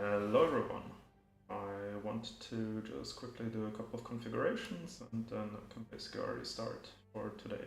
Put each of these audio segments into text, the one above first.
Hello everyone. I want to just quickly do a couple of configurations and then I can basically already start for today.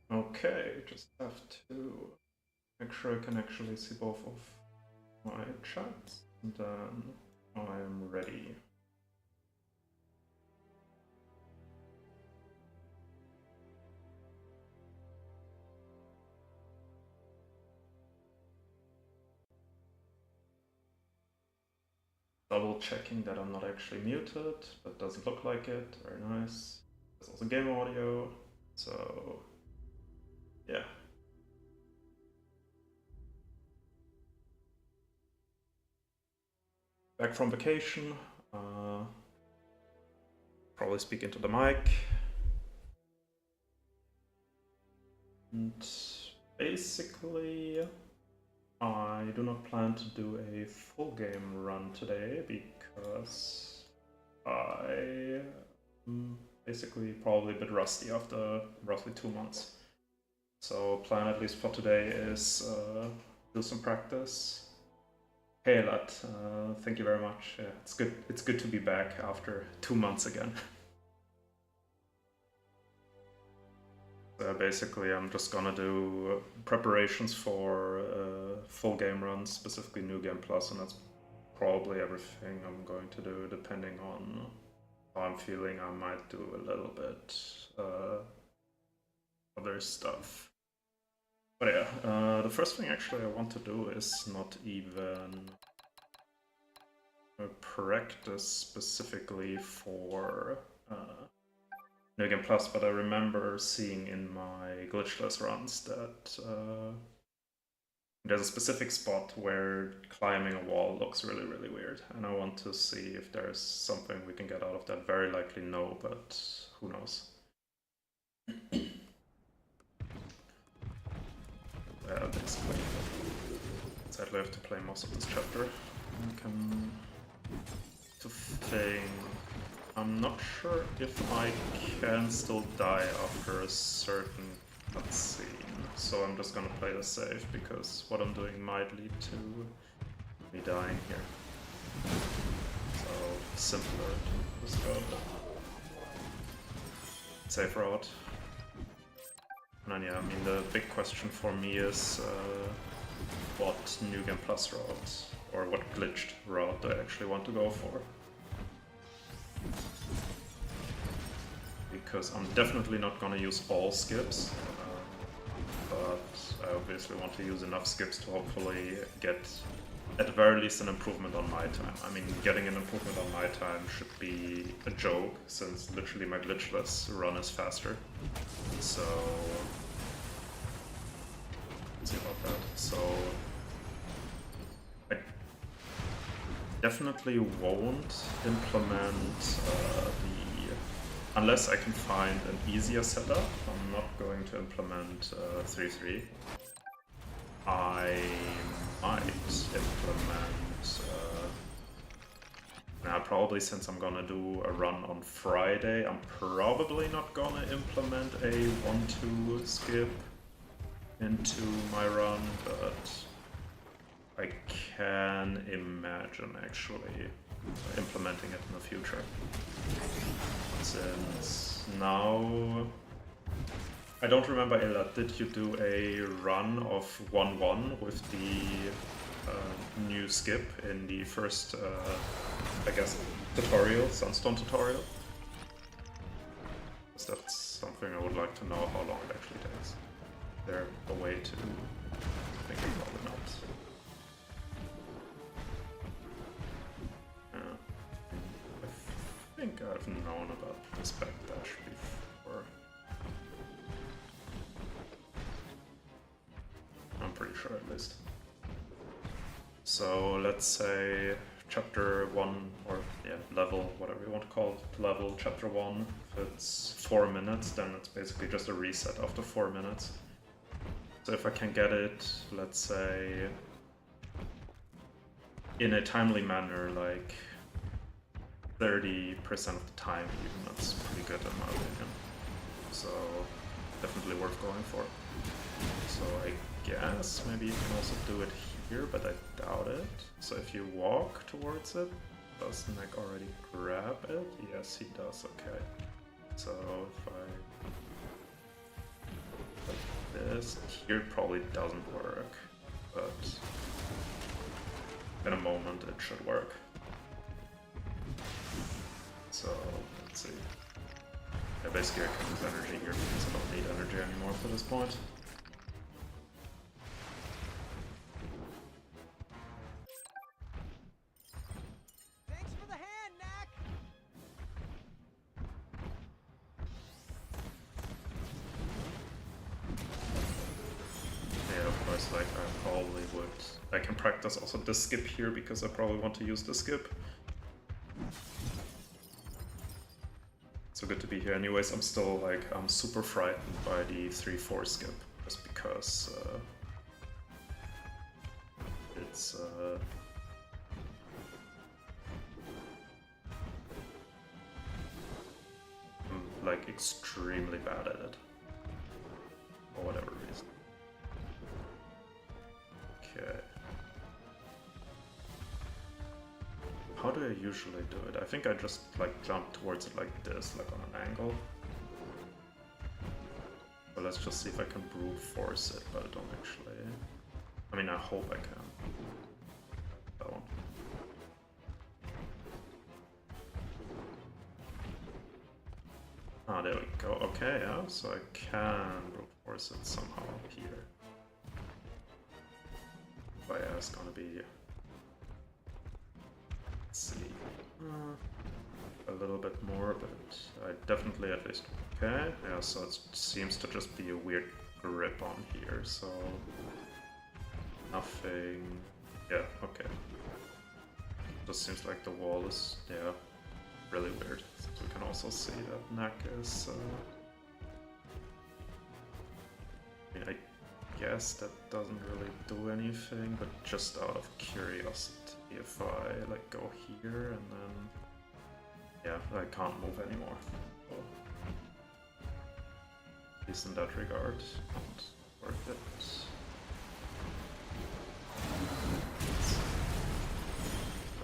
Okay, just have to make sure I can actually see both of my chats and then I am ready. Double checking that I'm not actually muted, but doesn't look like it. Very nice. There's also game audio, so yeah. Back from vacation, probably speak into the mic. And basically, I do not plan to do a full game run today because I am basically probably a bit rusty after roughly 2 months. So plan at least for today is do some practice. Hey Lat, thank you very much. Yeah, it's good to be back after 2 months again. Basically, I'm just gonna do preparations for full game runs, specifically New Game Plus, and that's probably everything I'm going to do, depending on how I'm feeling. I might do a little bit other stuff. But yeah, the first thing actually I want to do is not even practice specifically for New Game Plus, but I remember seeing in my glitchless runs that there's a specific spot where climbing a wall looks really, really weird, and I want to see if there's something we can get out of that. Very likely no, but who knows. Basically, sadly I have to play most of this chapter. I can to think. I'm not sure if I can still die after a certain cutscene, so I'm just gonna play this safe because what I'm doing might lead to me dying here. So simpler to just go safe route. And then yeah, I mean the big question for me is what New Game Plus route or what glitched route do I actually want to go for. Because I'm definitely not going to use all skips, but I obviously want to use enough skips to hopefully get at the very least an improvement on my time. I mean, getting an improvement on my time should be a joke, since literally my glitchless run is faster. So let's see about that. So I definitely won't implement unless I can find an easier setup. I'm not going to implement 3-3. I might implement Now, probably since I'm gonna do a run on Friday, I'm probably not gonna implement a 1-2 skip into my run, but I can imagine actually implementing it in the future. Since now... I don't remember, Ella, did you do a run of 1-1 with the new skip in the first, I guess, tutorial, Sunstone tutorial? Because that's something I would like to know how long it actually takes. Is there a way to... I think probably not. I think I've known about this backdash before. I'm pretty sure at least. So let's say chapter 1, or yeah, level, whatever you want to call it, level chapter 1, if it's 4 minutes, then it's basically just a reset after 4 minutes. So if I can get it, let's say, in a timely manner, like 30% of the time even, that's pretty good in my opinion. So definitely worth going for. So I guess maybe you can also do it here, but I doubt it. So if you walk towards it, does Nick already grab it? Yes, he does, okay. So if I... like this, here probably doesn't work, but in a moment it should work. So, let's see. Yeah, basically I can use energy here because I don't need energy anymore to this point. Thanks for the hand, Knack! Yeah, of course, like I probably would... I can practice also the skip here because I probably want to use the skip. So good to be here. Anyways, I'm still like, I'm super frightened by the 3-4 skip, just because it's I'm like extremely bad at it, for whatever reason. Okay. How do I usually do it? I think I just like jump towards it like this, like on an angle. But let's just see if I can brute force it, but I don't actually... I mean, I hope I can. That one. Ah, there we go. Okay, yeah, so I can brute force it somehow here. But yeah, it's gonna be... Let's see. A little bit more, but I definitely at least... Okay, yeah, so it seems to just be a weird grip on here, so... Nothing... Yeah, okay. Just seems like the wall is, yeah, really weird. So we can also see that Knack is... I mean, I guess that doesn't really do anything, but just out of curiosity, if I like go here and then... Yeah, I can't move anymore. So, at least in that regard, not worth it.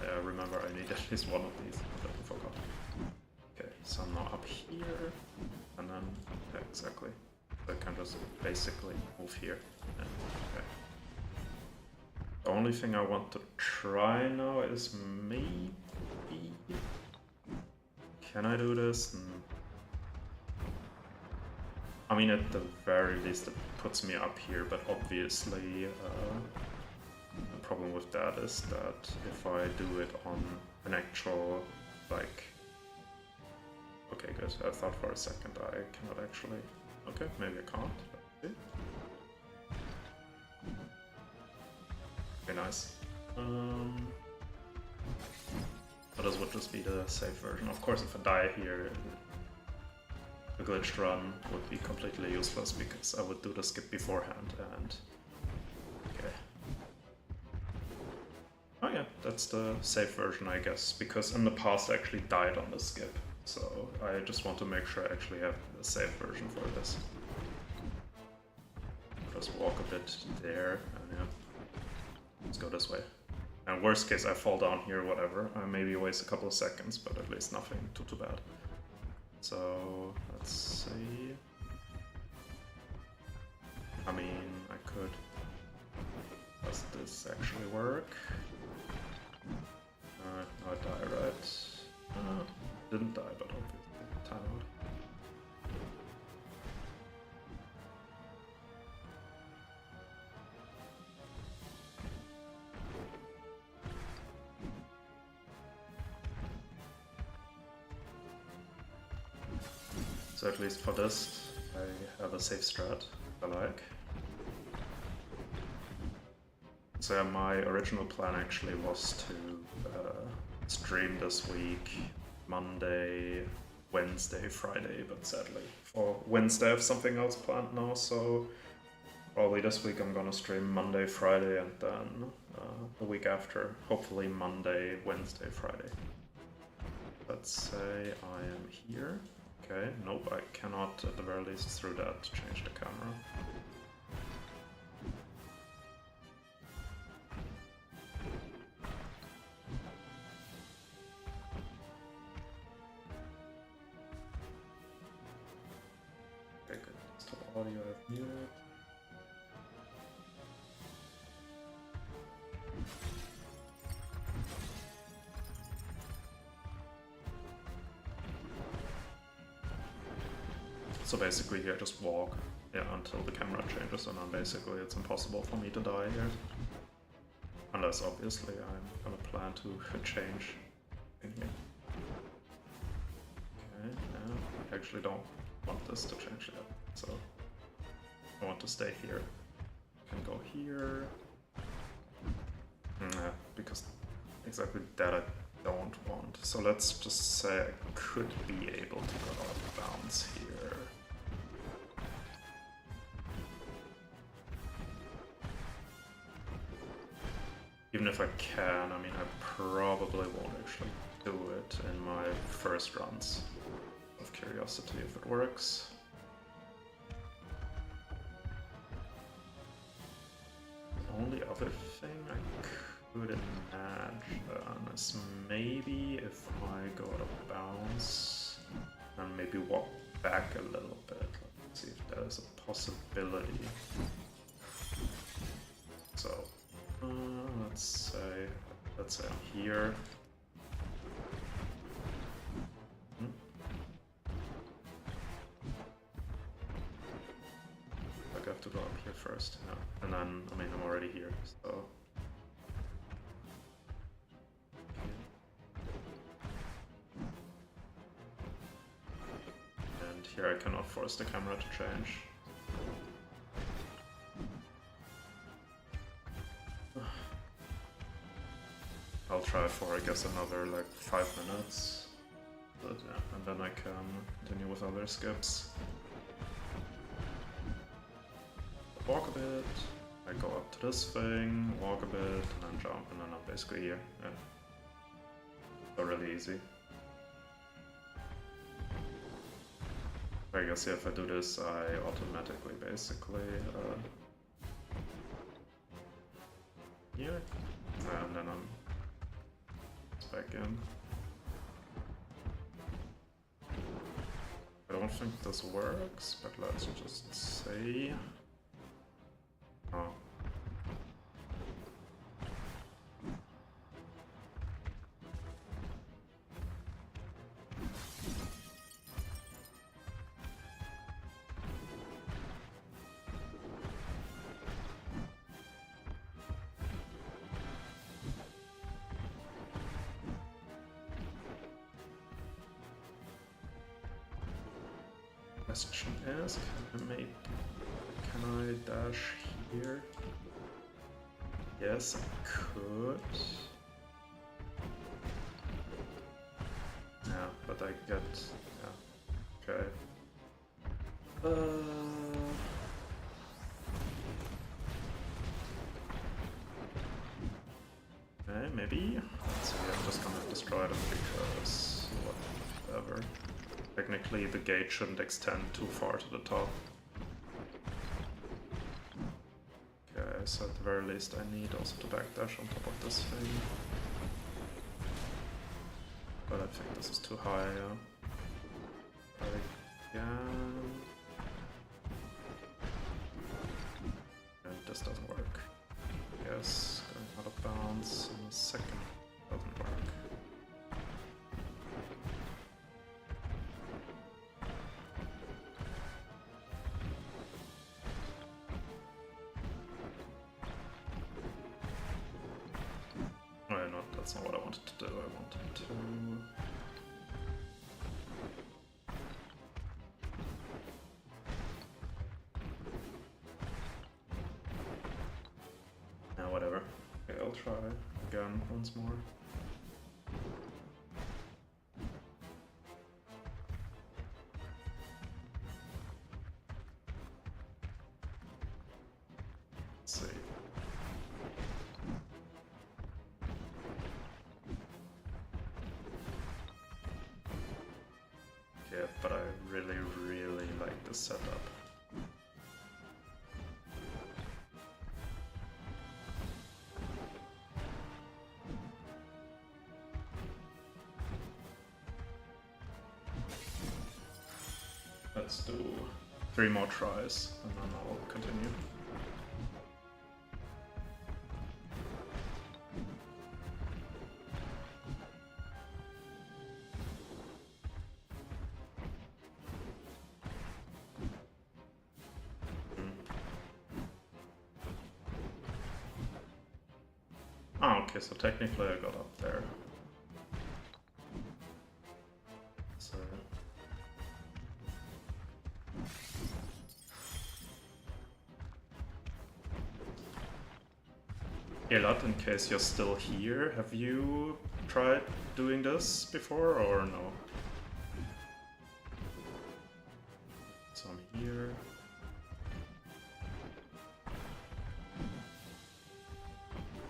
I remember I need at least one of these, but I forgot. Okay, so I'm now up here, and then, yeah, exactly. So I can just basically move here. And, okay. The only thing I want to try now is maybe... Can I do this? I mean, at the very least it puts me up here, but obviously the problem with that is that if I do it on an actual, like... Okay, good. I thought for a second I cannot actually... Okay, maybe I can't. Okay, okay, nice. But this would just be the safe version. Of course, if I die here, the glitched run would be completely useless because I would do the skip beforehand and... Okay. Oh yeah, that's the safe version, I guess, because in the past I actually died on the skip. So I just want to make sure I actually have the safe version for this. Just walk a bit there, and yeah, let's go this way. And worst case, I fall down here, whatever. I maybe waste a couple of seconds, but at least nothing too bad. So let's see. I mean, I could. Does this actually work? No, I die, right? Didn't die, but obviously time out. So at least for this, I have a safe strat I like. So my original plan actually was to stream this week, Monday, Wednesday, Friday, but sadly for Wednesday I have something else planned now, so probably this week I'm gonna stream Monday, Friday, and then the week after, hopefully Monday, Wednesday, Friday. Let's say I am here. Okay, nope, I cannot at the very least through that change the camera. Okay, good. Stop audio I've muted. So basically here, just walk, yeah, until the camera changes, and then basically it's impossible for me to die here. Unless obviously I'm gonna plan to change in here. Okay, yeah, I actually don't want this to change yet, so I want to stay here. I can go here. Yeah, because exactly that I don't want. So let's just say I could be able to go out of bounds here. Even if I can, I mean, I probably won't actually do it in my first runs of curiosity if it works. The only other thing I could imagine is maybe if I go out of bounds and maybe walk back a little bit. Let's see if there's a possibility. So let's say I'm here. Like I have to go up here first, yeah. And then, I mean, I'm already here, so. And here I cannot force the camera to change. I'll try for, I guess, another like 5 minutes, but yeah, and then I can continue with other skips. Walk a bit, I go up to this thing, walk a bit, and then jump, and then I'm basically here. Yeah. So really easy. I guess yeah, if I do this, I automatically basically here, and then I'm back in. I don't think this works, but let's just see. Oh. Question is, can I dash here? Yes, I could. Yeah, but I get, yeah, okay. maybe. Let's see, I'm just gonna destroy them because whatever. Technically the gate shouldn't extend too far to the top. Okay, so at the very least I need also to backdash on top of this thing. But I think this is too high, yeah. Again. And this doesn't work. Yes, going out of bounds in a second doesn't work. Oh, no, that's not what I wanted to do. I wanted to... whatever. Okay, I'll try again once more. Let's see. Yeah, but I really, really like this setup. Let's do 3 more tries, and then I'll continue. Ah, okay, so technically I got up there. So... Elad, in case you're still here, have you tried doing this before or no? So I'm here.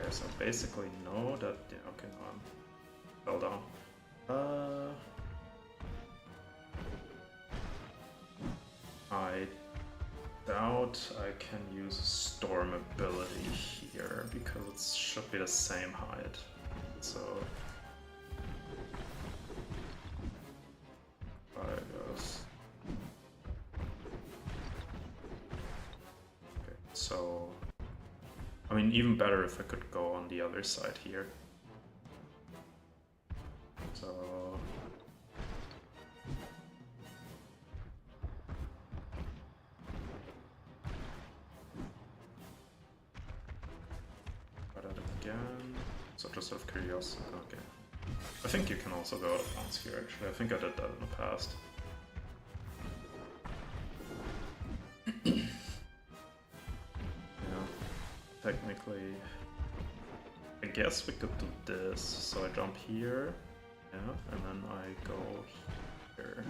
Okay, so basically no, that, yeah, okay, no, I'm fell down. I doubt I can use storm ability here because it should be the same height. So I guess. Okay, so I mean, even better if I could go on the other side here. So again. So just out of curiosity, okay. I think you can also go out of bounds here actually. I think I did that in the past. Yeah. Technically, I guess we could do this. So I jump here, yeah, and then I go here.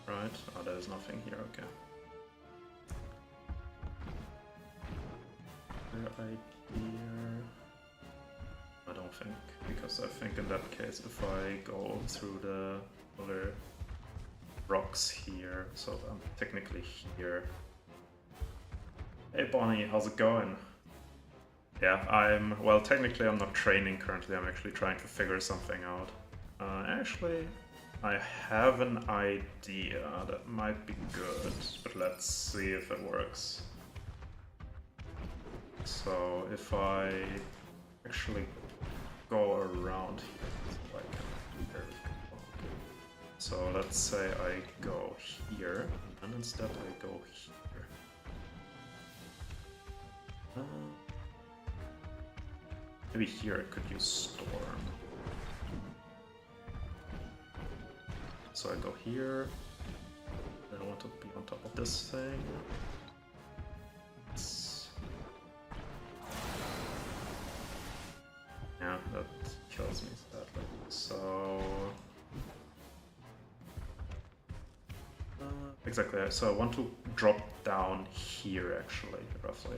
Right? Oh, there's nothing here, okay. Here. I don't think, because I think in that case if I go through the other rocks here, so I'm technically here. Hey Bonnie, how's it going? Yeah, well technically I'm not training currently, I'm actually trying to figure something out. Actually, I have an idea that might be good, but let's see if it works. So if I actually go around here, so let's say I go here, and instead I go here. Maybe here I could use storm. So I go here, then I want to be on top of this thing. Yeah, that kills me sadly. So exactly. So I want to drop down here, actually, roughly.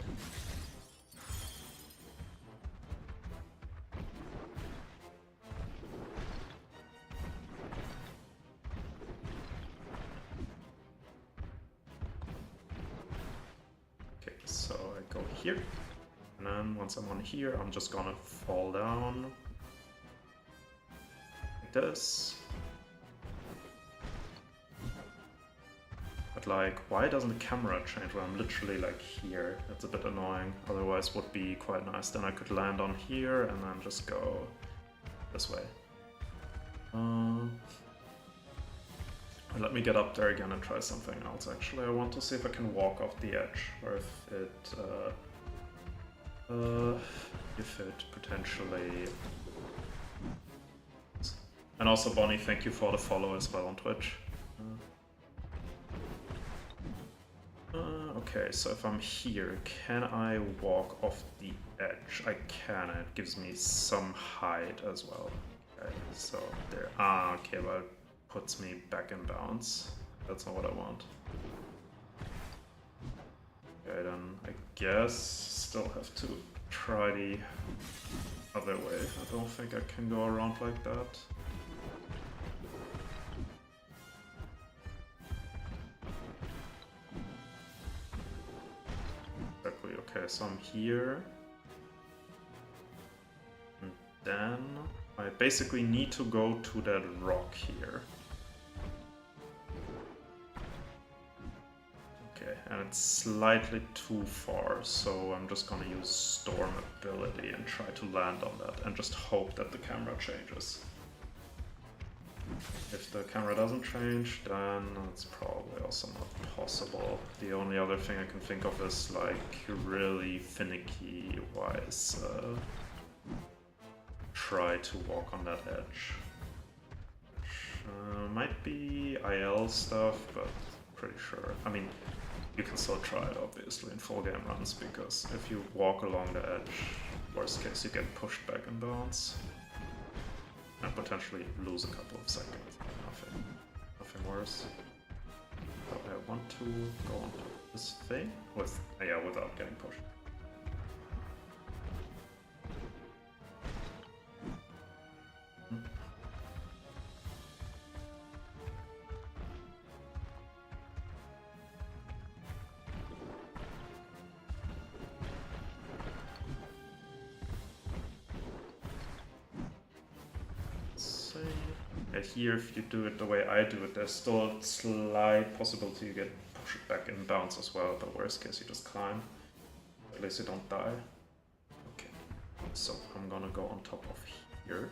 go here. And then once I'm on here, I'm just gonna fall down. Like this. But like, why doesn't the camera change when I'm literally like here? That's a bit annoying. Otherwise would be quite nice. Then I could land on here and then just go this way. Let me get up there again and try something else. Actually, I want to see if I can walk off the edge, or if it potentially. And also, Bonnie, thank you for the follow as well on Twitch. Okay, so if I'm here, can I walk off the edge? I can, and it gives me some height as well. Okay, so there. Okay, well, it puts me back in bounds. That's not what I want. Okay, then I guess still have to try the other way. I don't think I can go around like that. Exactly, okay, so I'm here. And then I basically need to go to that rock here. Okay, and it's slightly too far, so I'm just gonna use Storm ability and try to land on that and just hope that the camera changes. If the camera doesn't change, then it's probably also not possible. The only other thing I can think of is like really finicky wise try to walk on that edge. Might be IL stuff, but pretty sure. I mean, you can still try it obviously in full game runs, because if you walk along the edge, worst case you get pushed back in bounds and potentially lose a couple of seconds. Nothing worse. So I want to go on this thing without getting pushed. Here, if you do it the way I do it, there's still a slight possibility you get pushed back in bounds as well, but worst case you just climb. At least you don't die. Okay, so I'm gonna go on top of here.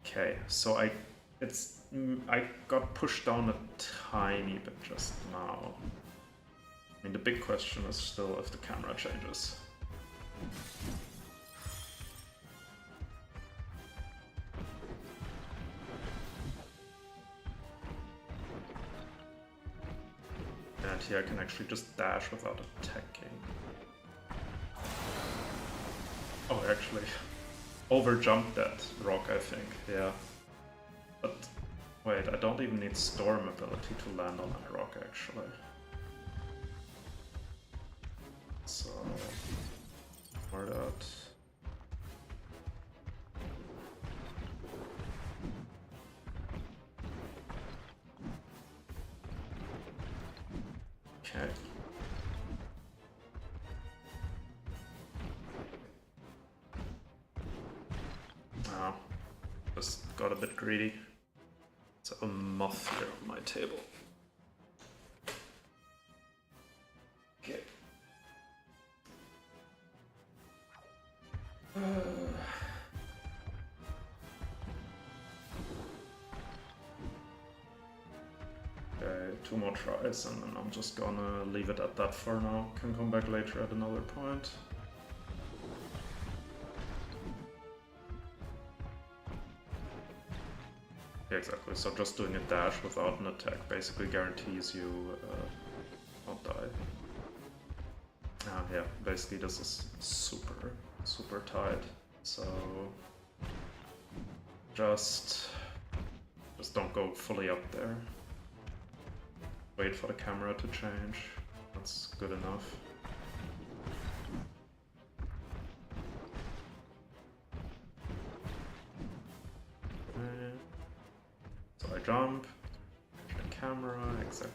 Okay, so I got pushed down a tiny bit just now. I mean, the big question is still if the camera changes. And here I can actually just dash without attacking. Oh, I actually overjumped that rock, I think, yeah. But wait, I don't even need Storm ability to land on that rock, actually. So, ignore that. Okay. Oh, just got a bit greedy. It's a moth here on my table. Okay. Okay, 2 more tries and then I'm just gonna leave it at that for now. Can come back later at another point. Yeah, exactly, so just doing a dash without an attack basically guarantees you won't die. Yeah, basically this is super tight, so just don't go fully up there. Wait for the camera to change, that's good enough. So I jump, the camera, exactly.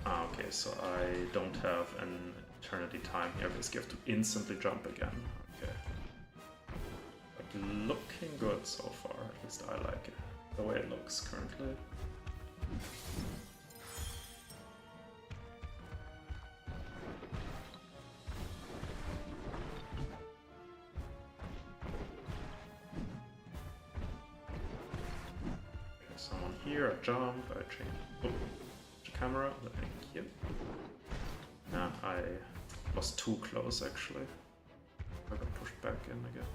Ah, okay, so I don't have an eternity time here because you have to instantly jump again. Okay. But looking good so far, at least I like it, the way it looks currently. Someone here, I jump, I change the camera, thank you. Nah, I was too close actually. I got pushed back in again.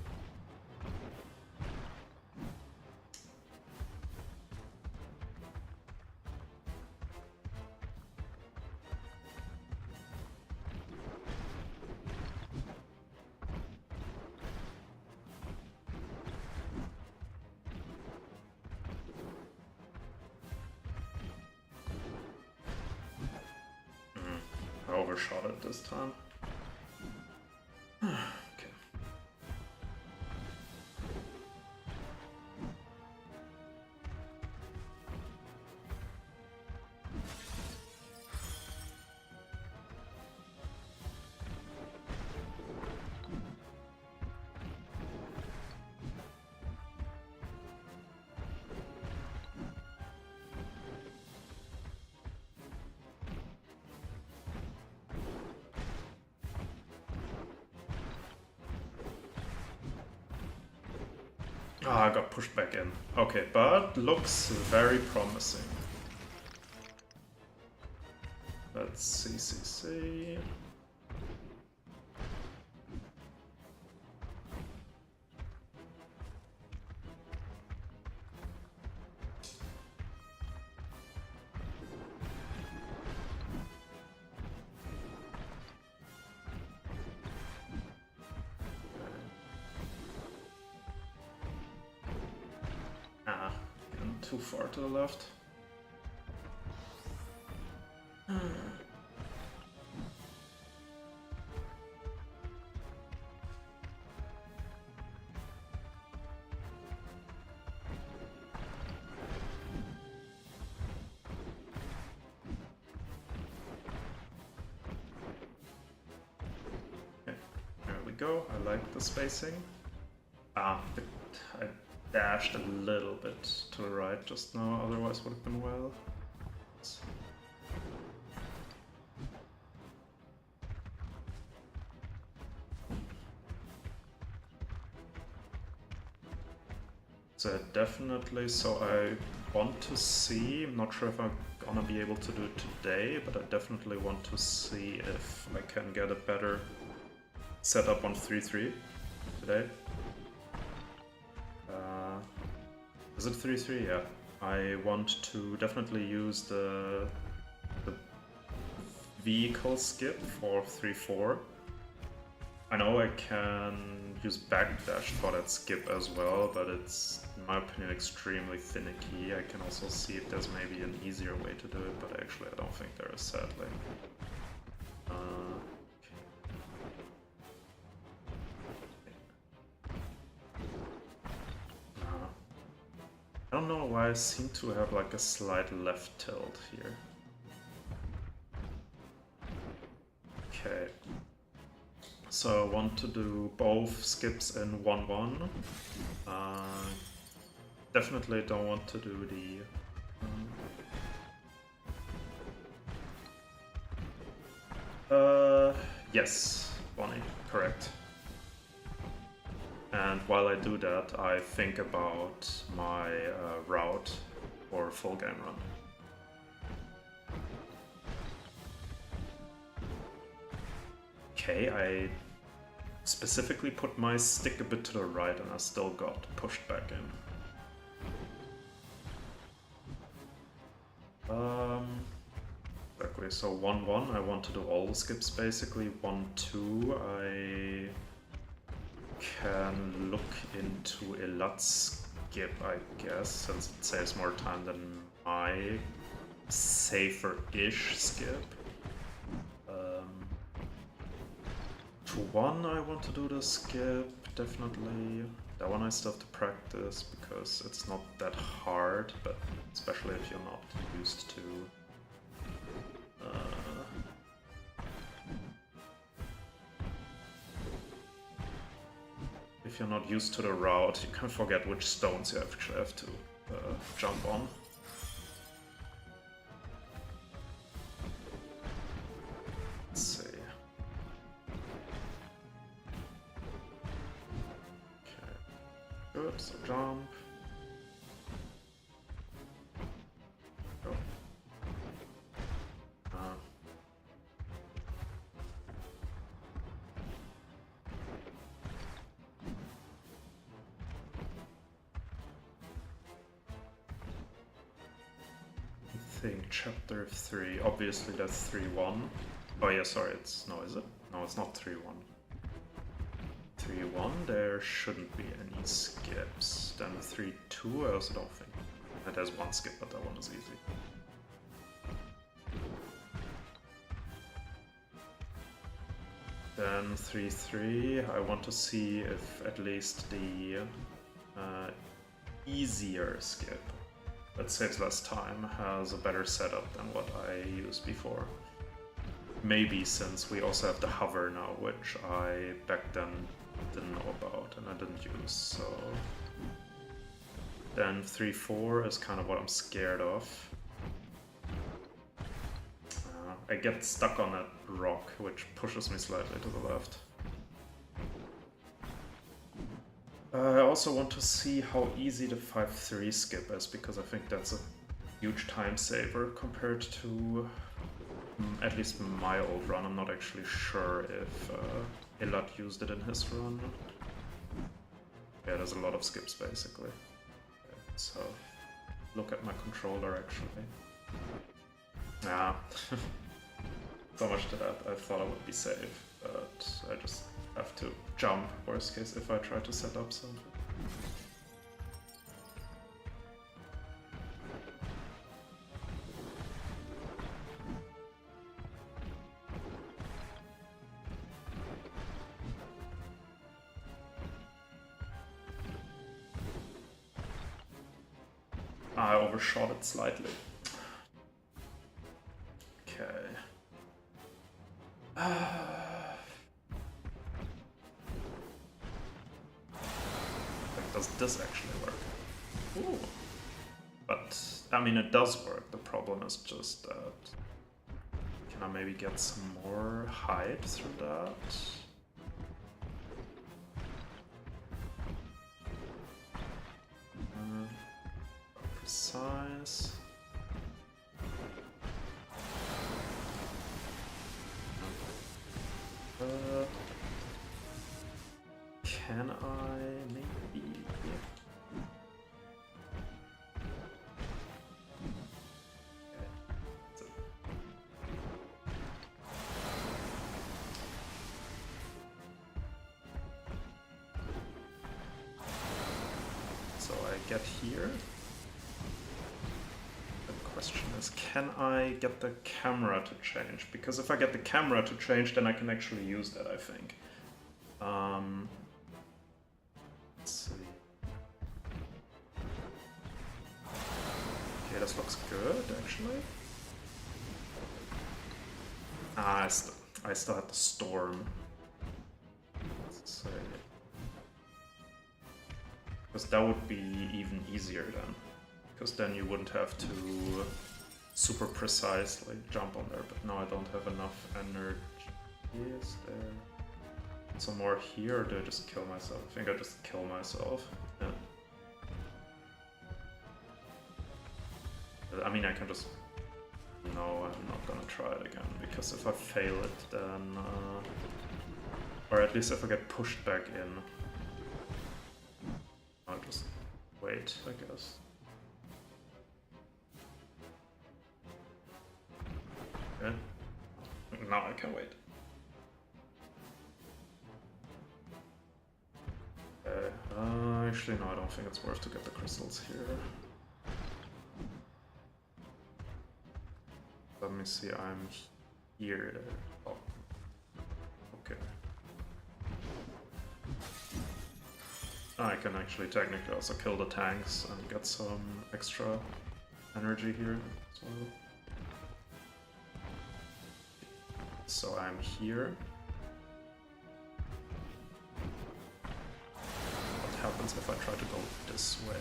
I overshot it this time. Okay. Ah, I got pushed back in. Okay, but looks very promising. Let's see. Ah, getting too far to the left. Okay, there we go. I like the spacing. Ah, but I dashed a little bit to the right just now, otherwise would have been well. So definitely, so I want to see, I'm not sure if I'm gonna be able to do it today, but I definitely want to see if I can get a better setup on 3-3 today. Is it 3-3? Yeah. I want to definitely use the vehicle skip for 3-4. I know I can use backdash for that skip as well, but it's, in my opinion, extremely finicky. I can also see if there's maybe an easier way to do it, but actually I don't think there is, sadly. I don't know why I seem to have like a slight left tilt here. Okay. So I want to do both skips in 1-1. Definitely don't want to do the... yes, Bonnie, correct. And while I do that, I think about my route for a full game run. Okay, I specifically put my stick a bit to the right and I still got pushed back in. Exactly, so 1-1, I want to do all the skips basically. 1-2, I can look into Elat's skip, I guess, since it saves more time than my safer-ish skip. 2-1, I want to do the skip, definitely. That one I still have to practice because it's not that hard, but especially if you're not used to you're not used to the route, you can forget which stones you actually have to jump on. Let's see. Okay, good, so jump. Go. I think chapter 3, obviously that's 3-1. Oh yeah, sorry, it's, no, is it? No, it's not 3-1. 3-1, there shouldn't be any skips. Then 3-2, I also don't think. There's one skip, but that one is easy. Then 3-3, I want to see if at least the easier skip that saves less time has a better setup than what I used before. Maybe since we also have the hover now, which I back then didn't know about and I didn't use, so... Then 3-4 is kind of what I'm scared of. I get stuck on that rock, which pushes me slightly to the left. I also want to see how easy the 5-3 skip is, because I think that's a huge time saver compared to at least my old run. I'm not actually sure if Ilad used it in his run. Yeah, there's a lot of skips basically. Okay, so look at my controller actually. Yeah, so much to that. I thought I would be safe, but I just have to jump, worst case, if I try to set up something. I overshot it slightly. Okay. Does this actually work? Ooh. But, I mean, it does work. The problem is just that... Can I maybe get some more height through that? Precise. Can I maybe? So I get here. The question is, can I get the camera to change? Because if I get the camera to change, then I can actually use that, I think. Let's see. Okay, this looks good, actually. Ah, I still have the storm. Let's see. Because that would be even easier then. Because then you wouldn't have to super precisely jump on there. But now I don't have enough energy. Is there some more here, or do I just kill myself? I think I just kill myself. Yeah. I mean, I can just... No, I'm not gonna try it again, because if I fail it, then... Or at least if I get pushed back in, I'll just wait, I guess. Okay. Now I can wait. Okay. Actually, no, I don't think it's worth to get the crystals here. Let me see, I'm here. Oh. Okay. I can actually technically also kill the tanks and get some extra energy here as well. So I'm here. happens if I try to go this way.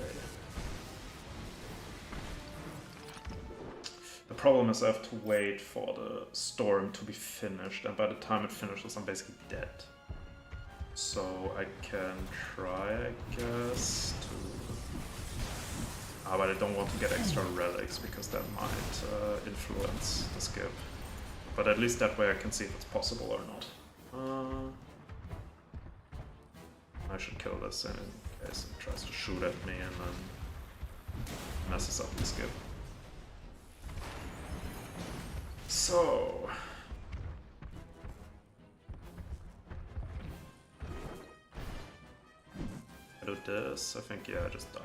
The problem is I have to wait for the storm to be finished, and by the time it finishes I'm basically dead. So I can try, I guess, to... but I don't want to get extra relics because that might influence the skip. But at least that way I can see if it's possible or not. I should kill this in case it tries to shoot at me and then messes up the skip. So... I do this, I think, yeah, I just die.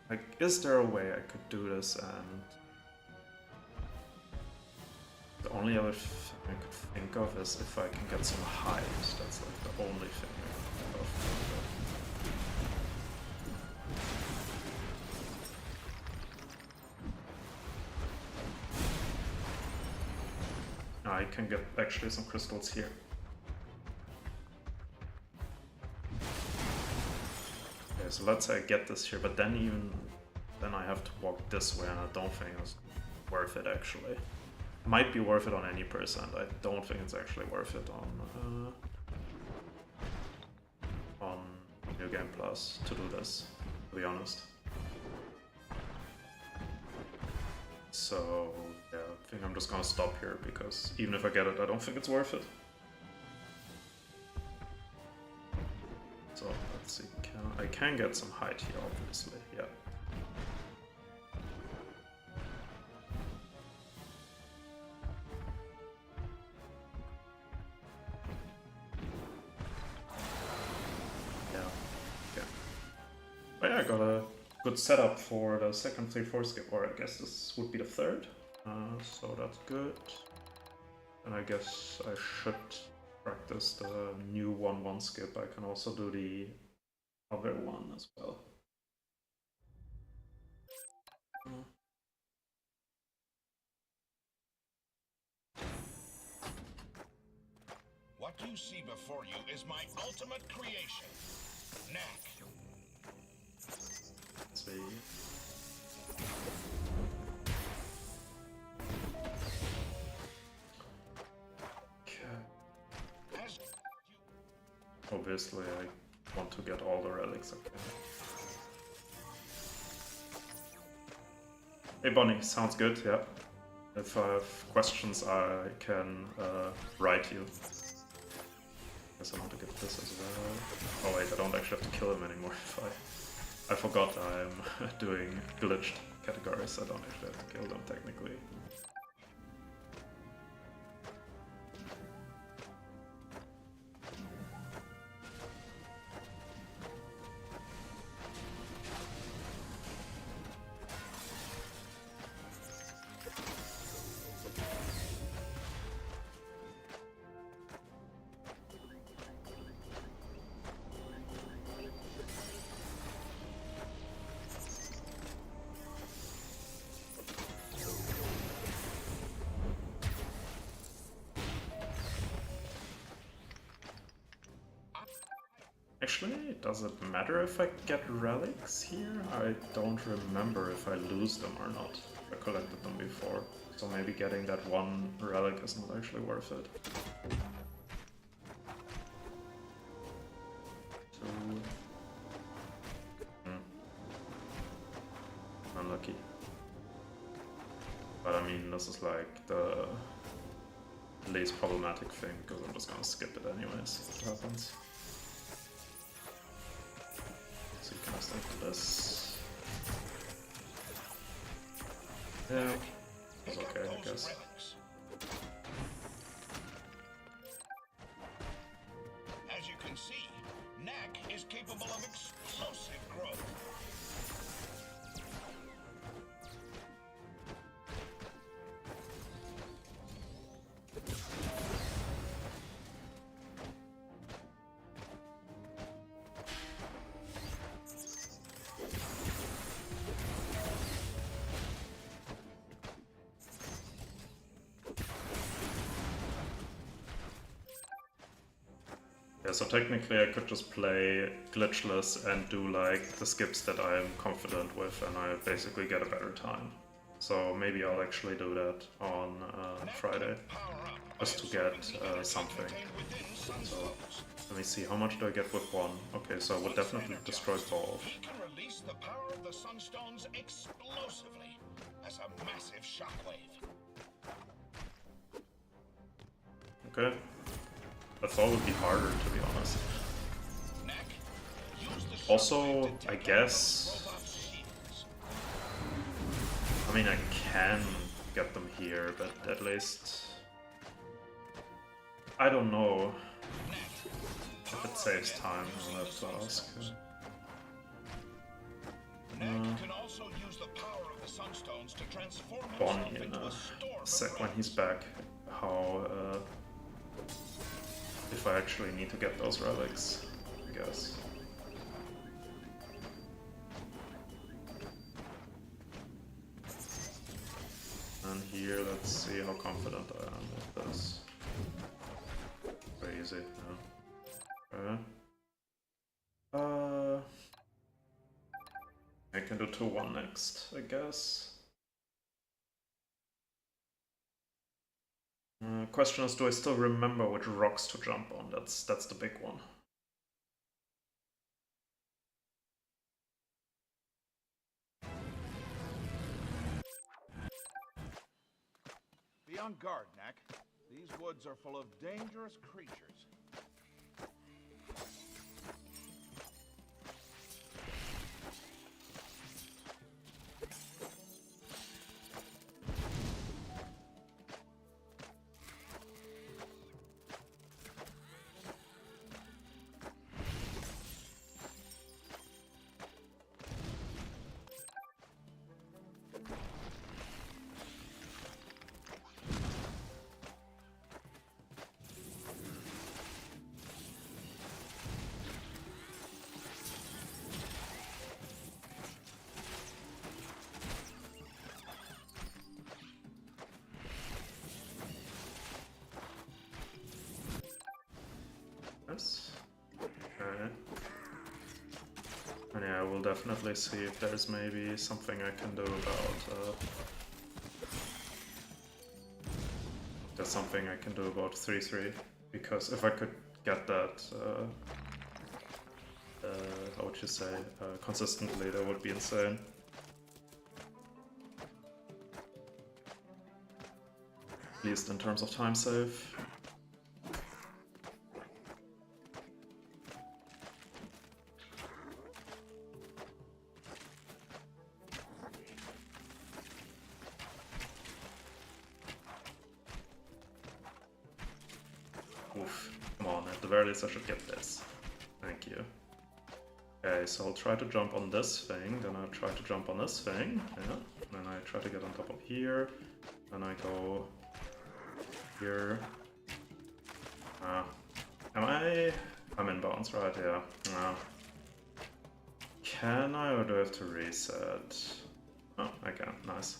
Like, is there a way I could do this and... The only other thing I could think of is if I can get some hide. That's like the only thing I can think of. I can get actually some crystals here. Okay, so let's say I get this here, but then I have to walk this way, and I don't think it's worth it actually. Might be worth it on any percent. I don't think it's actually worth it on New Game Plus to do this, to be honest. So yeah, I think I'm just gonna stop here because even if I get it, I don't think it's worth it. So let's see, I can get some height here, obviously, yeah. But yeah, I got a good setup for the second 3-4 skip, or I guess this would be the third. So that's good. And I guess I should practice the new 1-1 skip. I can also do the other one as well. What you see before you is my ultimate creation, Knack. Let's see. Obviously, I want to get all the relics. Okay. Hey, Bonnie, sounds good. Yeah. If I have questions, I can write you. Guess I want to get this as well. Oh wait, I don't actually have to kill him anymore. I forgot I'm doing glitched categories. I don't actually have to kill them technically. Actually, does it matter if I get relics here? I don't remember if I lose them or not. I collected them before, so maybe getting that one relic is not actually worth it. Unlucky. But I mean, this is like the least problematic thing, because I'm just gonna skip it anyways if it happens. So you can just enter this. Yeah, it's okay, I guess. As you can see, Knack is capable of explosive growth. Yeah, so technically I could just play glitchless and do like the skips that I'm confident with, and I basically get a better time. So maybe I'll actually do that on Friday, just to get something. So let me see, how much do I get with one? Okay, so I would definitely destroy both. He can release the power of the Sunstones explosively as a massive shockwave. Okay. I thought it would be harder, to be honest. Neck, use the Also, shockwave to I take out guess... the robot's shields. I mean, I can get them here, but at least... I don't know if it saves time, I'll have to ask. Neck can also use the power of the Sunstones to transform Bonnie himself in into a a storm sec of when he's back, how... if I actually need to get those relics, I guess. And here, let's see how confident I am with this. Crazy, yeah. Okay. I can do 2-1 next, I guess. Question is, do I still remember which rocks to jump on? That's the big one. Be on guard, Knack. These woods are full of dangerous creatures. Yes. Okay. And yeah, we'll definitely see if there's maybe something I can do about... there's something I can do about 3-3. Because if I could get that... how would you say? Consistently, that would be insane. At least in terms of time save. Oof, come on, at the very least I should get this. Thank you. Okay, so I'll try to jump on this thing, then I'll try to jump on this thing, yeah. Then I try to get on top of here, then I go here. I'm in bounds, right? Yeah. Can I, or do I have to reset? Oh, I can, nice.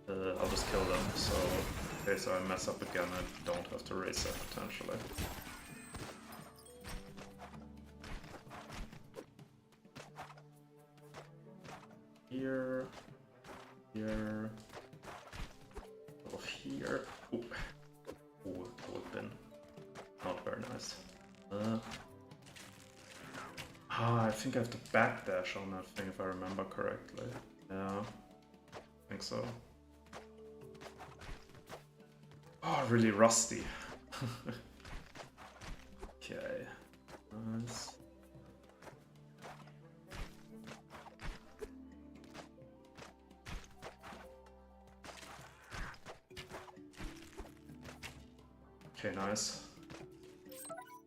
I'll just kill them, so in case I mess up again, I don't have to reset potentially. Here, here, off here. Ooh, ooh, that would have been not very nice. I think I have to backdash on that thing if I remember correctly. Yeah, I think so. Oh, really rusty. Okay, nice. Okay, nice.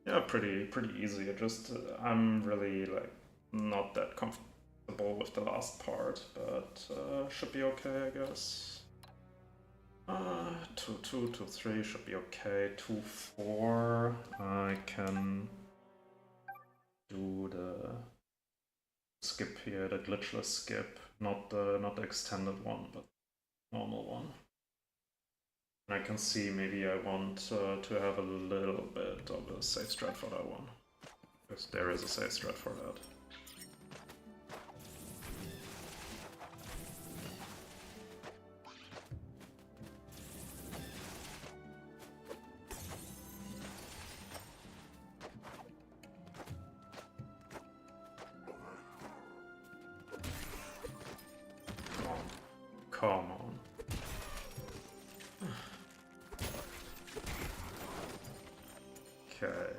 Yeah, pretty easy. I'm really like not that comfortable with the last part, but should be okay, I guess. 2-2, 2-3 should be okay. 2-4, I can do the skip here, the glitchless skip, not the extended one, but normal one. And I can see maybe I want to have a little bit of a safe strat for that one. Because there is a safe strat for that. Come on. Okay.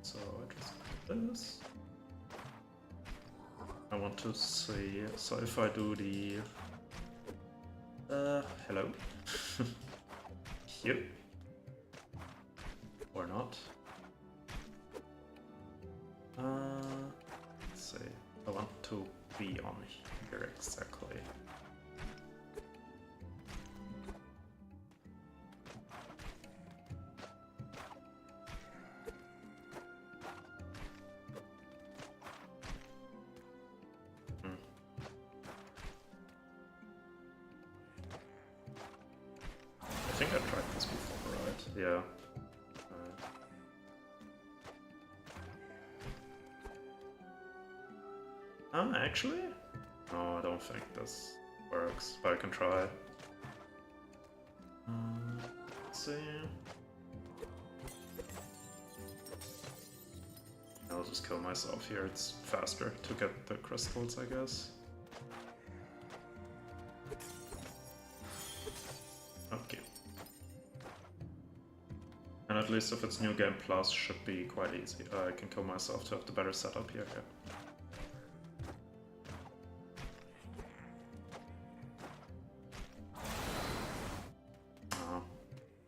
So I just do this. I want to see, so if I do the... hello? Here? Or not? Let's see, I want to be on here exactly. I think I tried this before, right? Yeah. Actually? No, I don't think this works, but I can try. Let's see. I'll just kill myself here, it's faster to get the crystals, I guess. Okay. And at least if it's New Game Plus, should be quite easy. I can kill myself to have the better setup here. Yeah.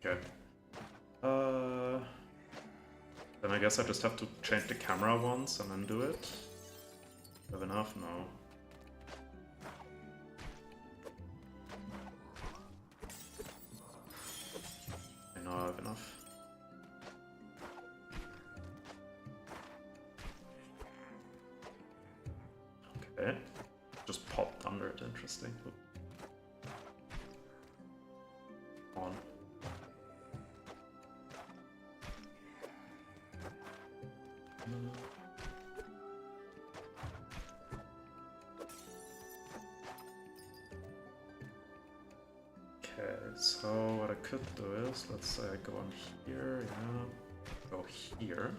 Okay. Then I guess I just have to change the camera once and then do it. Have enough? No. I know I have enough. Okay. Just popped under it, interesting. On. Okay, so what I could do is, let's say I go on here, yeah, go here.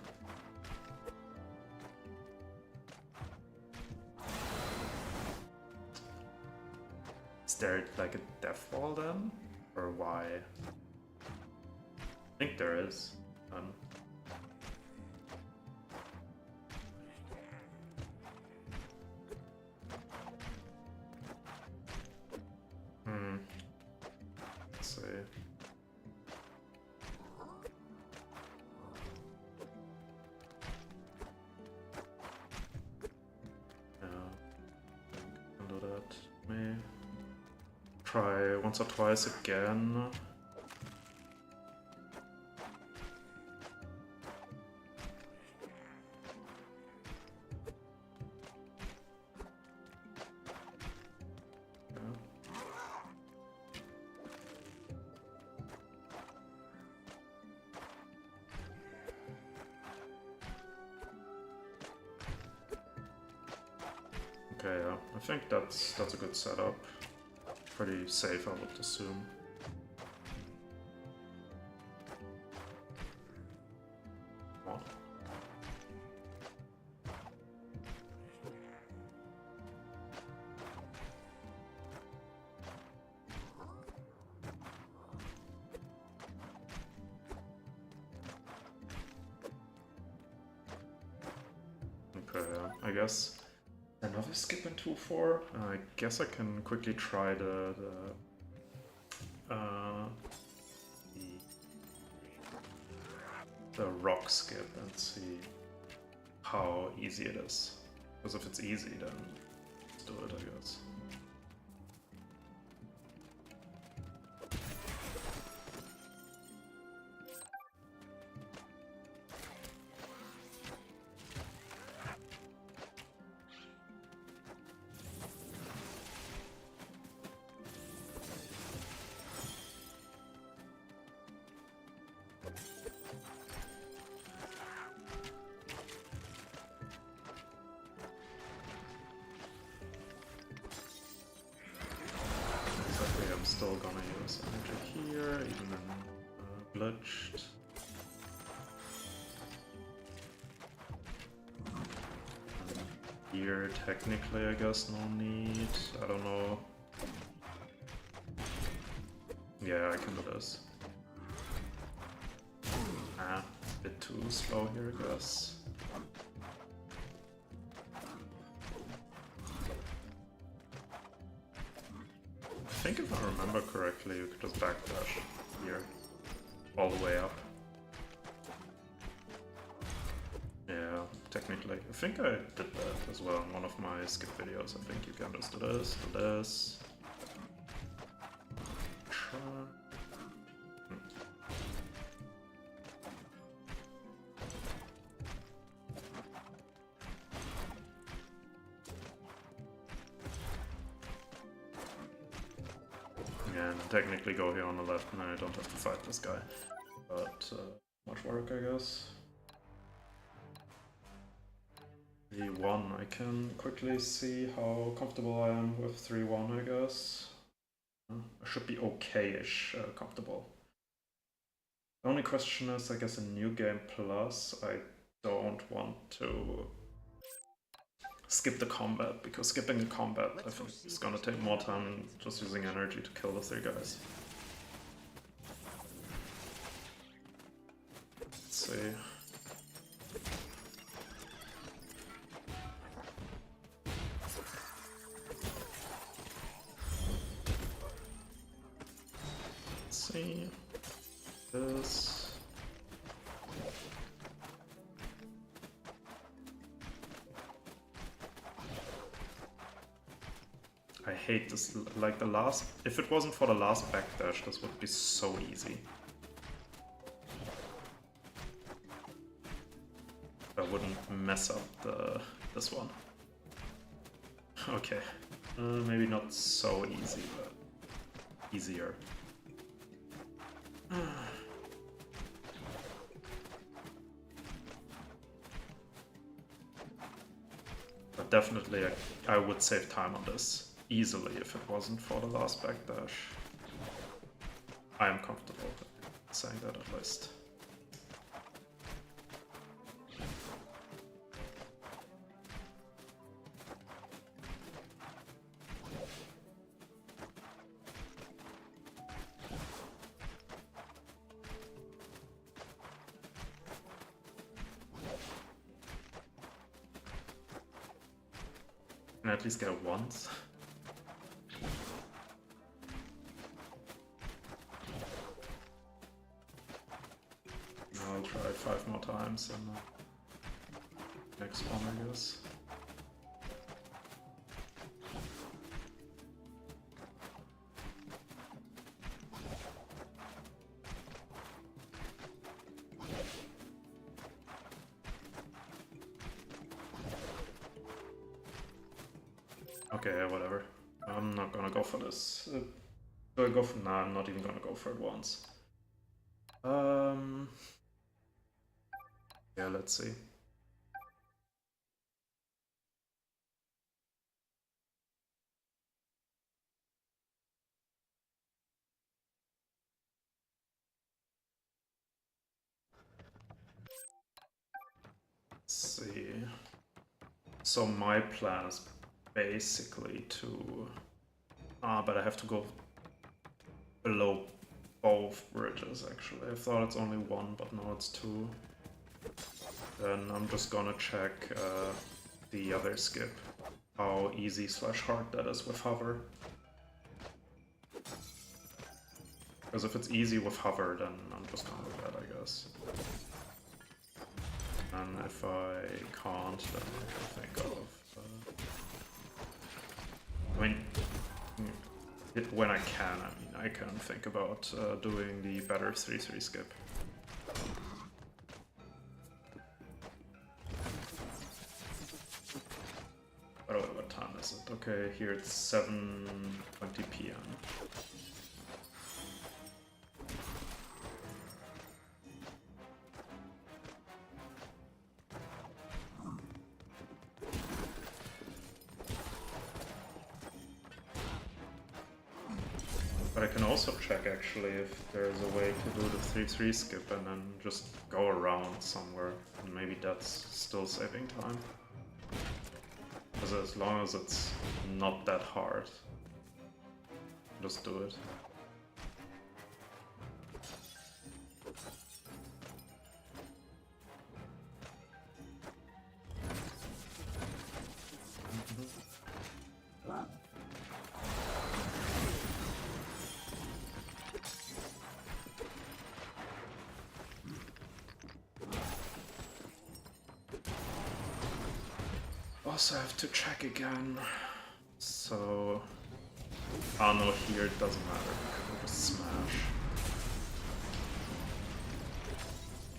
Is there like a death wall then? Or why? I think there is. Let's see. Yeah, I can do that. May try once or twice again. Okay, yeah, I think that's a good setup. Pretty safe, I would assume. What? Okay, yeah, I guess Another skip in 2-4. I guess I can quickly try the rock skip and see how easy it is. Because if it's easy, then let's do it, I guess. Still gonna use energy here, even in glitched. Here, technically, I guess no need. I don't know. Yeah, I can do this. Ah, a bit too slow here, I guess. I think if I remember correctly, you could just backdash here, all the way up. Yeah, technically. I think I did that as well in one of my skip videos. I think you can just do this, do this. Try. And technically go here on the left, and then I don't have to fight this guy. But much work, I guess. V1, I can quickly see how comfortable I am with 3-1, I guess. I should be okay-ish comfortable. The only question is, I guess, in New Game Plus, I don't want to skip the combat, because skipping the combat, I think, is gonna take more time than just using energy to kill the 3 guys. Let's see. Let's see. This. I hate this, like the last, if it wasn't for the last backdash, this would be so easy. I wouldn't mess up this one. Okay, maybe not so easy, but easier. But definitely I would save time on this easily if it wasn't for the last backdash. I am comfortable saying that at least. Can I at least get it once? I'll try 5 more times and next one, I guess. Okay, whatever. I'm not gonna go for this. Do I go for? Nah, I'm not even gonna go for it once. Yeah, let's see. Let's see. So my plan is basically to... but I have to go below both bridges, actually. I thought it's only one, but no, it's 2. Then I'm just gonna check the other skip how easy / hard that is with hover. Because if it's easy with hover, then I'm just gonna do that, I guess. And if I can't, then I can think of... I mean, when I can, I can think about doing the better 3-3 skip. By the way, what time is it? Okay, here it's 7:20 p.m. But I can also check actually if there's a way to do the 3-3 skip and then just go around somewhere, and maybe that's still saving time. Because as long as it's not that hard, just do it. Also have to check again. So... oh no, here it doesn't matter. We'll just smash.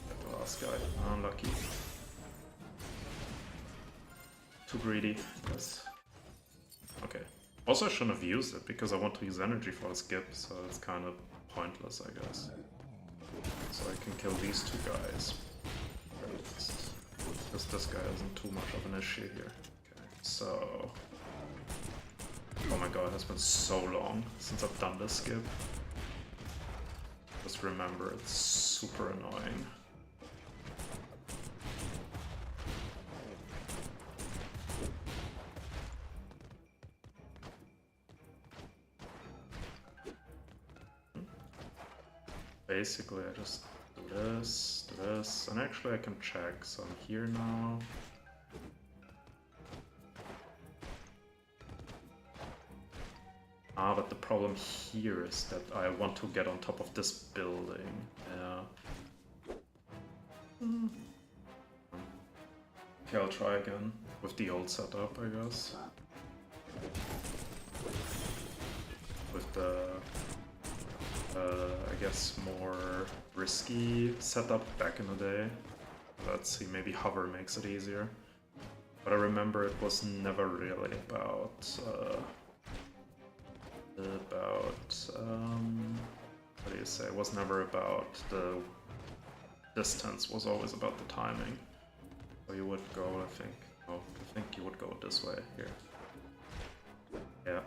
Get the last guy. Unlucky. Too greedy, yes. Okay. Also I shouldn't have used it because I want to use energy for a skip, so it's kind of pointless, I guess. So I can kill these two guys. Because this guy isn't too much of an issue here. Okay, so... oh my god, it has been so long since I've done this skip. Just remember, it's super annoying. Basically, I just do this, and actually I can check, so I'm here now. Ah, but the problem here is that I want to get on top of this building, yeah. Okay, I'll try again, with the old setup, I guess. With the... I guess more risky setup back in the day. Let's see, maybe hover makes it easier. But I remember it was never really about what do you say? It was never about the distance, was always about the timing. So you would go, I think. Oh, I think you would go this way here. Yeah.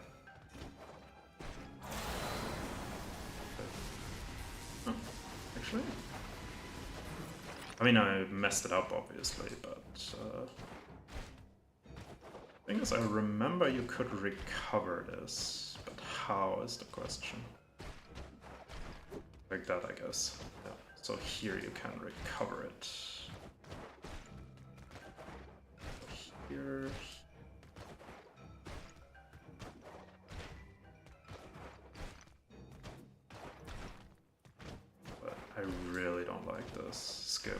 Actually, I mean, I messed it up obviously, but thing is, I remember you could recover this, but how is the question? Like that, I guess. Yeah. So here you can recover it. Here. I really don't like this skip.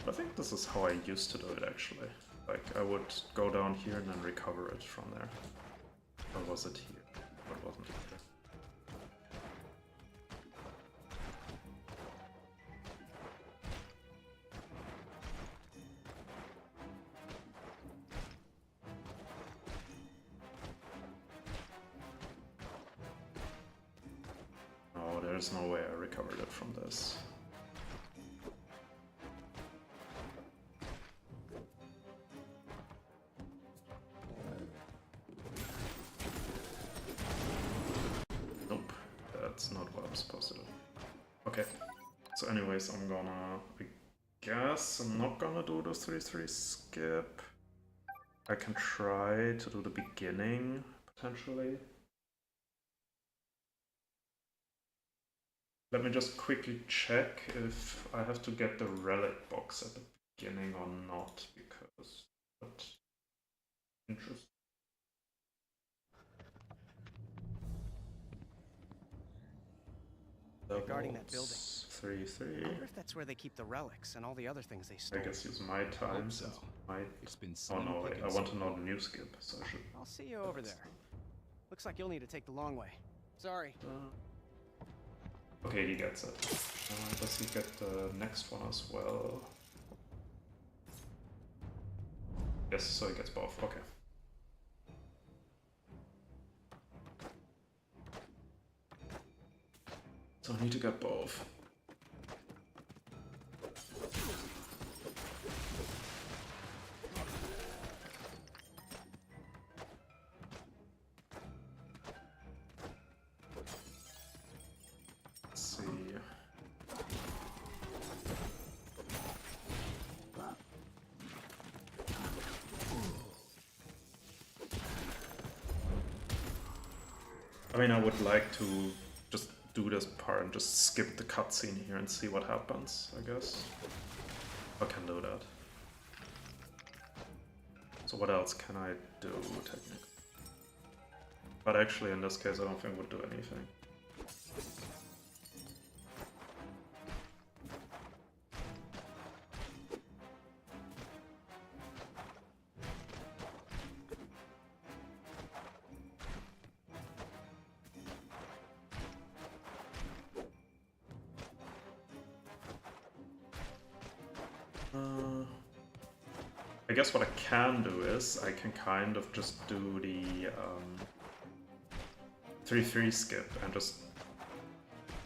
I think this is how I used to do it actually. Like I would go down here and then recover it from there. Or was it here? Or wasn't it here? There's no way I recovered it from this. Nope, that's not what I'm supposed to do. Okay, so anyways, I guess I'm not gonna do the 3-3 skip. I can try to do the beginning, potentially. Let me just quickly check if I have to get the relic box at the beginning or not, because but interesting. They're guarding that building. 3-3. I wonder if that's where they keep the relics and all the other things they I stole. guess use my time so. since my. It's been Oh slim no, wait, I pickings want so to know far. the new skip, so I should. I'll see you over there. Looks like you'll need to take the long way. Sorry. Okay, he gets it. Does he get the next one as well? Yes, so he gets both. Okay. So I need to get both. Let's see. I mean, I would like to just do this part and just skip the cutscene here and see what happens, I guess. I can do that. So what else can I do, technically? But actually, in this case, I don't think it would do anything. I guess what I can do is I can kind of just do the 3-3 skip and just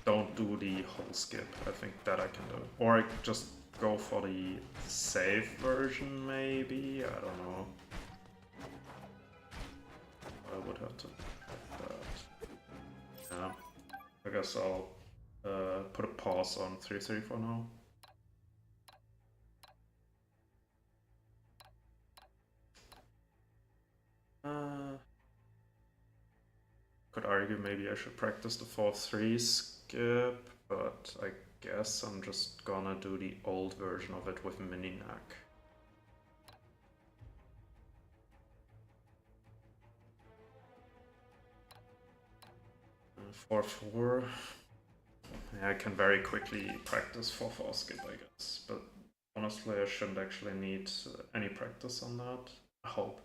don't do the whole skip. I think that I can do. Or I just go for the save version, maybe? I don't know. I would have to have that. Yeah. I guess I'll put a pause on 3-3 for now. Could argue maybe I should practice the 4-3 skip, but I guess I'm just gonna do the old version of it with Mininak. And 4-4. Yeah, I can very quickly practice 4-4 skip, I guess, but honestly I shouldn't actually need any practice on that. I hope.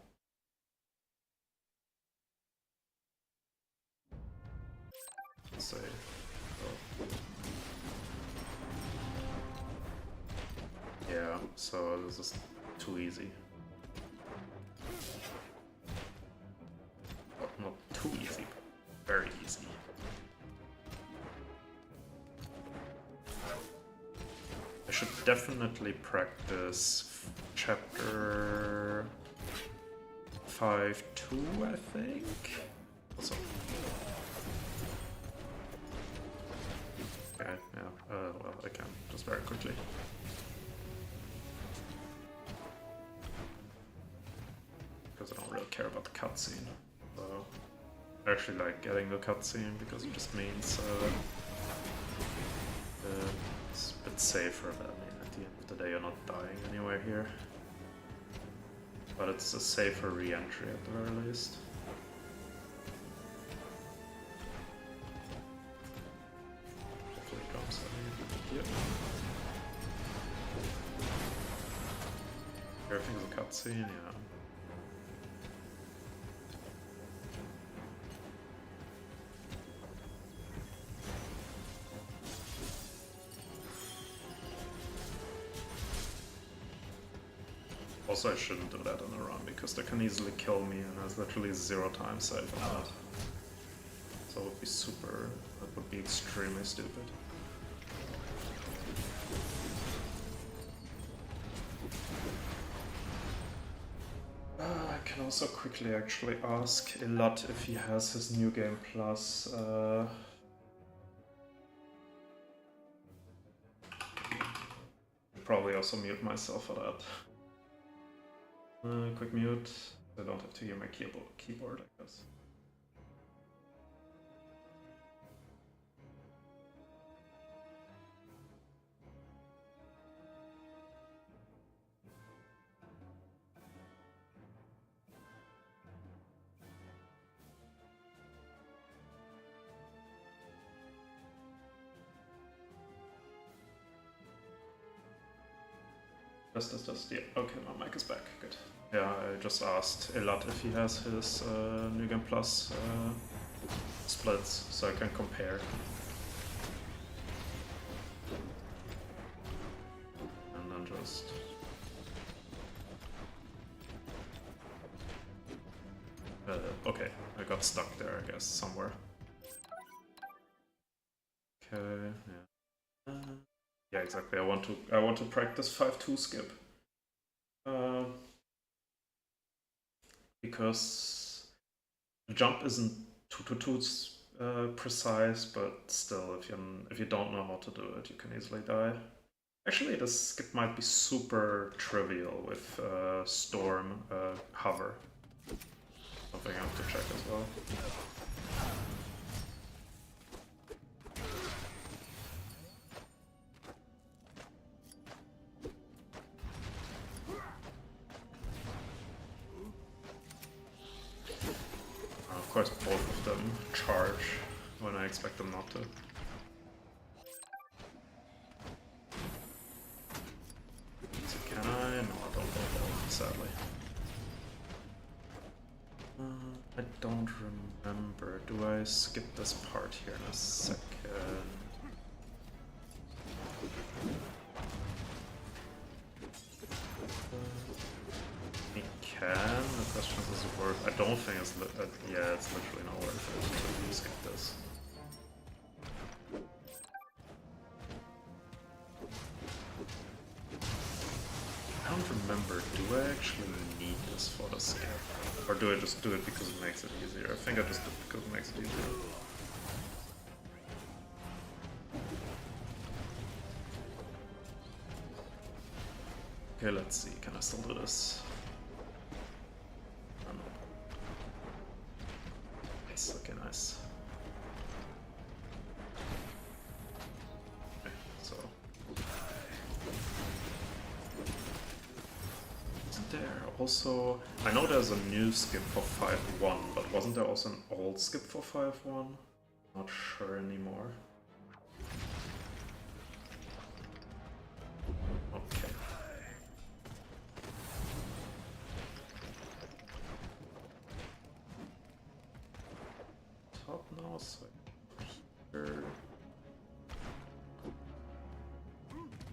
Say. Yeah, so this is too easy. Well, not too easy, but very easy. I should definitely practice chapter 5-2, I think. Also. Okay, yeah, well, I can, just very quickly. Because I don't really care about the cutscene. So, I actually like getting the cutscene because it just means it's a bit safer, but I mean, at the end of the day, you're not dying anywhere here. But it's a safer re-entry at the very least. Yep. Everything's a cutscene, yeah. Also, I shouldn't do that on a run because they can easily kill me and there's literally 0 time save on that. So it would be that would be extremely stupid. I can also quickly actually ask Ilat if he has his New Game Plus. Probably also mute myself for that. Quick mute. I don't have to hear my keyboard, I guess. Test. Yeah, okay, my mic is back. Good. Yeah, I just asked Elat if he has his New Game Plus splits, so I can compare. And then just... okay, I got stuck there, I guess, somewhere. Okay, yeah. Yeah, exactly. I want to practice 5-2 skip. Because the jump isn't 2-2 precise, but still, if you don't know how to do it, you can easily die. Actually, this skip might be super trivial with Storm hover. Something I have to check as well. Of course, both of them charge when I expect them not to. So can I? No, I don't know, sadly. I don't remember. Do I skip this part here in a second? We can. The question is, does it work? I don't think it's... yeah, it's literally not worth it to skip this. I don't remember. Do I actually need this for the skip? Or do I just do it because it makes it easier? I think I just do it because it makes it easier. Okay, let's see. Can I still do this? Oh, no. Nice. Okay, nice. Okay, so... Isn't there also... I know there's a new skip for 5-1, but wasn't there also an old skip for 5-1? Not sure anymore. Okay. Top now, so here.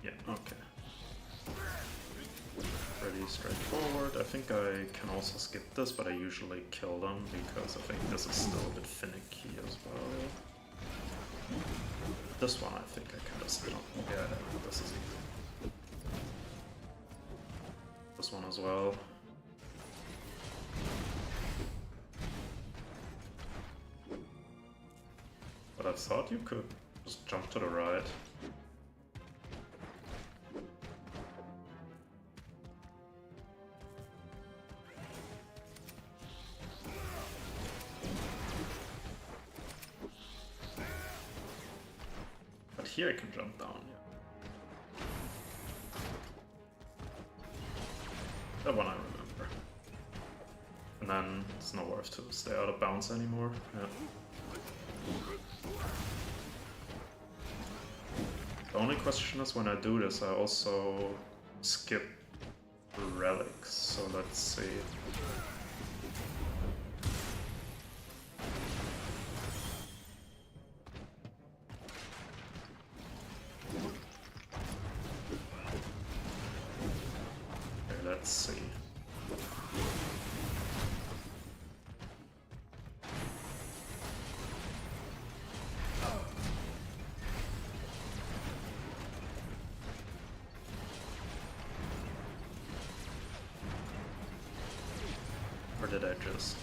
Yeah, okay. Pretty straightforward. I think I can also skip this, but I usually kill them because I think this is still a bit finicky as well. This one I think I can just jump. Yeah, this is easy. This one as well. But I thought you could just jump to the right. But here I can jump down, yeah. That one I remember. And then it's not worth to stay out of bounds anymore. Yeah. The only question is when I do this, I also skip relics, so let's see. Okay, let's see. Or did I just...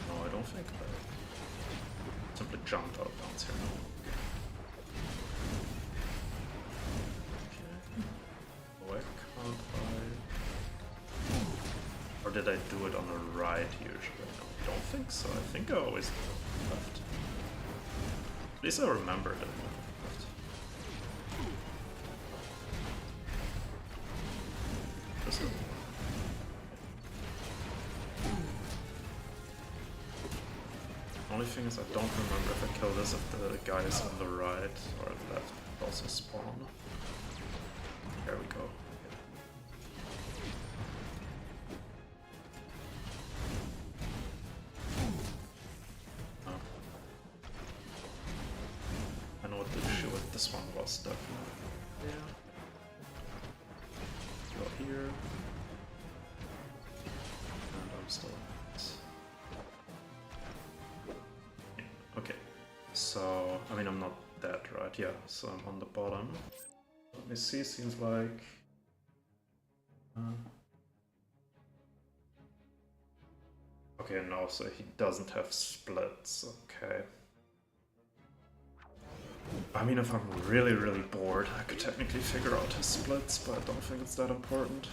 No, I don't think I simply jumped out of bounds here. Okay. Why can't I... Or did I do it on the right usually? No, I don't think so. I think I always do it left. At least I remember that. This is... Only thing is I don't remember if I kill this if the guys on the right or left also spawn. There we go. most definitely. Yeah. Go here. And I'm still. Yeah, okay. So, I mean, I'm not dead, right? Yeah, so I'm on the bottom. Let me see, seems like... okay, no, so he doesn't have splits, okay. I mean, if I'm really, really bored, I could technically figure out his splits, but I don't think it's that important.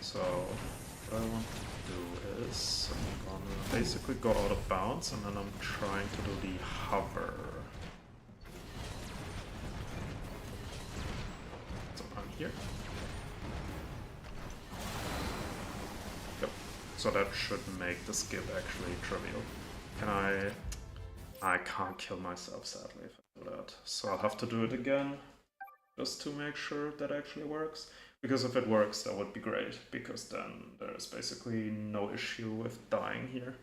So, what I want to do is, I'm gonna basically go out of bounds, and then I'm trying to do the hover. So I'm here. Yep. So that should make the skip actually trivial. Can I can't kill myself, sadly, if I do that. So I'll have to do it again, just to make sure that actually works. Because if it works, that would be great, because then there's basically no issue with dying here.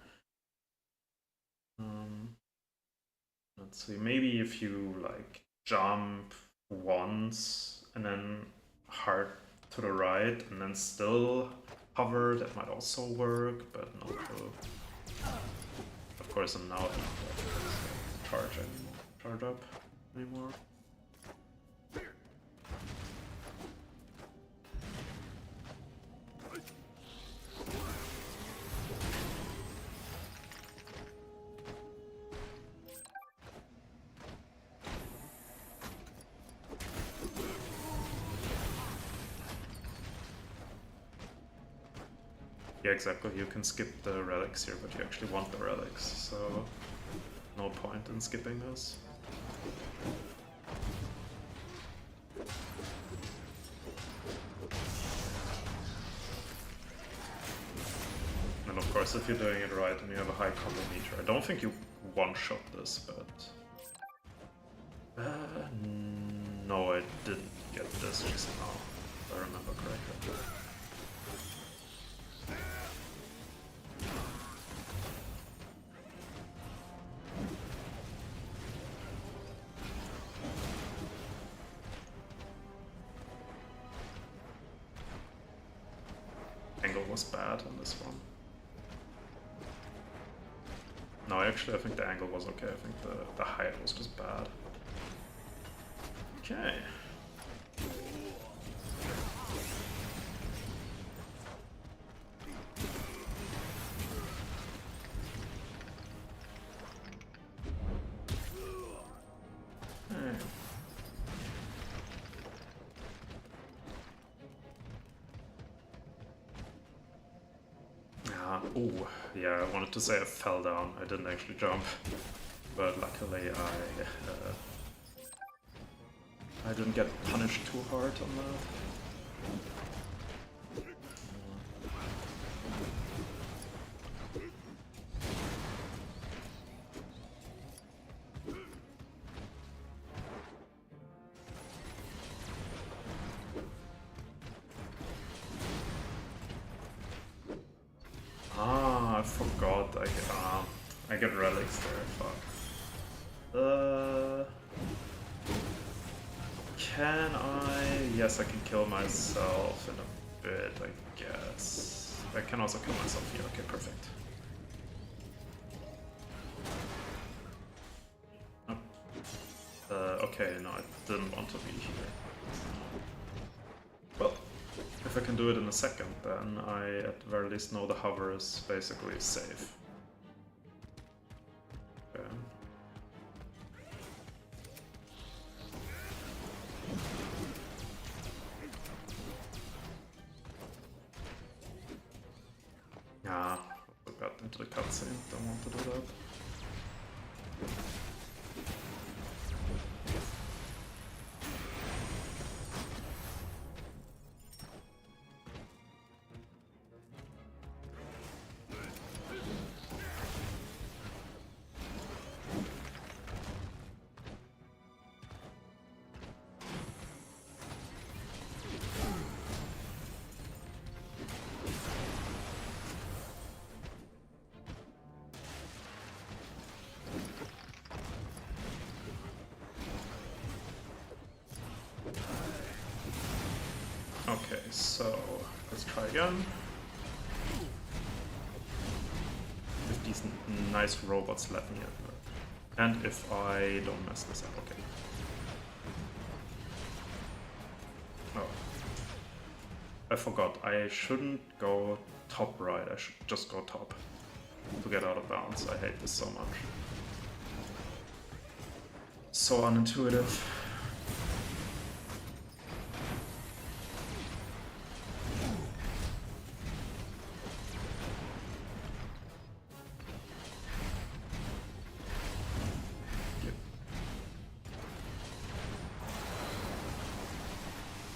Let's see, maybe if you like jump once and then hard to the right and then still hover, that might also work, but no clue. Of course, I'm now not charge up anymore. Yeah, exactly. You can skip the relics here, but you actually want the relics, so no point in skipping this. And of course, if you're doing it right and you have a high combo meter, I don't think you one-shot this, but... no, I didn't get this just now, if I remember correctly. Angle was bad on this one. No, actually I think the angle was okay, I think the height was just bad. Okay. Oh, yeah, I wanted to say I fell down. I didn't actually jump, but luckily I didn't get punished too hard on that. Ah, I forgot. I get relics there. Fuck. Can I? Yes, I can kill myself in a bit, I guess. I can also kill myself here. Okay, perfect. Okay, no, I didn't want to be here. Well, if I can do it in a second, then I at the very least know the hover is basically safe. Okay. Ah, I got into the cutscene, don't want to do that. so let's try again. If these nice robots let me in. And if I don't mess this up, okay. Oh. I forgot, I shouldn't go top right, I should just go top to get out of bounds. I hate this so much. So unintuitive.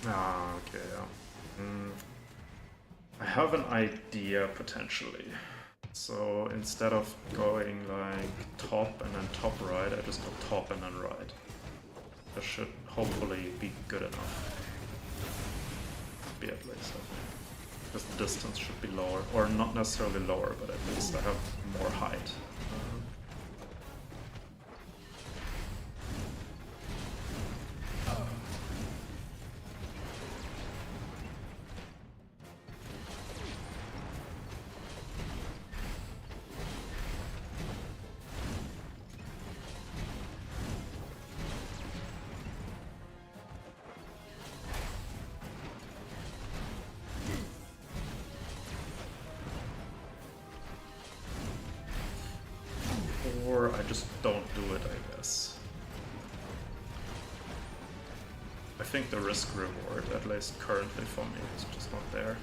Ah, okay, yeah. I have an idea, potentially. So instead of going like top and then top right, I just go top and then right. That should hopefully be good enough. Be at least, I think. Because the distance should be lower. Or not necessarily lower, but at least I have more height. Or I just don't do it, I guess. I think the risk reward, at least currently for me, is just not there.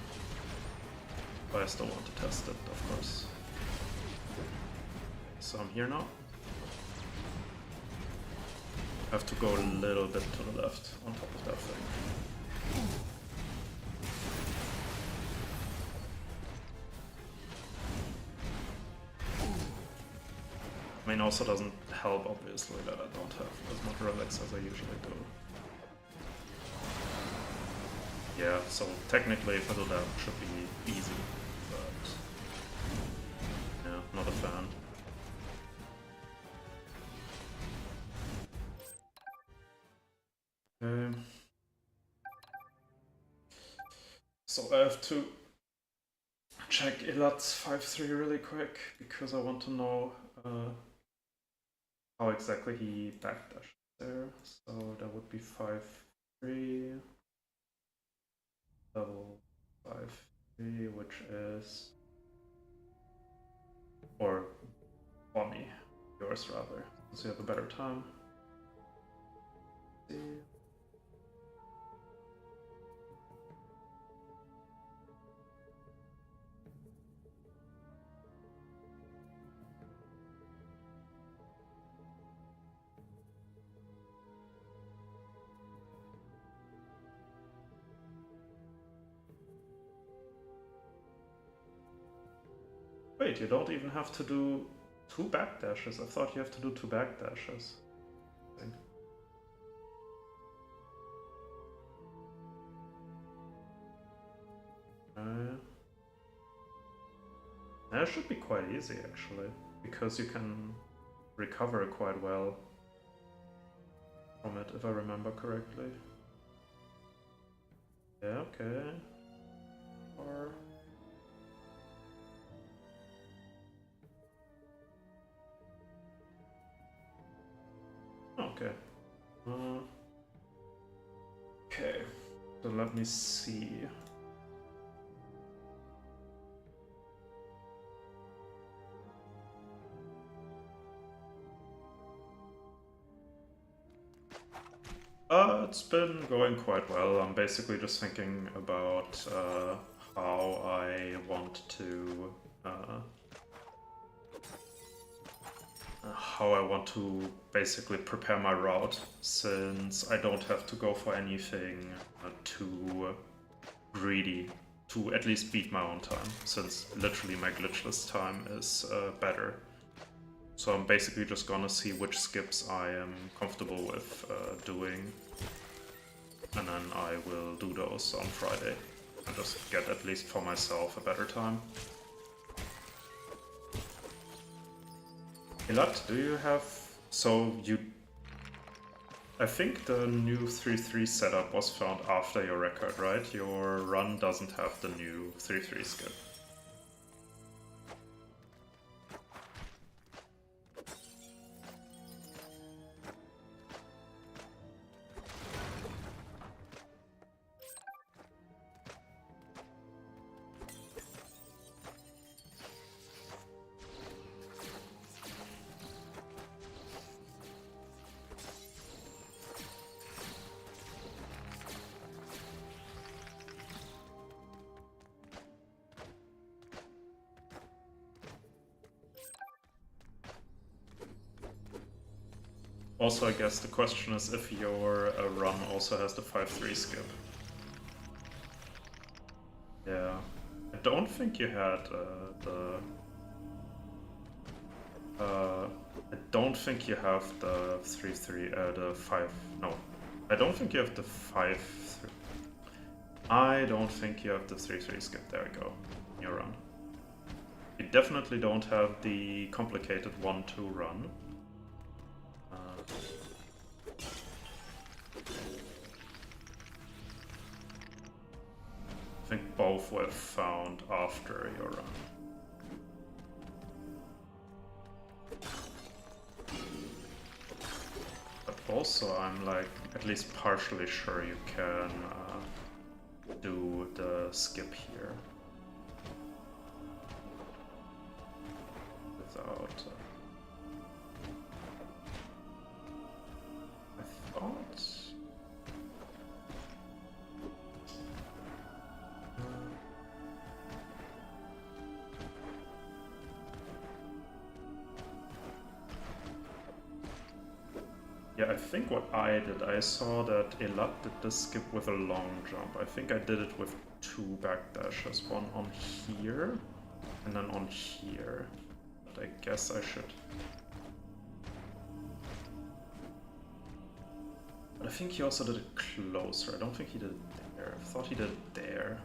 But I still want to test it, of course. So I'm here now. I have to go a little bit to the left on top of that thing. I mean, also doesn't help, obviously, that I don't have as much relics as I usually do. Yeah, so technically if I do that, it should be easy, but yeah, not a fan. So I have to check Ilat's 5-3 really quick, because I want to know how exactly he backdashed there. So that would be 5-3, double 5-3, which is, or Bonnie, yours rather, since you have a better time. Let's see. Wait, you don't even have to do 2 backdashes. I thought you have to do 2 backdashes. That should be quite easy, actually, because you can recover quite well from it, if I remember correctly. Yeah, okay. Or... okay. Okay, so let me see. It's been going quite well. I'm basically just thinking about how I want to basically prepare my route, since I don't have to go for anything too greedy to at least beat my own time, since literally my glitchless time is better. So I'm basically just gonna see which skips I am comfortable with doing, and then I will do those on Friday and just get at least for myself a better time. Ilat, do you have... so you I think the new 3-3 setup was found after your record, right? Your run doesn't have the new 3-3 skip. Also, I guess the question is if your run also has the 5-3 skip. Yeah. I don't think you had I don't think you have the 3-3, the 5... No. I don't think you have the 5-3... I don't think you have the 3-3 skip. There we go. Your run. You definitely don't have the complicated 1-2 run. I think both were found after your run. But also I'm like at least partially sure you can do the skip here. Without... I thought... Yeah, I think what I did, I saw that Elat did the skip with a long jump. I think I did it with 2 backdashes, one on here and then on here. But I guess I should... But I think he also did it closer. I don't think he did it there. I thought he did it there.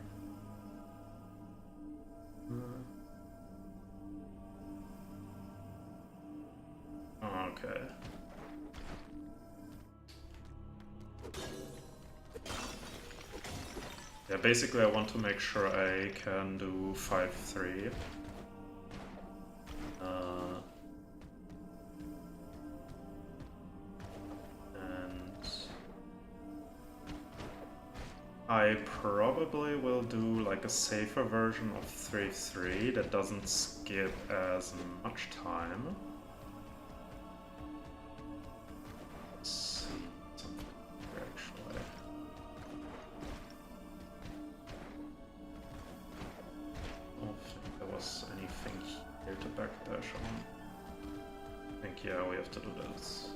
Okay. Yeah, basically I want to make sure I can do 5-3. And I probably will do like a safer version of 3-3 that doesn't skip as much time. Let's see something here actually. I don't think there was anything here to backdash on. I think, yeah, we have to do this.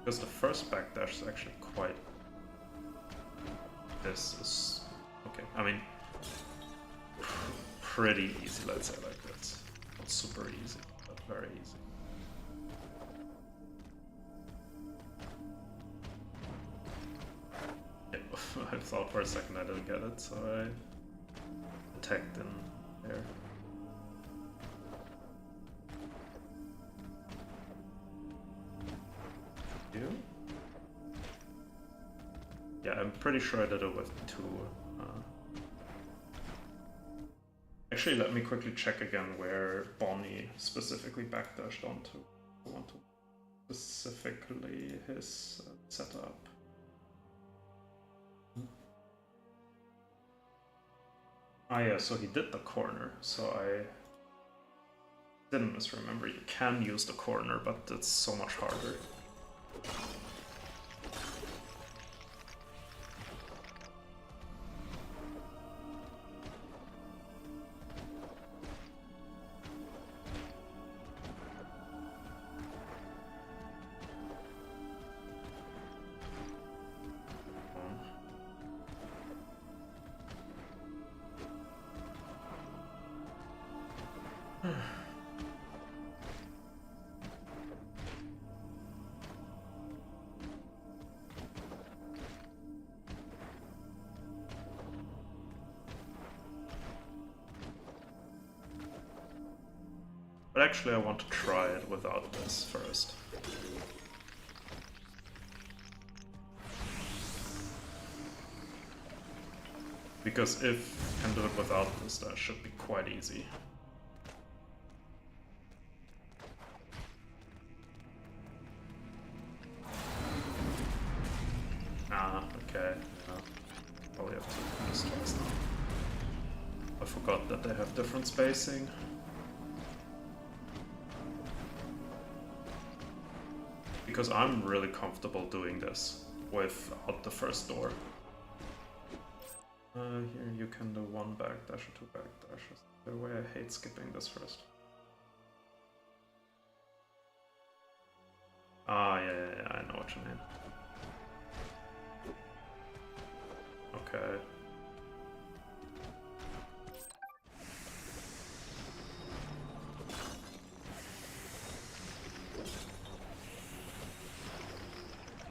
Because the first backdash is actually quite... This is... okay, I mean... pretty easy, let's say like that. Not super easy, but very easy. Yeah, I thought for a second I didn't get it, so I attacked in there. You? Yeah, I'm pretty sure I did it with 2. Actually, let me quickly check again where Bonnie specifically backdashed onto. I want to specifically his setup. Ah yeah, so he did the corner, so I didn't misremember. You can use the corner, but it's so much harder. But actually I want to try it without this first. Because if I can do it without this, that should be quite easy. Ah, okay. Yeah. Probably have to do this twice now. I forgot that they have different spacing. Because I'm really comfortable doing this without the first door. Here you can do one backdash or two backdashes. By the way, I hate skipping this first. Ah, yeah, I know what you mean. Okay.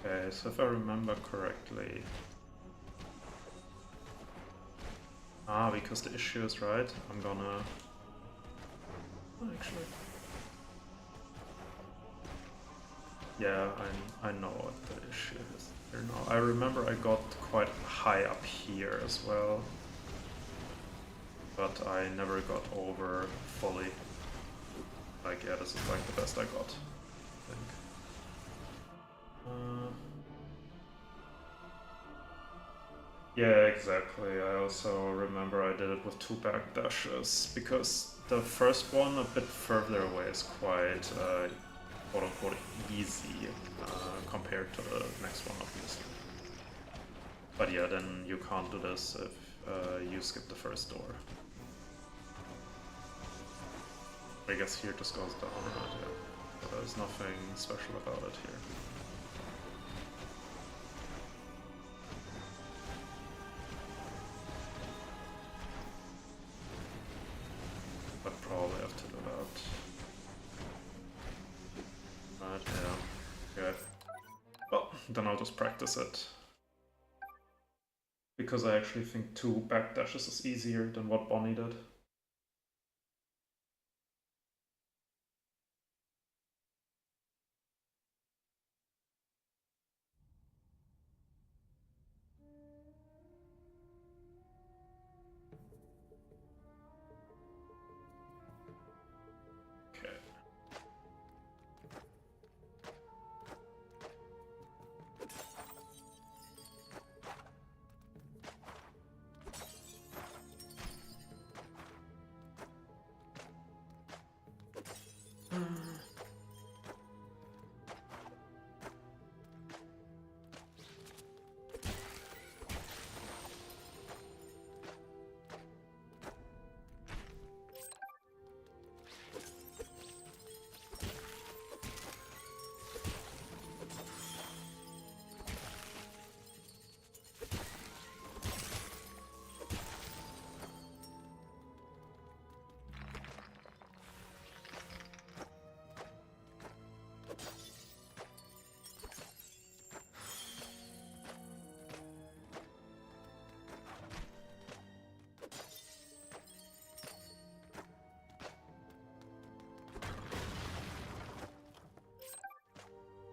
Okay, so if I remember correctly... Ah, because the issue is right, I'm gonna... Oh, actually... Yeah, I know what the issue is here now. I remember I got quite high up here as well. But I never got over fully. Like, yeah, this is like the best I got, I think. Yeah, exactly. I also remember I did it with two backdashes, because the first one a bit further away is quite quote-unquote easy compared to the next one, obviously. But yeah, then you can't do this if you skip the first door. I guess here just goes down, right? Yeah. But there's nothing special about it here. But probably have to do that. Right, yeah. Okay. Well, then I'll just practice it. Because I actually think two backdashes is easier than what Bonnie did. Okay.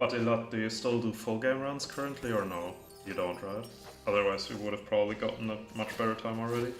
But Ilat, do you still do full game runs currently or no? You don't, right? Otherwise we would have probably gotten a much better time already.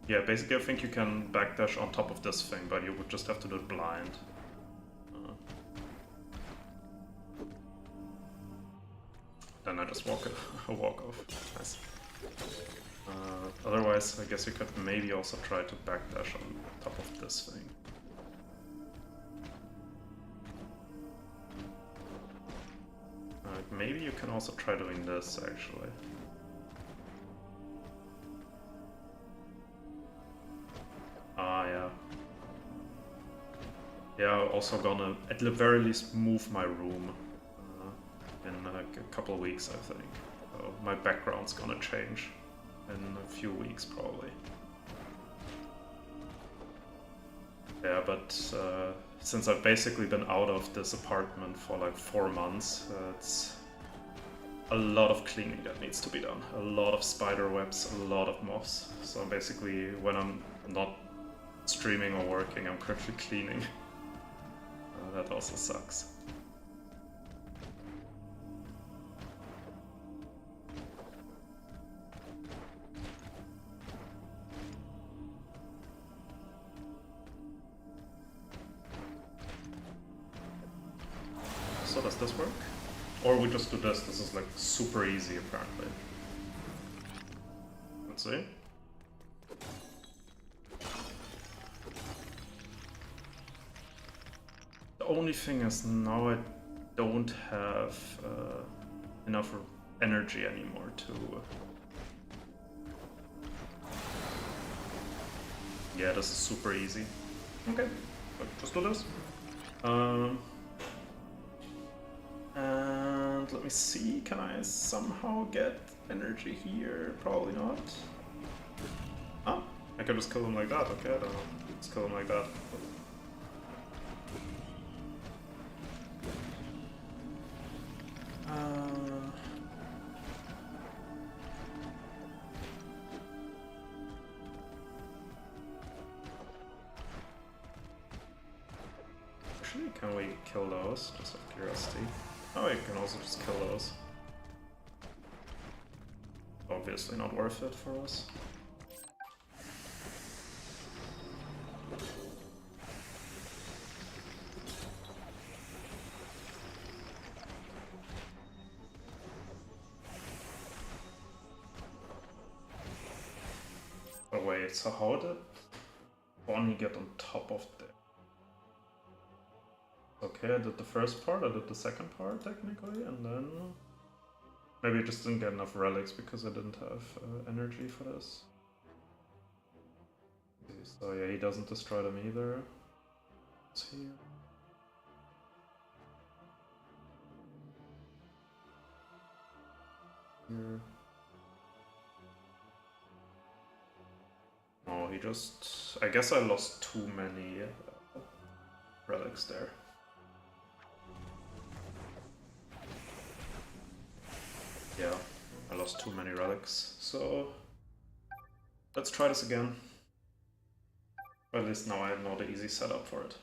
Yeah, basically I think you can backdash on top of this thing, but you would just have to do it blind. Then I just walk off. Nice. Otherwise, I guess you could maybe also try to backdash on top of this thing. Maybe you can also try doing this, actually. Ah, yeah. Yeah, also gonna, at the very least, move my room in like a couple of weeks, I think. my background's gonna change in a few weeks probably. Yeah, but since I've basically been out of this apartment for like 4 months, it's a lot of cleaning that needs to be done. A lot of spider webs, a lot of moths. So basically, when I'm not streaming or working, I'm currently cleaning. That also sucks. So does this work? Or we just do this? This is like super easy apparently. Let's see. The only thing is now I don't have enough energy anymore to... Yeah, this is super easy. Okay, just do this. And let me see, can I somehow get energy here? Probably not. Oh, I can just kill him like that. Okay, I don't know. Let's kill him like that. Actually, can we kill those? Just out of curiosity. Oh, you can also just kill those. Obviously not worth it for us. Oh wait, so how did Bonnie get on top of that? Okay, I did the first part, I did the second part technically, and then maybe I just didn't get enough relics because I didn't have energy for this. So yeah, he doesn't destroy them either. What's here? Here. Oh, he just... I guess I lost too many relics there. Yeah, I lost too many relics, so let's try this again. Or at least now I know the easy setup for it.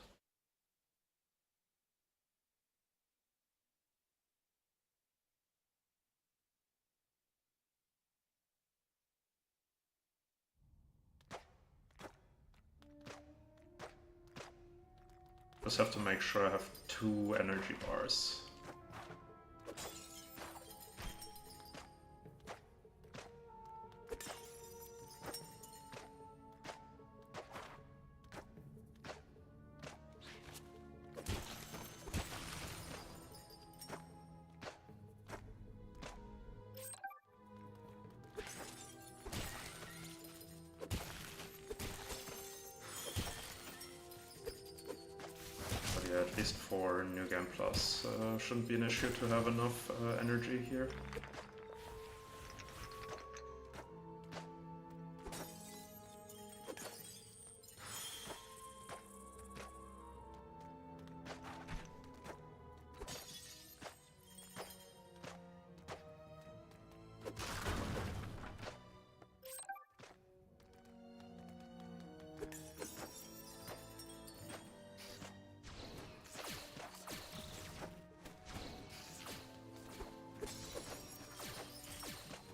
Just have to make sure I have 2 energy bars. Yeah, at least for New Game Plus, shouldn't be an issue to have enough energy here.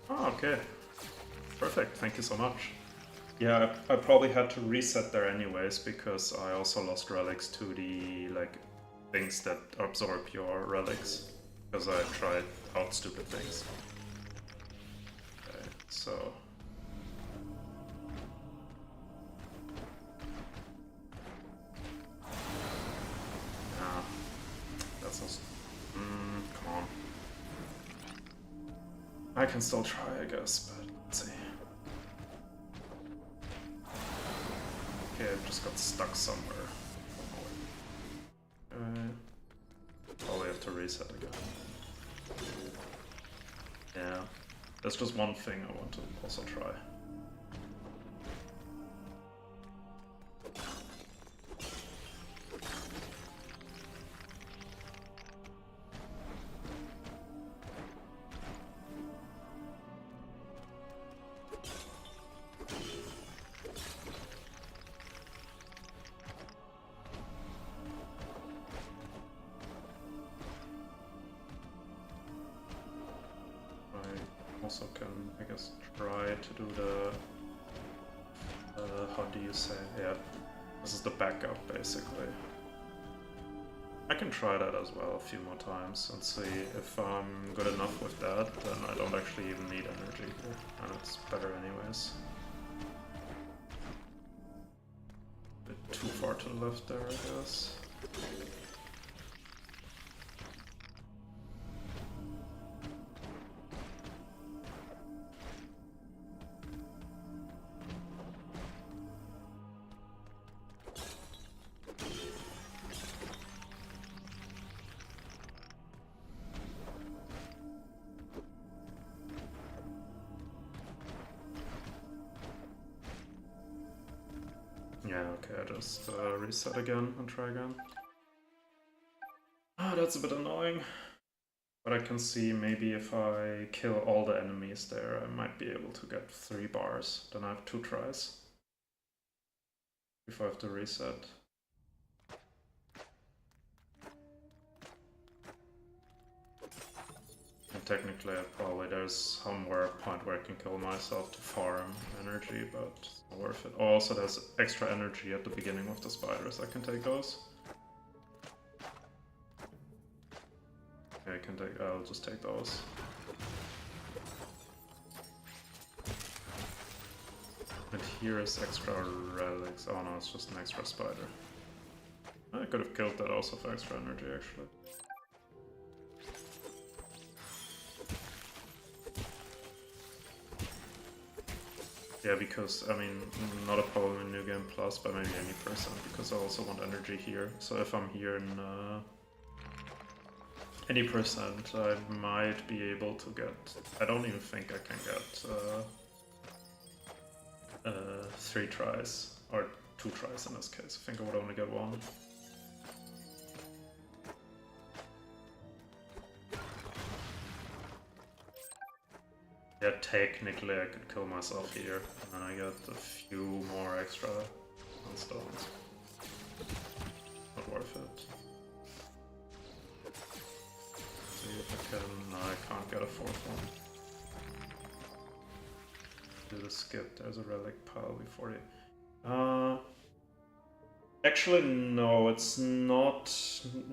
Oh, okay. Perfect, thank you so much. Yeah, I probably had to reset there anyways, because I also lost relics to the, like, things that absorb your relics. Because I tried out stupid things. Okay, so... Ah, that's not... come on. I can still try, I guess, but let's see. Okay, I just got stuck somewhere. Probably have to reset again. Yeah, There's just one thing I want to also try. Also can, I guess, try to do the, how do you say, yeah, this is the backup basically. I can try that as well a few more times and see if I'm good enough with that, then I don't actually even need energy here, and it's better anyways. A bit too far to the left there, I guess. Yeah, okay, I just reset again and try again. Ah, that's a bit annoying. But I can see maybe if I kill all the enemies there, I might be able to get 3 bars. Then I have 2 tries. Before I have to reset. And technically, there's somewhere a point where I can kill myself to farm energy, but it's not worth it. Oh, also there's extra energy at the beginning of the spiders. I can take those. Yeah, I'll just take those. And here is extra relics. Oh no, it's just an extra spider. I could have killed that also for extra energy, actually. Yeah, because, I mean, not a problem in New Game Plus, but maybe 80%, because I also want energy here. So if I'm here in 80%, I might be able to get... I don't even think I can get 3 tries, or 2 tries in this case. I think I would only get 1. Yeah, technically I could kill myself here, and then I get a few more extra stones. Not worth it. See if I can... No, I can't get a 4th one. Do the skip, there's a relic pile before you. Actually no, it's not...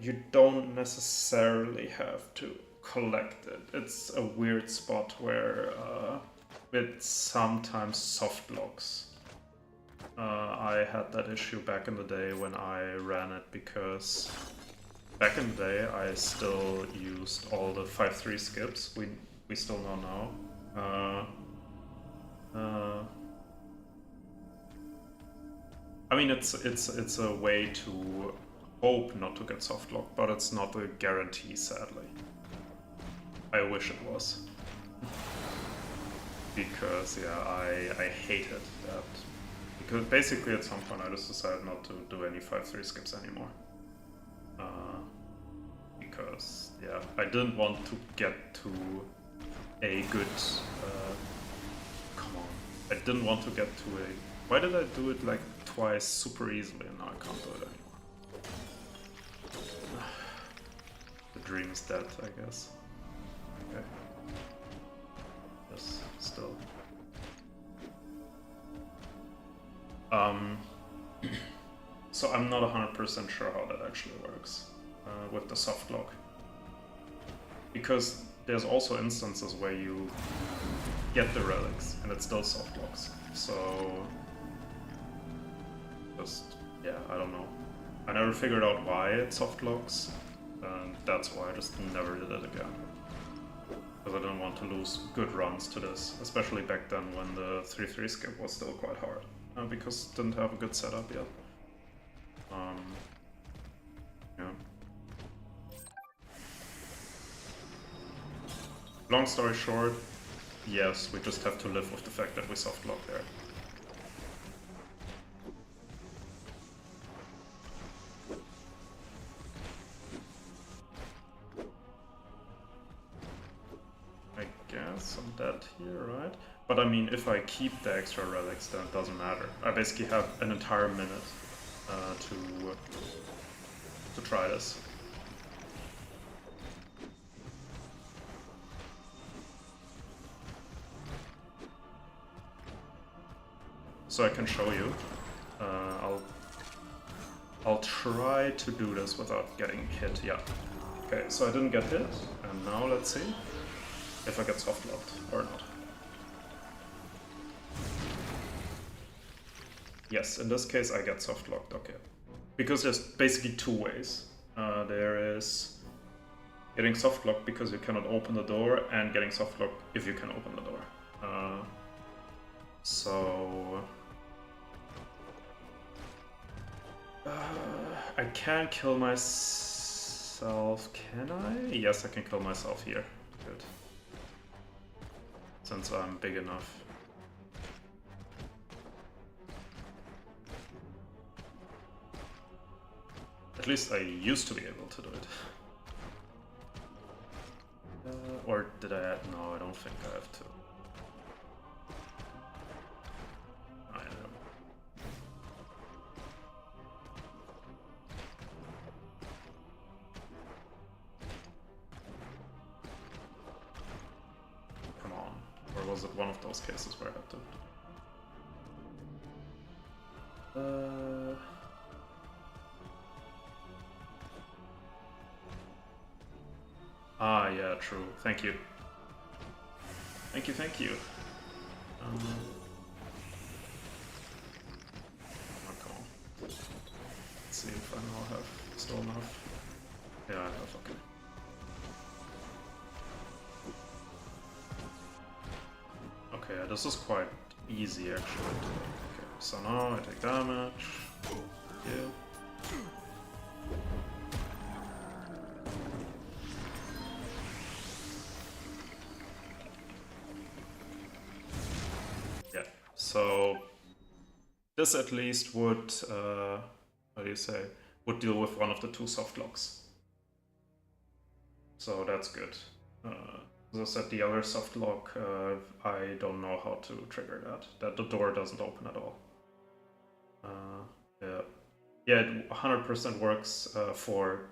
You don't necessarily have to collect it. It's a weird spot where it sometimes soft locks. I had that issue back in the day when I ran it, because back in the day I still used all the 5-3 skips. We still know now. I mean, it's a way to hope not to get soft locked, but it's not a guarantee, sadly. I wish it was. Because, yeah, I hated that. Because basically at some point I just decided not to do any 5-3 skips anymore. Because, yeah, I didn't want to get to a good... come on. I didn't want to get to a... Why did I do it like twice super easily and now I can't do it anymore? The dream is dead, I guess. Okay. Yes, still. So I'm not 100% sure how that actually works with the soft lock. Because there's also instances where you get the relics and it still soft locks. So just, yeah, I don't know. I never figured out why it soft locks, and that's why I just never did it again. Because I didn't want to lose good runs to this, especially back then when the 3-3 skip was still quite hard, because it didn't have a good setup yet. Yeah. Long story short, yes, we just have to live with the fact that we soft lock there. I guess I'm dead here, right? But I mean, if I keep the extra relics, then it doesn't matter. I basically have an entire minute to try this. So I can show you. I'll try to do this without getting hit. Yeah. Okay, so I didn't get hit, and now let's see if I get soft locked or not. Yes, in this case I get soft locked. Okay, because there's basically two ways. There is getting soft locked because you cannot open the door, and getting soft locked if you can open the door. I can't kill myself, can I? Yes, I can kill myself here. Good. Since I'm big enough. At least I used to be able to do it. Or did I? No, I don't think I have to. I know. Come on. Or was it one of those cases where I had to? Ah, yeah, true. Thank you. Thank you, thank you. Oh, come on. Let's see if I now have still enough. Yeah, I have, okay. Okay, this is quite easy actually. Okay, so now I take damage. Yeah. So this at least would, how do you say, would deal with one of the two soft locks. So that's good. As I said, the other soft lock, I don't know how to trigger that the door doesn't open at all. Yeah, it 100% works for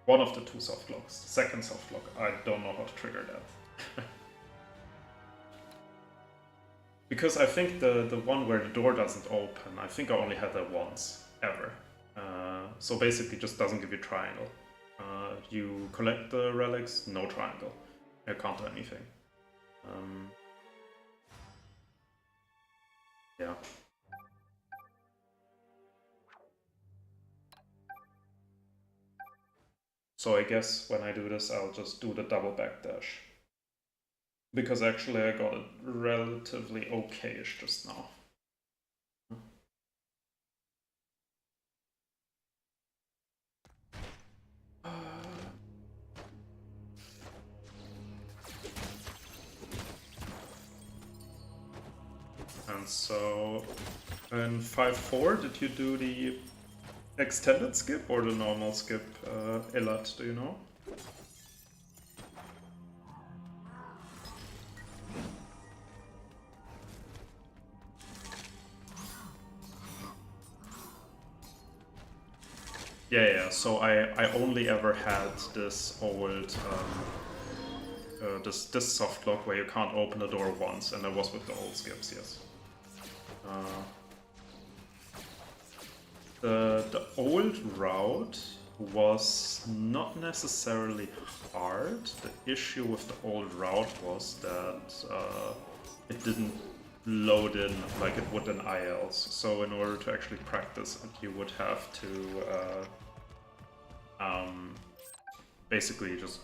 one of the two soft locks. The second soft lock, I don't know how to trigger that. Because I think the one where the door doesn't open, I think I only had that once, ever. So basically just doesn't give you triangle. You collect the relics, no triangle. You can't do anything. Yeah. So I guess when I do this, I'll just do the double backdash. Because actually I got it relatively okay-ish just now. And so in 5-4, did you do the extended skip or the normal skip, Elat, do you know? Yeah, so I only ever had this old, this soft lock where you can't open the door once, and that was with the old skips, yes. The old route was not necessarily hard. The issue with the old route was that it didn't load in like it would in ILs. So in order to actually practice it, you would have to basically just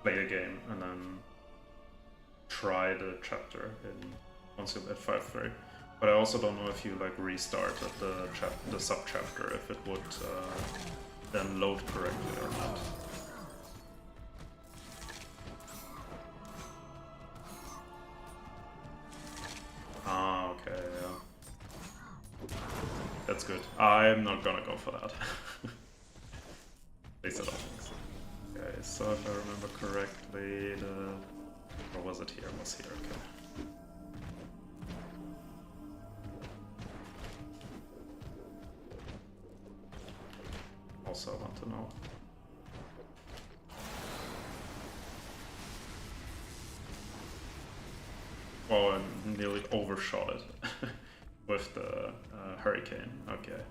play a game and then try the chapter once you're at 5-3. But I also don't know if you like restarted the sub-chapter, if it would then load correctly or not. that's good. I'm not gonna go for that. At least I don't think so. Okay, so if I remember correctly, or was it here? It was here, okay. Also, I want to know. Oh, I nearly overshot it with the hurricane. Okay.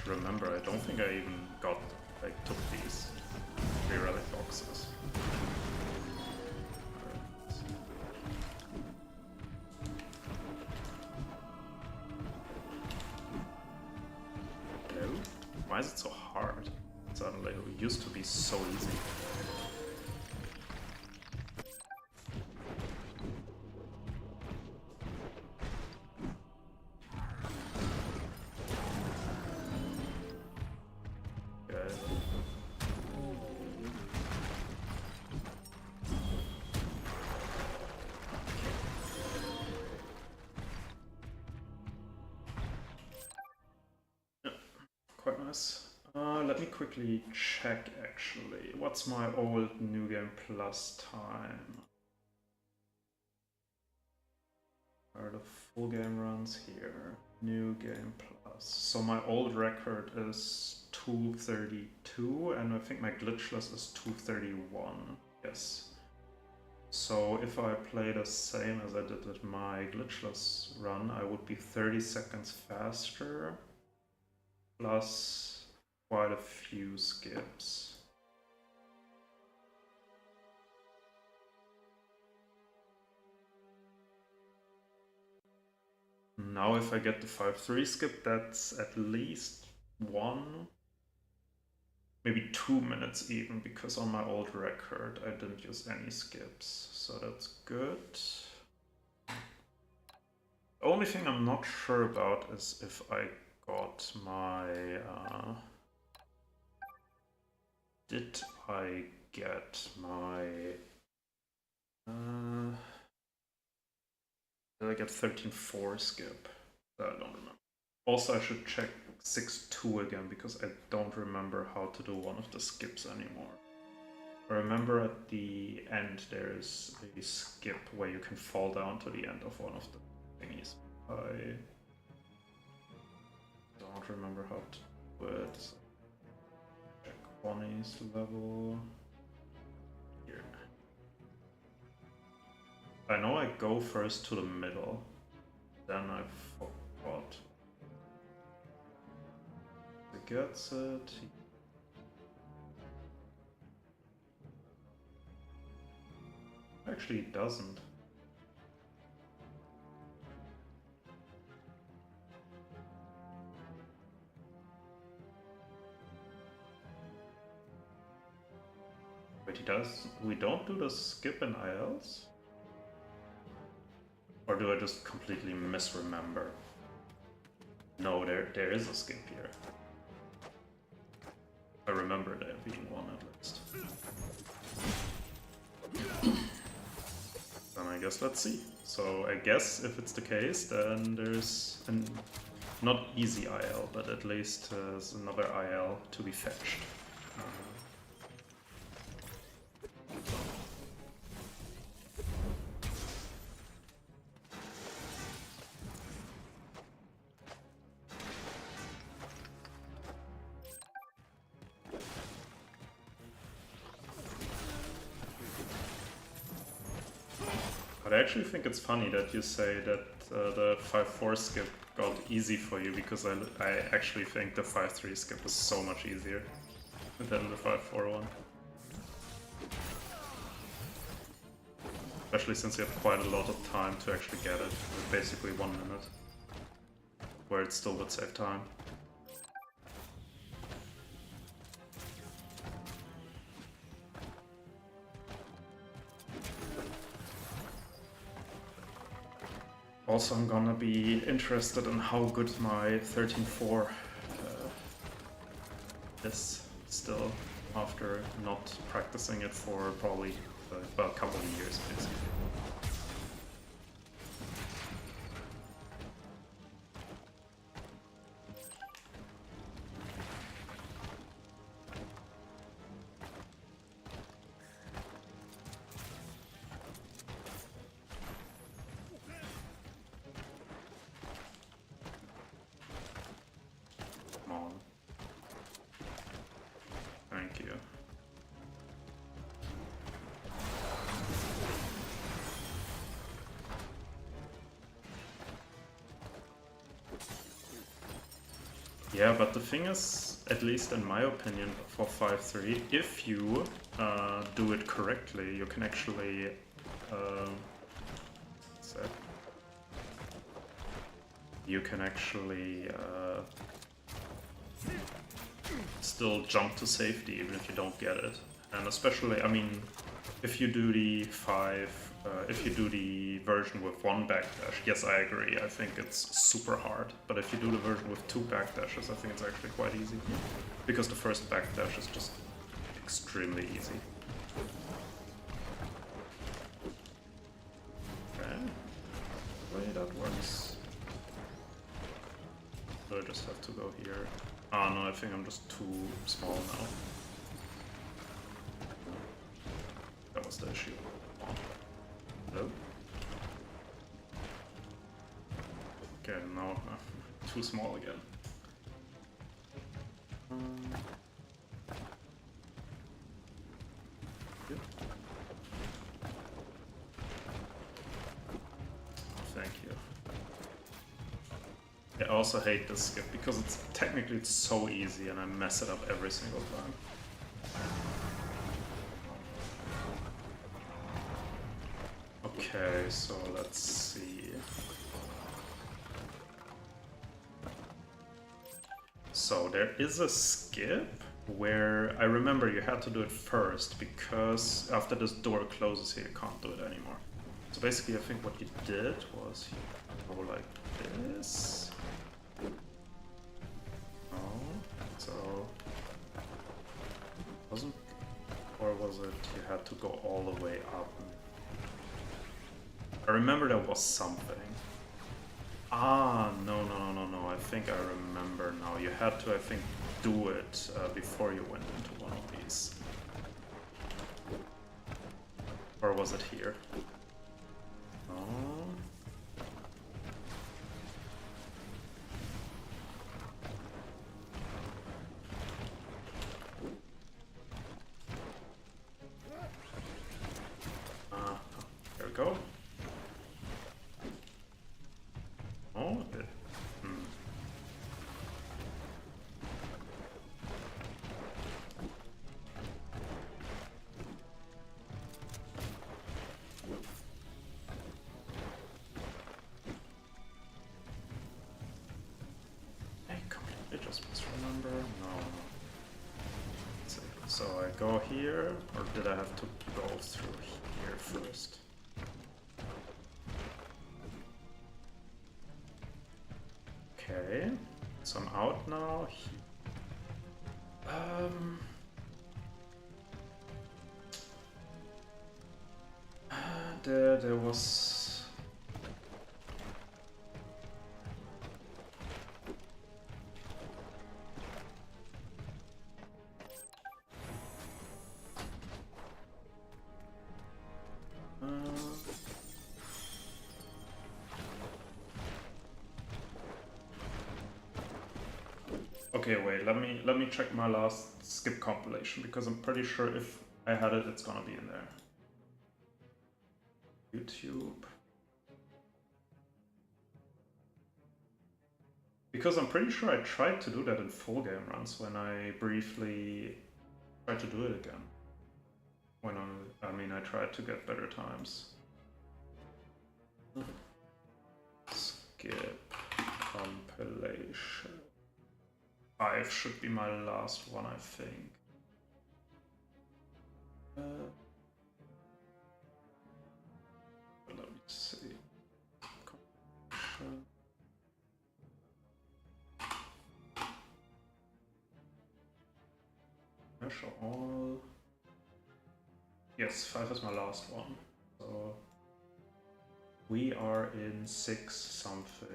Remember, I don't think I even took these 3 relic boxes. Hello? Why is it so hard? Suddenly, it used to be so easy. Quite nice. Let me quickly check actually. What's my old New Game Plus time? Are the full game runs here? New Game Plus. So my old record is 232 and I think my glitchless is 231. Yes. So if I play the same as I did with my glitchless run, I would be 30 seconds faster. Plus quite a few skips. Now if I get the 5-3 skip, that's at least 1, maybe 2 minutes even, because on my old record I didn't use any skips, so that's good. The only thing I'm not sure about is if I got my did I get my did I get 13-4 skip? I don't remember. Also, I should check 6-2 again because I don't remember how to do one of the skips anymore. I remember at the end there is a skip where you can fall down to the end of one of the thingies. I don't remember how to do it. So check Bonnie's level. Here. I know I go first to the middle, then I forgot. He gets it. Actually, he doesn't. Wait, he does? We don't do the skip in ILs? Or do I just completely misremember? No, there is a skip here. I remember there being one at least. Then I guess let's see. So I guess if it's the case, then there's an not easy IL, but at least there's another IL to be fetched. But I actually think it's funny that you say that the 5-4 skip got easy for you, because I actually think the 5-3 skip was so much easier than the 5-4 one. Especially since you have quite a lot of time to actually get it, with basically 1 minute, where it still would save time. also I'm gonna be interested in how good my 13.4 is still after not practicing it for probably a couple of years, basically. Come on. Thank you. Yeah, but the thing is, at least in my opinion, for 5.3, if you do it correctly, you can actually you can actually still jump to safety even if you don't get it. And especially, I mean, if you do the if you do the version with 1 backdash, yes, I agree, I think it's super hard. But if you do the version with 2 backdashes, I think it's actually quite easy. Because the first backdash is just extremely easy. Okay. Wait, that works. So I just have to go here. Ah, no, I think I'm just too small now. That was the issue. Hello? Okay, now too small again. Yep. Thank you. I also hate this skip because it's technically it's so easy and I mess it up every single time. Okay, so let's see. So there is a skip where I remember you had to do it first because after this door closes here you can't do it anymore. So basically I think what you did was you go like this. So wasn't, or was it you had to go all the way up? I remember there was something. Ah, no, I think I remember now. You had to, I think, do it before you went into one of these. Or was it here? No. There we go. Oh, it. I completely just misremember. No. Let's see. So I go here, or did I have to go through here first? Okay, so I'm out now. There was. Okay, wait, let me check my last skip compilation because I'm pretty sure if I had it, it's gonna be in there. YouTube. Because I'm pretty sure I tried to do that in full game runs when I briefly tried to do it again. When I mean, I tried to get better times. Skip compilation. 5 should be my last one, I think. Let me see. I show all? Yes, 5 is my last one. So we are in 6 something.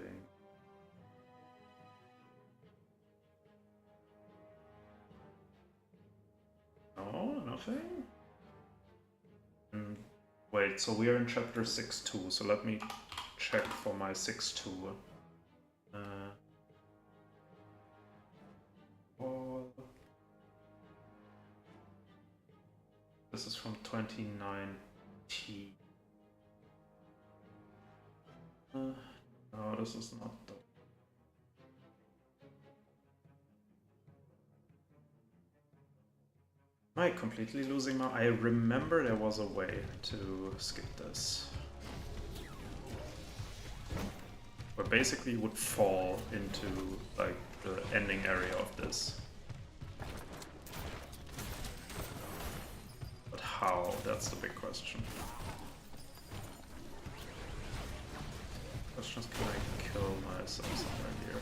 No, nothing? Wait, so we are in chapter 6.2, so let me check for my 6.2. This is from 2019. No, this is not the... Am I completely losing my... I remember there was a way to skip this. Where basically you would fall into, like, the ending area of this. But how? That's the big question. Question is, can I kill myself somewhere here?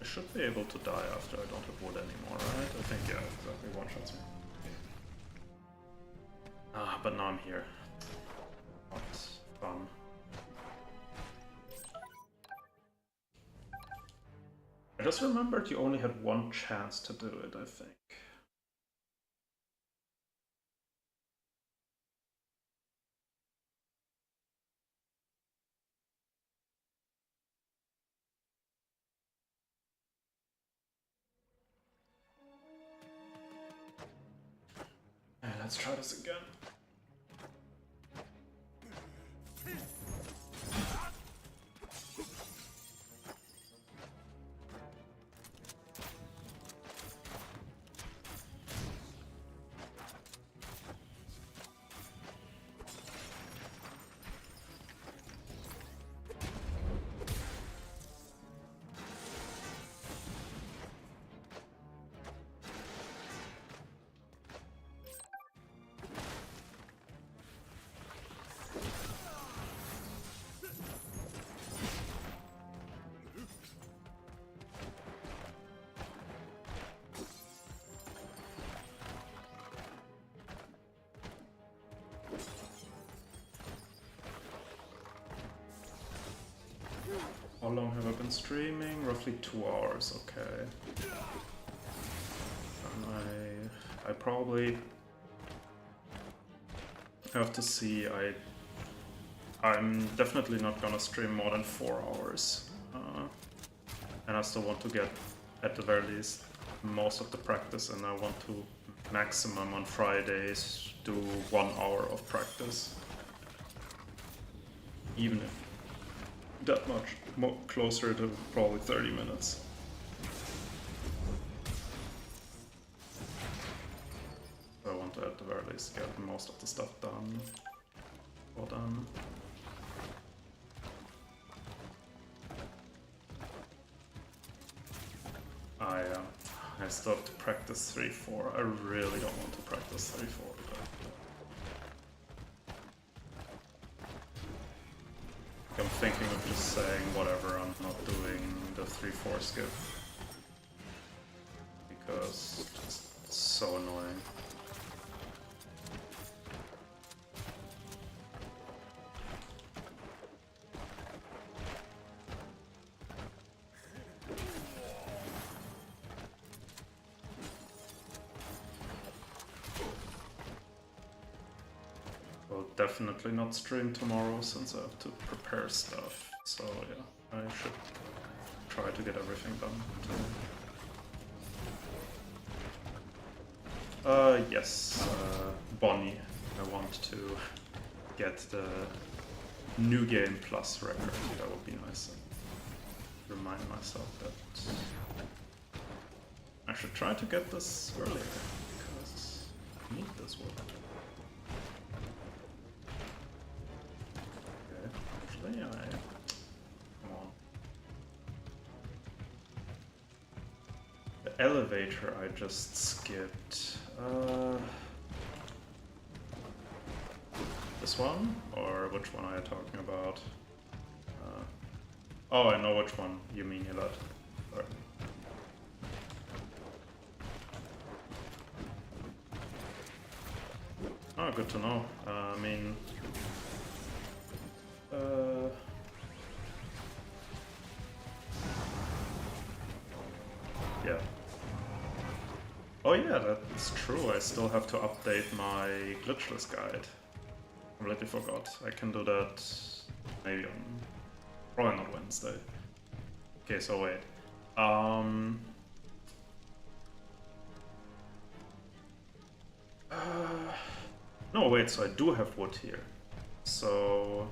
I should be able to die after I don't have wood anymore, right? I think, yeah, exactly, one shots me. Ah, but now I'm here. Not fun. I just remembered you only had one chance to do it, I think. Let's try this again. How long have I been streaming? Roughly 2 hours, okay. And I probably have to see. I'm definitely not gonna stream more than 4 hours. And I still want to get, at the very least, most of the practice, and I want to maximum on Fridays do 1 hour of practice. Even if that much more closer to probably 30 minutes. So I want to at the very least get most of the stuff done. Well done. I still have to practice 3-4. I really don't want to practice 3-4. I'm thinking of just saying whatever, I'm not doing the 3-4 skip. Because it's so annoying. Definitely not stream tomorrow since I have to prepare stuff. So yeah, I should try to get everything done today. Yes, Bonnie. I want to get the New Game Plus record. That would be nice. Remind myself that I should try to get this earlier because I need this wood. Come on. The elevator I just skipped. This one? Or which one are you talking about? Oh, I know which one you mean, Elad. Sorry. Oh, good to know. I mean... yeah. Oh yeah, that's true. I still have to update my glitchless guide. Completely forgot. I can do that maybe on... probably not Wednesday. Okay, so wait. No, wait, so I do have wood here. So...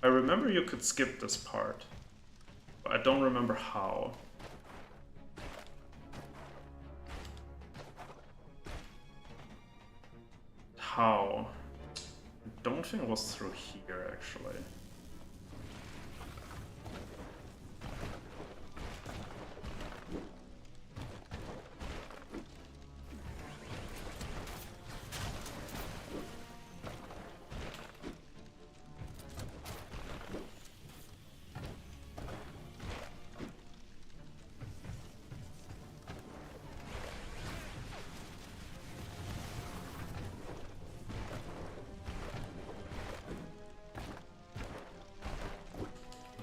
I remember you could skip this part, but I don't remember how. How? I don't think it was through here, actually.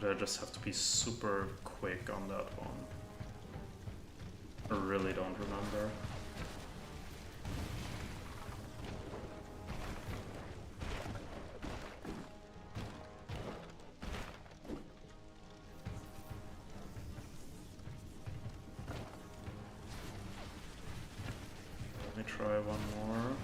But I just have to be super quick on that one. I really don't remember. Let me try one more.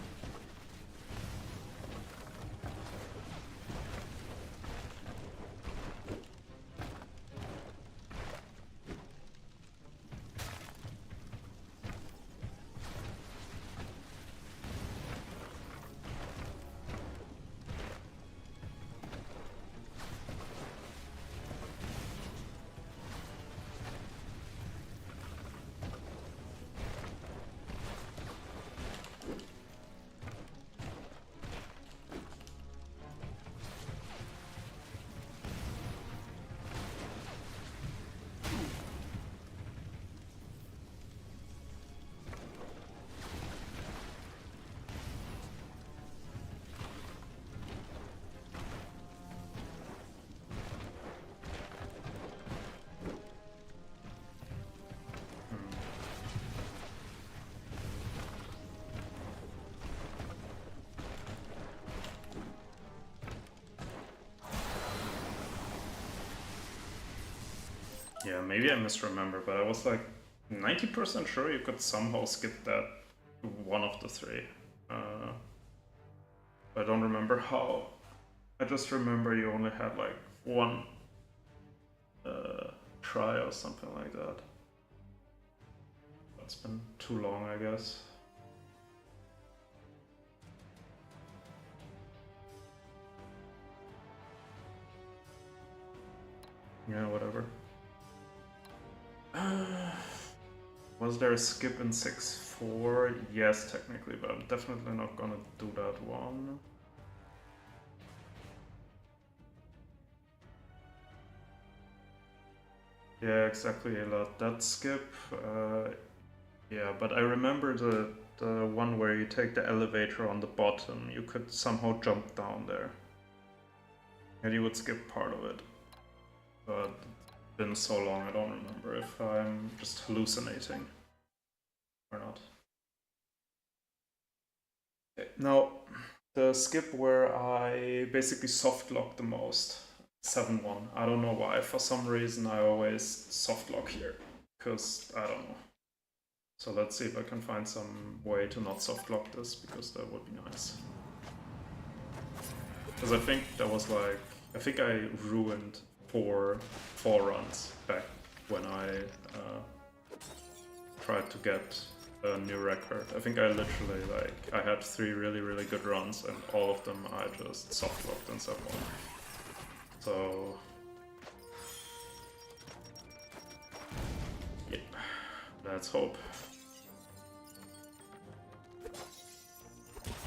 Yeah, maybe I misremember, but I was like 90% sure you could somehow skip that one of the three. I don't remember how. I just remember you only had like one try or something like that. That's been too long, I guess. Yeah, whatever. Was there a skip in 6-4? Yes, technically, but I'm definitely not gonna do that one. Yeah, exactly, that skip. Yeah, but I remember the one where you take the elevator on the bottom. You could somehow jump down there. And you would skip part of it. But it's been so long, I don't remember if I'm just hallucinating or not. Okay, now, the skip where I basically soft lock the most. 7-1. I don't know why. For some reason I always soft lock here. Because I don't know. So let's see if I can find some way to not soft lock this, because that would be nice. Because I think that was like... I think I ruined four runs back when I tried to get a new record. I think I literally I had 3 really good runs, and all of them I just soft locked in 7-1. So yeah, let's hope.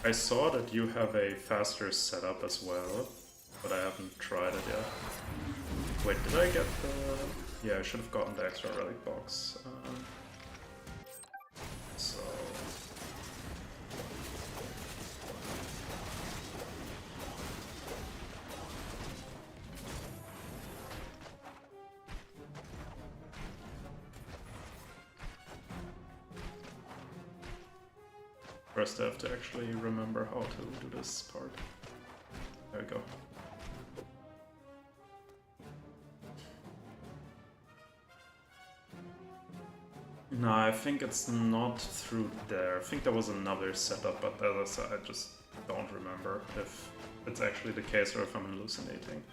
I saw that you have a faster setup as well, but I haven't tried it yet. Wait, did I get the... Yeah, I should have gotten the extra relic box. So... First I have to actually remember how to do this part. There we go. No, I think it's not through there. I think there was another setup, but as I said, I just don't remember if it's actually the case or if I'm hallucinating.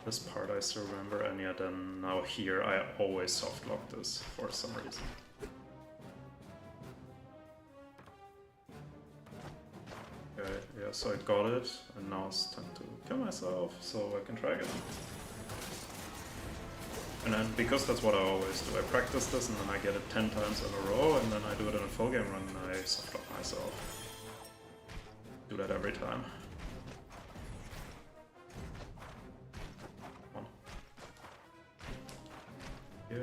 This part I still remember, and yeah, then now here I always softlock this for some reason. Okay, yeah, so I got it, and now it's time to kill myself, so I can try again. And then, because that's what I always do, I practice this and then I get it 10 times in a row, and then I do it in a full game run and I softlock myself. Do that every time. Yeah.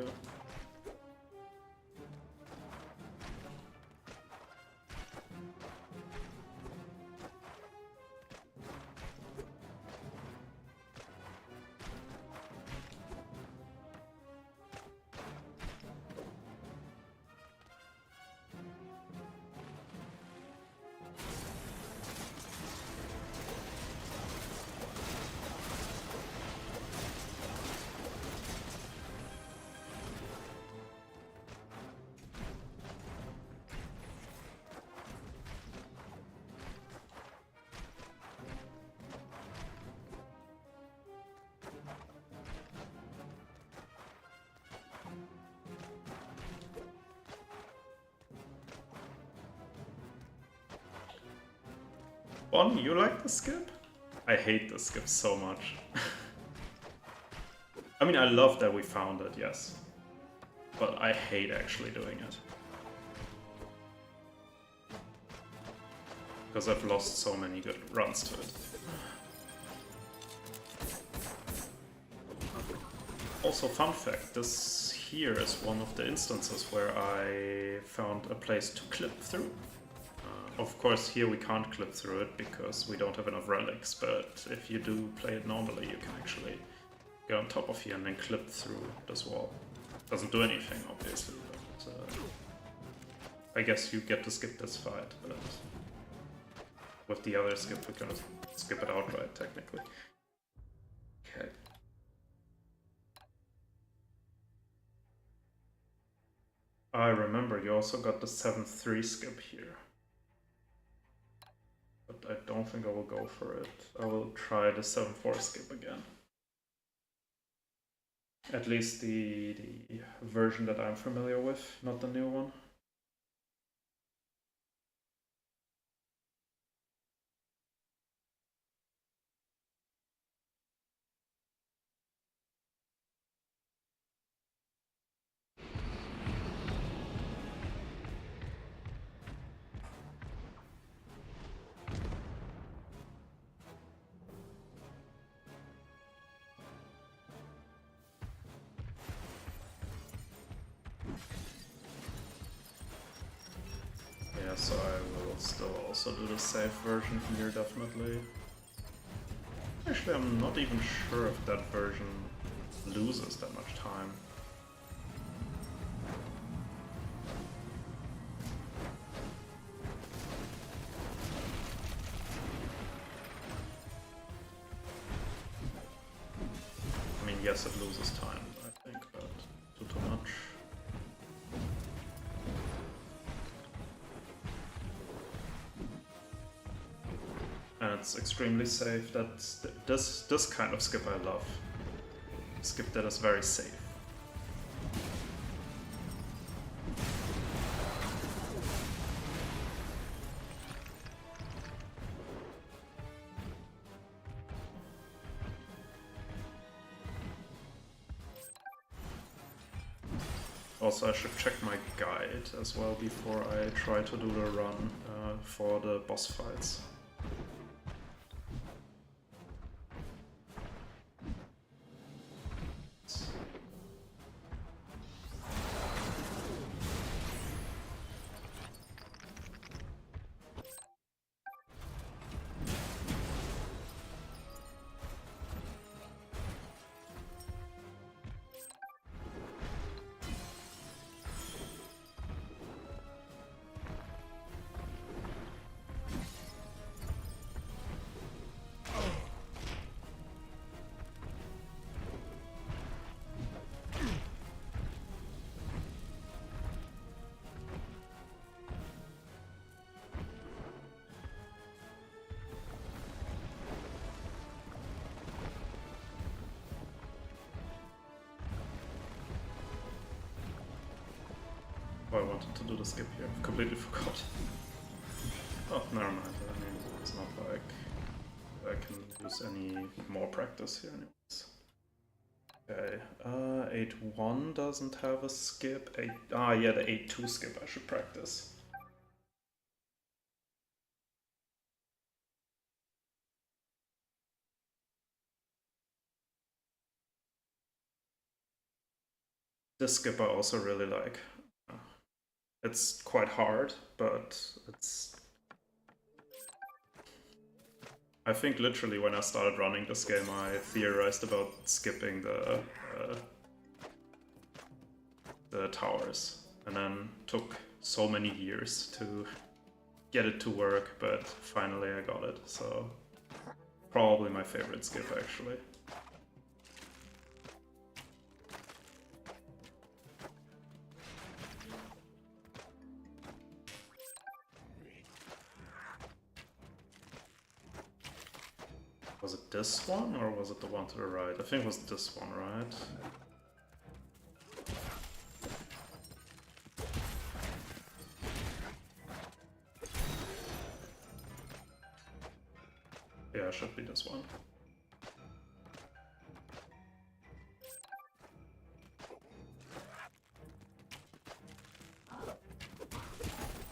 Bonnie, you like the skip? I hate the skip so much. I mean, I love that we found it, yes. But I hate actually doing it. Because I've lost so many good runs to it. Also, fun fact, this here is one of the instances where I found a place to clip through. Of course, here we can't clip through it because we don't have enough relics, but if you do play it normally, you can actually get on top of here and then clip through this wall. Doesn't do anything, obviously, but I guess you get to skip this fight, but with the other skip, we're gonna skip it outright, technically. Okay. I remember you also got the 7-3 skip here. But I don't think I will go for it. I will try the 7-4 skip again. At least the version that I'm familiar with, not the new one. So I will still also do the safe version here, definitely. Actually, I'm not even sure if that version loses that much time. I mean, yes, it loses time, I think, but too much. And it's extremely safe. That's this kind of skip I love. Skip that is very safe. Also, I should check my guide as well before I try to do the run for the boss fights. Oh, I wanted to do the skip here. Completely forgot. Oh, never mind. I mean, it's not like I can use any more practice here anyways. Okay, 8-1 doesn't have a skip. Yeah, the 8-2 skip I should practice. This skip I also really like. It's quite hard, but it's... I think literally when I started running this game I theorized about skipping the towers, and then took so many years to get it to work, but finally I got it, so probably my favorite skip actually. Was it this one, or was it the one to the right? I think it was this one, right? Yeah, it should be this one.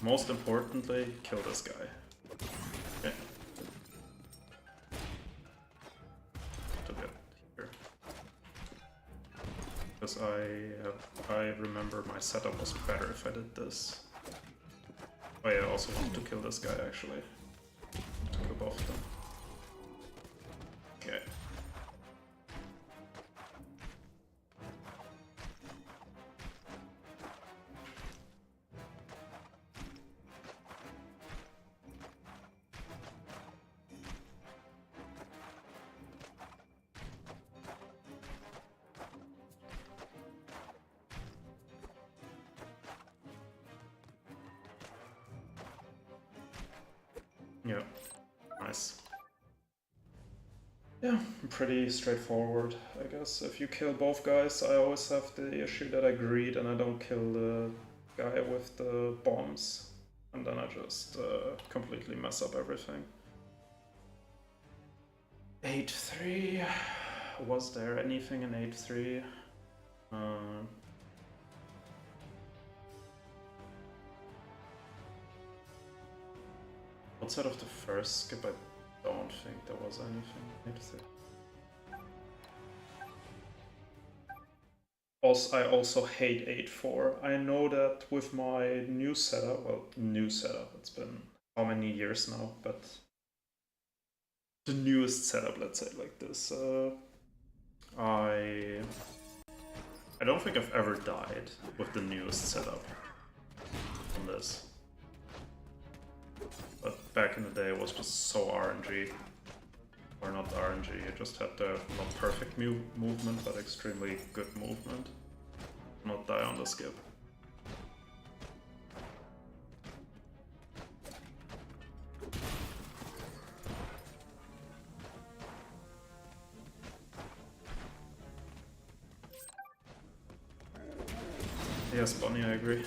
Most importantly, kill this guy. Okay. Because I remember my setup was better if I did this. Oh yeah, I also wanted to kill this guy actually. To kill both of them. Okay. Yeah, nice. Yeah, pretty straightforward, I guess. If you kill both guys, I always have the issue that I greed and I don't kill the guy with the bombs. And then I just completely mess up everything. 8-3. Was there anything in 8-3? Outside of the first skip, I don't think there was anything. Also, I also hate 8-4. I know that with my new setup, well, new setup, it's been how many years now, but the newest setup, let's say like this, I don't think I've ever died with the newest setup on this. But back in the day it was just so RNG. Or not RNG, you just had the not perfect movement, but extremely good movement. Not die on the skip. Yes, Bonnie, I agree.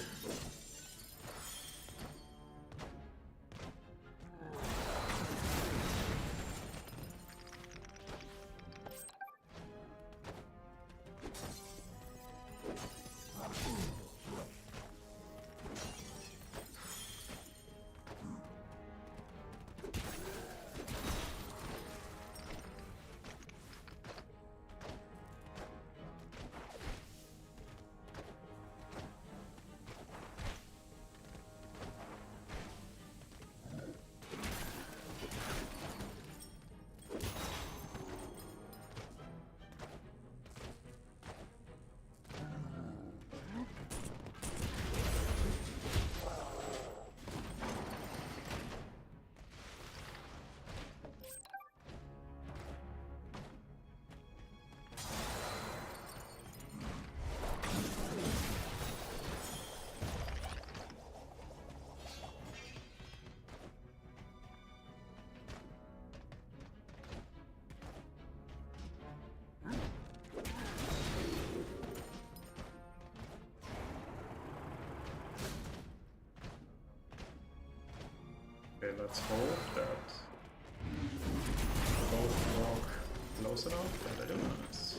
Okay, let's hope that both walk close enough and they do. Nice.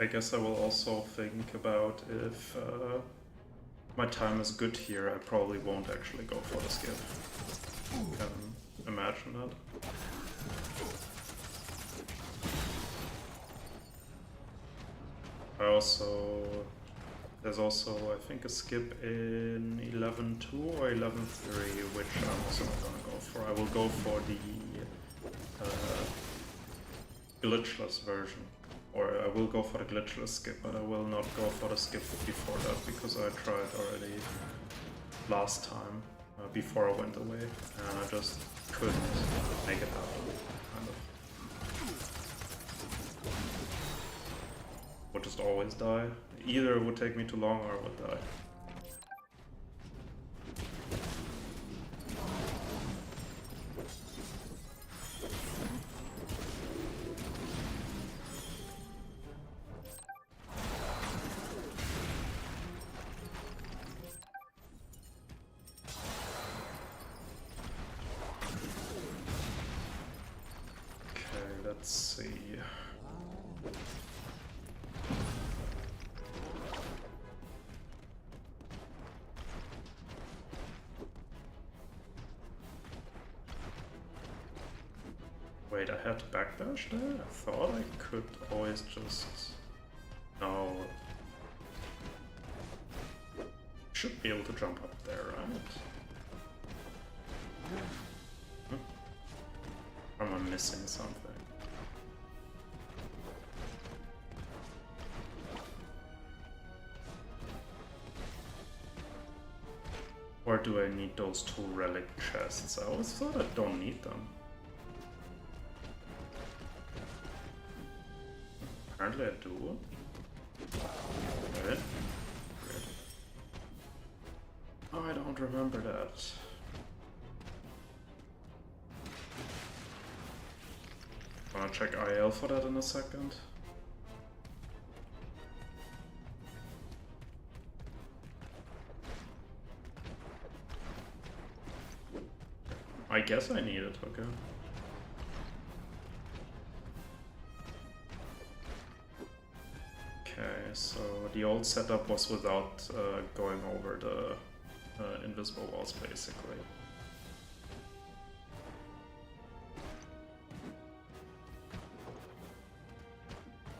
I guess I will also think about if my time is good here, I probably won't actually go for the skip. Can imagine that. There's also, I think, a skip in 11.2 or 11.3, which I'm also not gonna go for. I will go for the glitchless version. Or I will go for the glitchless skip, but I will not go for the skip before that, because I tried already last time, before I went away, and I just couldn't make it happen, kind of. Would just always die. Either it would take me too long or I would die. Let's see. Wait, I had to backdash there? I thought I could always just... No. Should be able to jump up there, right? Or am I missing something? Or do I need those 2 relic chests? I always thought I don't need them. Apparently I do. Right? Weird. Oh, I don't remember that. Wanna check IL for that in a second? I guess I need it, okay. Okay, so the old setup was without going over the invisible walls, basically.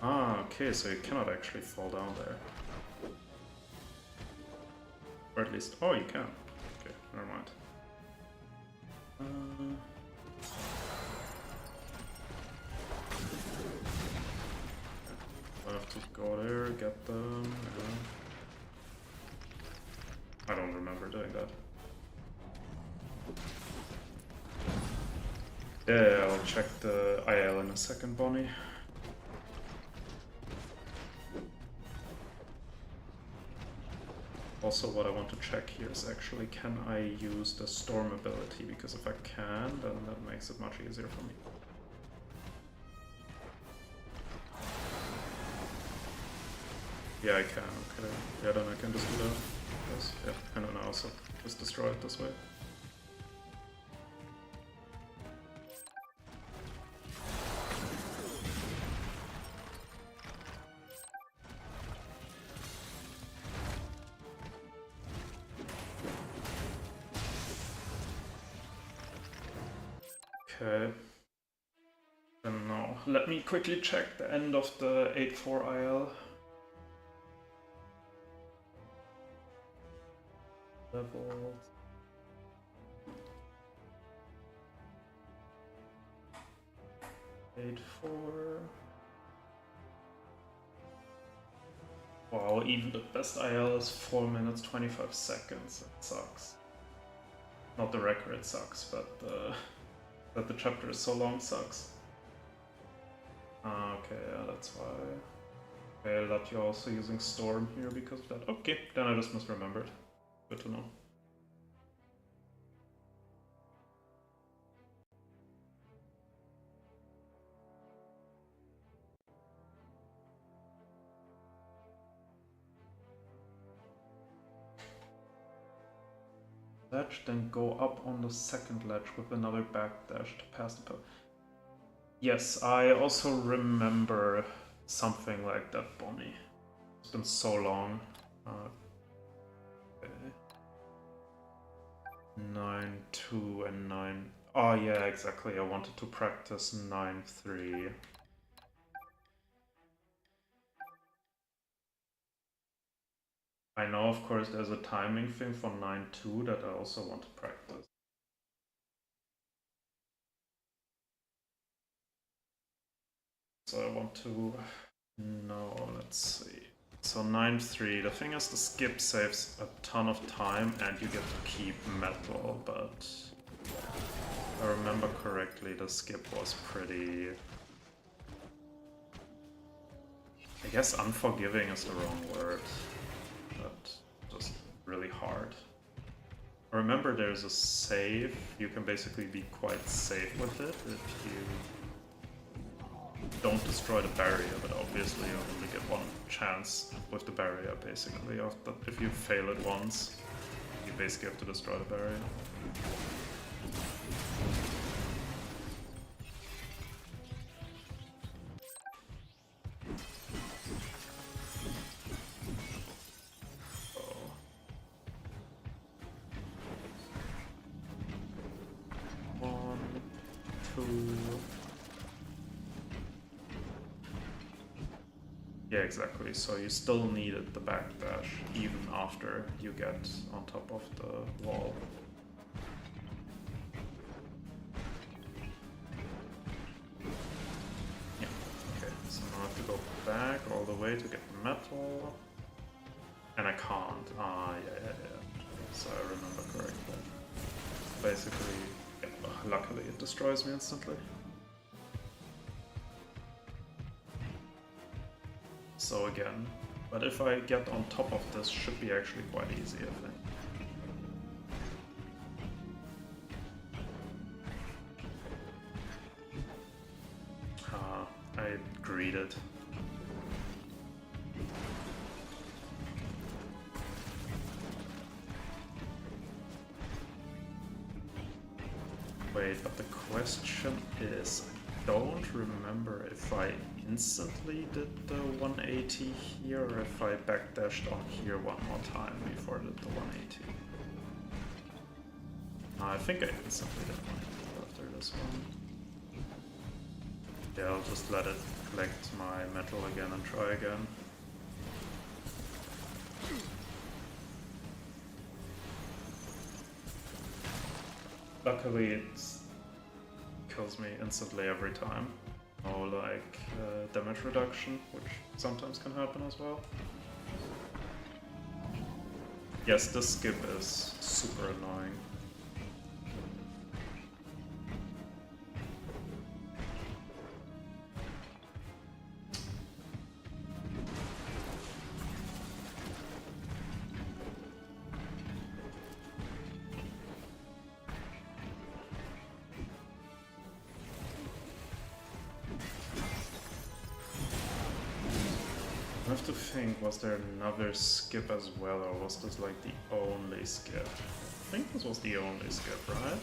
Ah, okay, so you cannot actually fall down there. Or at least, oh, you can. Okay, never mind. I have to go there, get them. Yeah. I don't remember doing that. Yeah, I'll check the IL in a second, Bonnie. Also, what I want to check here is actually, can I use the storm ability? Because if I can, then that makes it much easier for me. Yeah, I can, okay. Yeah, then I can just do that. Yes, yeah, and then I also just destroy it this way. Okay. Then now, let me quickly check the end of the 8-4 IL. Leveled. Eight, 4. Wow, even the best IL is 4 minutes 25 seconds. It sucks. Not the record sucks, but that the chapter is so long sucks. Okay, yeah, that's why. Okay, that you're also using Storm here because of that. Okay, then I just misremembered. Good to know. Ledge, then go up on the second ledge with another backdash to pass the pill. Yes, I also remember something like that, Bonnie. It's been so long. Okay. 9-2 and 9. Oh yeah, exactly. I wanted to practice 9-3. I know, of course, there's a timing thing for 9-2 that I also want to practice. So I want to... No, let's see. So 9-3. The thing is, the skip saves a ton of time and you get to keep metal, but... If I remember correctly, the skip was pretty... I guess unforgiving is the wrong word. But just really hard. Remember, there's a save. You can basically be quite safe with it if you don't destroy the barrier, but obviously you only get one chance with the barrier, basically. If you fail it once, you basically have to destroy the barrier. Yeah, exactly. So you still needed the backdash even after you get on top of the wall. Yeah, okay. So now I have to go back all the way to get the metal. And I can't. Ah, yeah. So I remember correctly. Basically, yeah, luckily it destroys me instantly. So again, but if I get on top of this, should be actually quite easy, I think. I greeted. Wait, but the question is, I don't remember if I instantly did the 180 here or if I backdashed on here one more time before I did the 180. I think I instantly did 180 after this one. Yeah, I'll just let it collect my metal again and try again. Luckily it kills me instantly every time. Or like damage reduction, which sometimes can happen as well. Yes, this skip is super annoying. I have to think, was there another skip as well, or was this like the only skip? I think this was the only skip, right?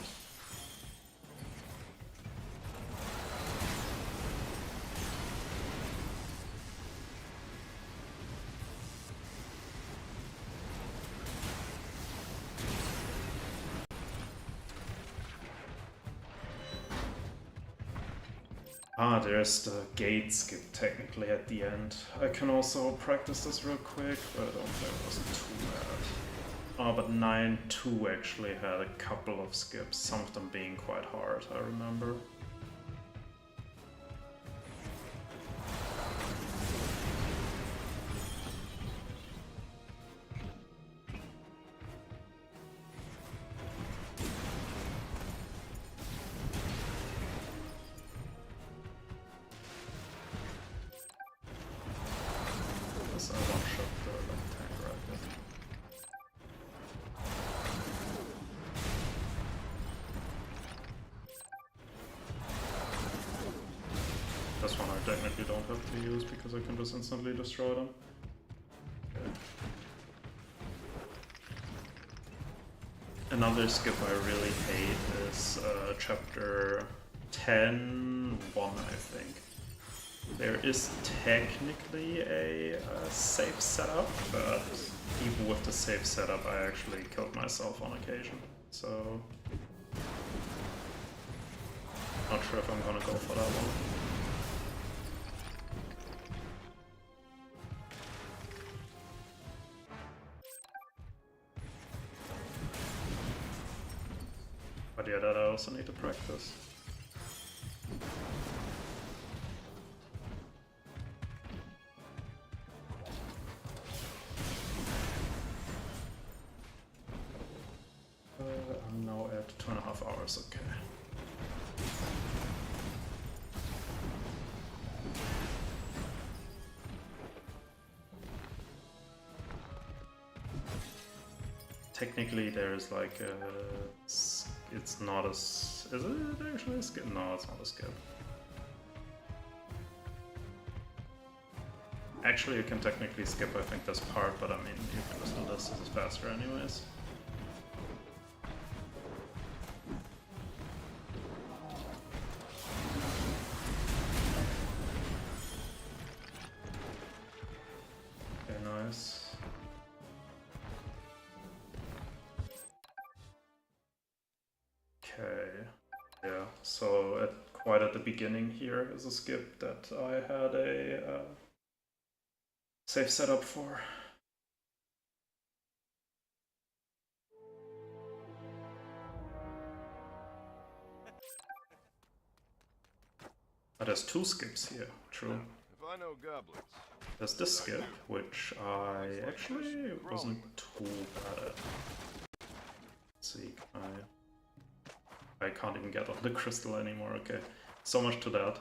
Ah, there's the gate skip technically at the end. I can also practice this real quick, but I don't think it wasn't too bad. Oh, but 9-2 actually had a couple of skips, some of them being quite hard, I remember. technically don't have to use because I can just instantly destroy them. Okay. Another skip I really hate is chapter 10-1, I think. There is technically a safe setup, but even with the safe setup I actually killed myself on occasion, so not sure if I'm gonna go for that one. But yeah, that I also need to practice. I'm now at 2.5 hours, okay. Technically there's like a... it's not a... is it actually a skip? No, it's not a skip. Actually you can technically skip, I think, this part, but I mean, you can just do this is faster anyways. Okay, nice. Okay, yeah, so quite at the beginning here is a skip that I had a safe setup for. But there's two skips here, true. If I know goblins. There's this skip, which I actually wasn't too bad at. Let's see, I can't even get on the crystal anymore, okay. So much to that.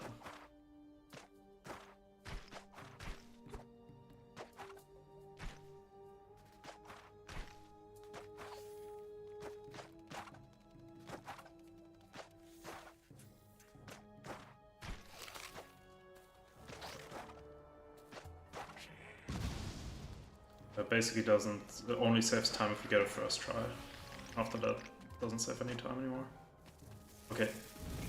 It basically it only saves time if you get a first try. After that, it doesn't save any time anymore. Okay,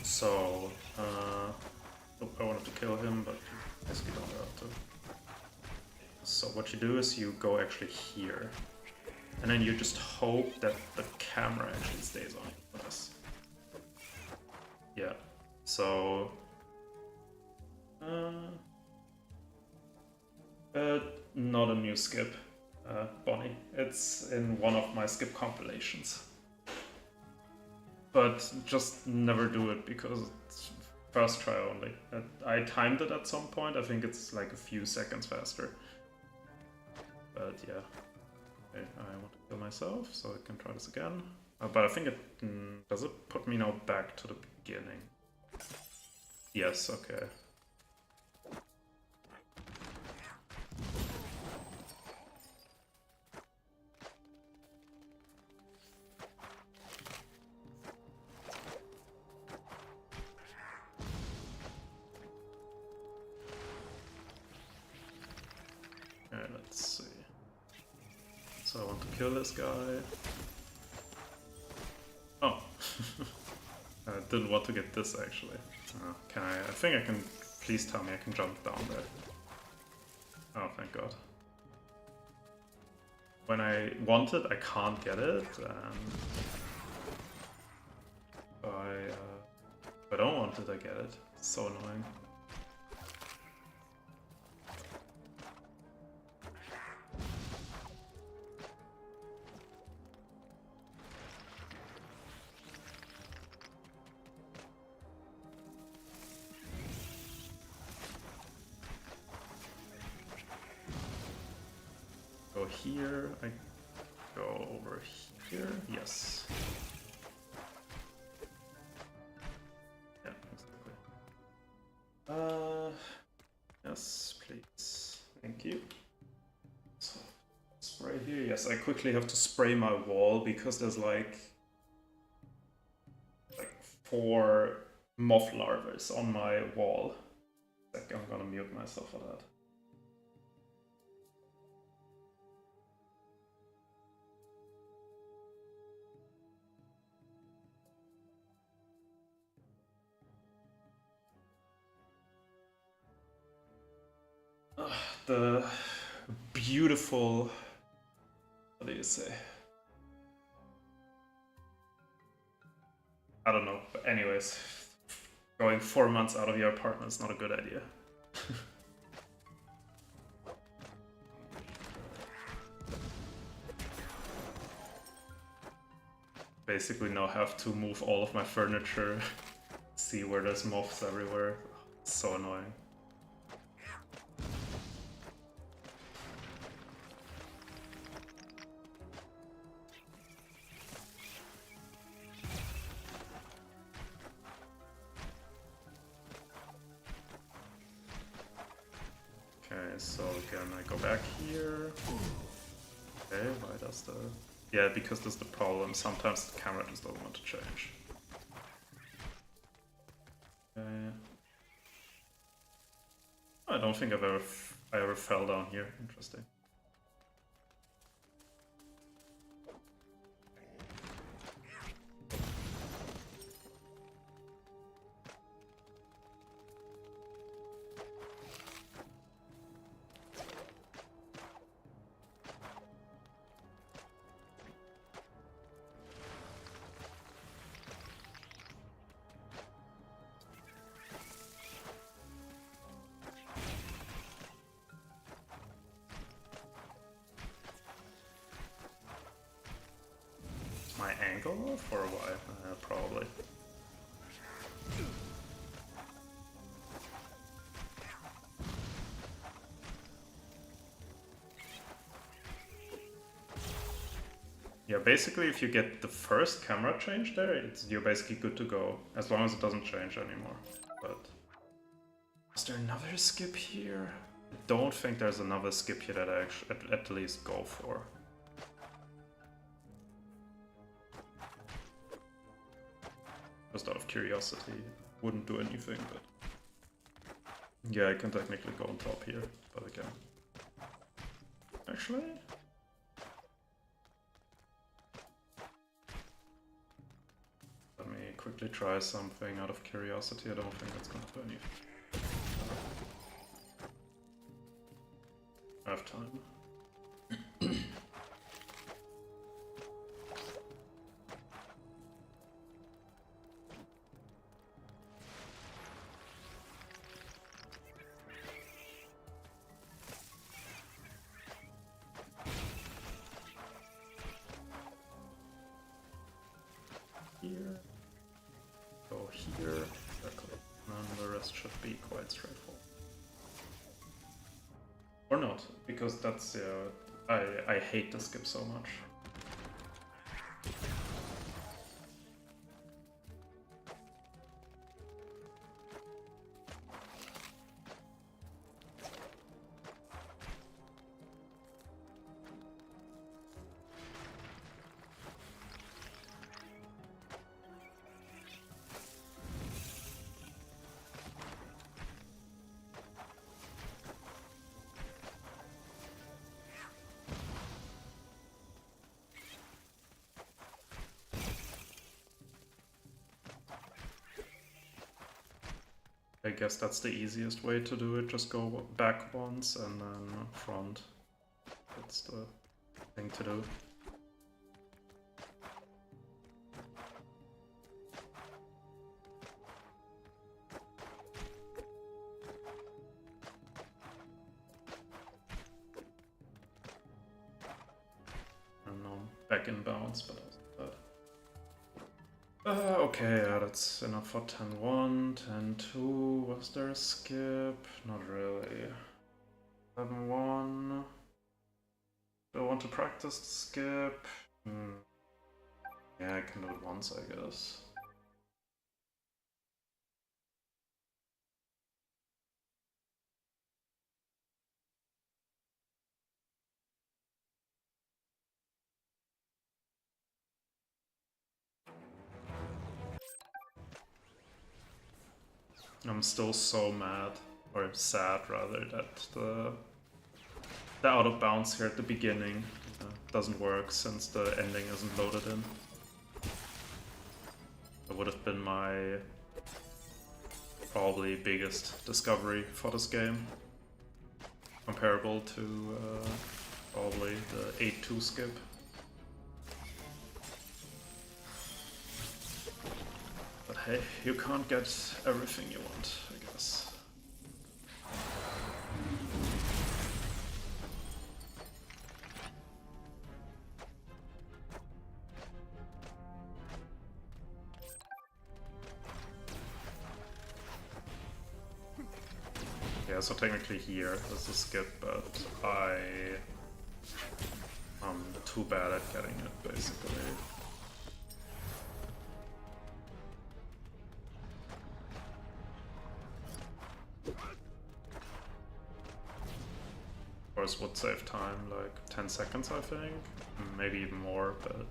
so, I wanted to kill him, but you basically don't have to. So what you do is you go actually here, and then you just hope that the camera actually stays on for this. Yeah, so... not a new skip, Bonnie. It's in one of my skip compilations. But just never do it because it's first try only. I timed it at some point, I think it's like a few seconds faster. But yeah, okay, I want to kill myself so I can try this again. But I think it... does it put me now back to the beginning? Yes, okay. Let's see. So I want to kill this guy. Oh, I didn't want to get this actually. Can I? I think I can. Please tell me I can jump down there. Oh, thank God. When I want it, I can't get it, and if I don't want it, I get it. It's so annoying. Go here, I go over here, yes. Yeah, exactly. Yes, please. Thank you. So, spray here. Yes, I quickly have to spray my wall because there's like 4 moth larvae on my wall. Sec, I'm gonna mute myself for that. The beautiful, what do you say? I don't know, but anyways, going 4 months out of your apartment is not a good idea. Basically now have to move all of my furniture, see where there's moths everywhere. It's so annoying. Okay, so again I go back here. Okay, why does the... Yeah, because that's the problem. Sometimes the camera just doesn't want to change. Okay. I don't think I ever fell down here. Interesting. My angle off or why? Probably. Yeah, basically if you get the first camera change there, you're basically good to go, as long as it doesn't change anymore. But is there another skip here? I don't think there's another skip here that I actually at least go for. Just out of curiosity, wouldn't do anything, but yeah, I can technically go on top here, but again, actually, let me quickly try something out of curiosity. I don't think that's gonna do anything. I have time. Here, go here, exactly. And the rest should be quite straightforward. Or not, because that's, I hate the skip so much. I guess that's the easiest way to do it, just go back once and then front. That's the thing to do. I don't know, back in bounds, but okay, yeah, that's enough for 10-1, 10-2, was there a skip? Not really. 7-1. Do I want to practice the skip? Yeah, I can do it once, I guess. I'm still so mad or sad rather, that the out of bounds here at the beginning doesn't work since the ending isn't loaded in. That would have been my probably biggest discovery for this game. Comparable to probably the 8-2 skip. But hey, you can't get everything you want, I guess. Yeah, so technically here is a skip, but I'm too bad at getting it, basically. Of course, would save time, like 10 seconds, I think. Maybe even more, but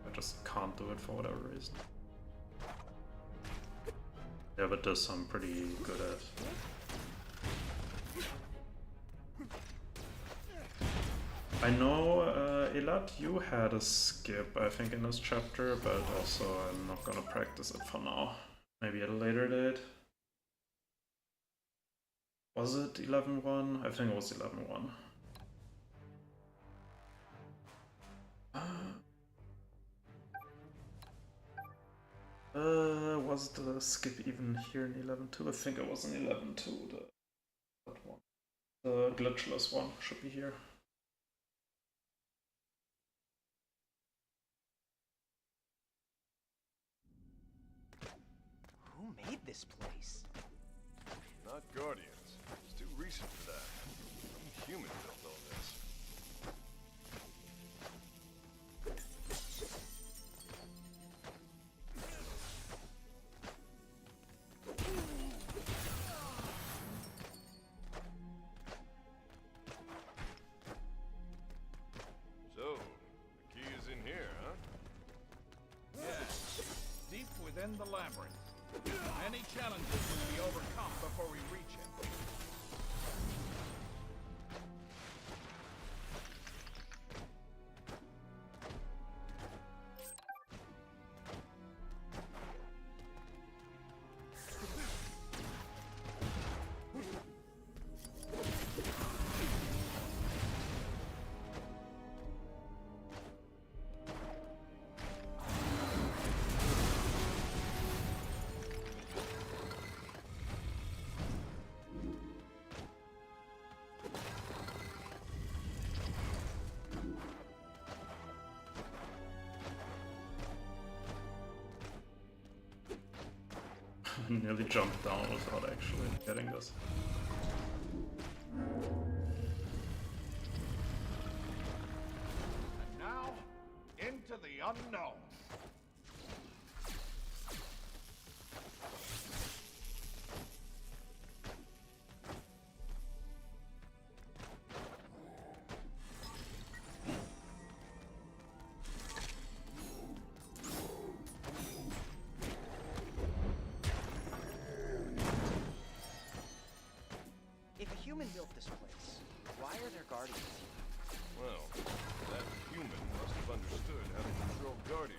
I just can't do it for whatever reason. Yeah, but this I'm pretty good at. I know, Elad, you had a skip, I think, in this chapter, but also I'm not gonna practice it for now. Maybe at a later date. Was it 11-1? I think it was 11-1. Was the skip even here in 11-2? I think it was in 11-2, that one. The glitchless one should be here. Who made this place? Not Guardians. It's too recent for that. Some human built all this. So, the key is in here, huh? Yes, deep within the labyrinth. Many challenges will be overcome before we reach it. Nearly jumped down without actually getting this. And now, into the unknown. If a human built this place, why are there guardians here? Well, that human must have understood how to control Guardians.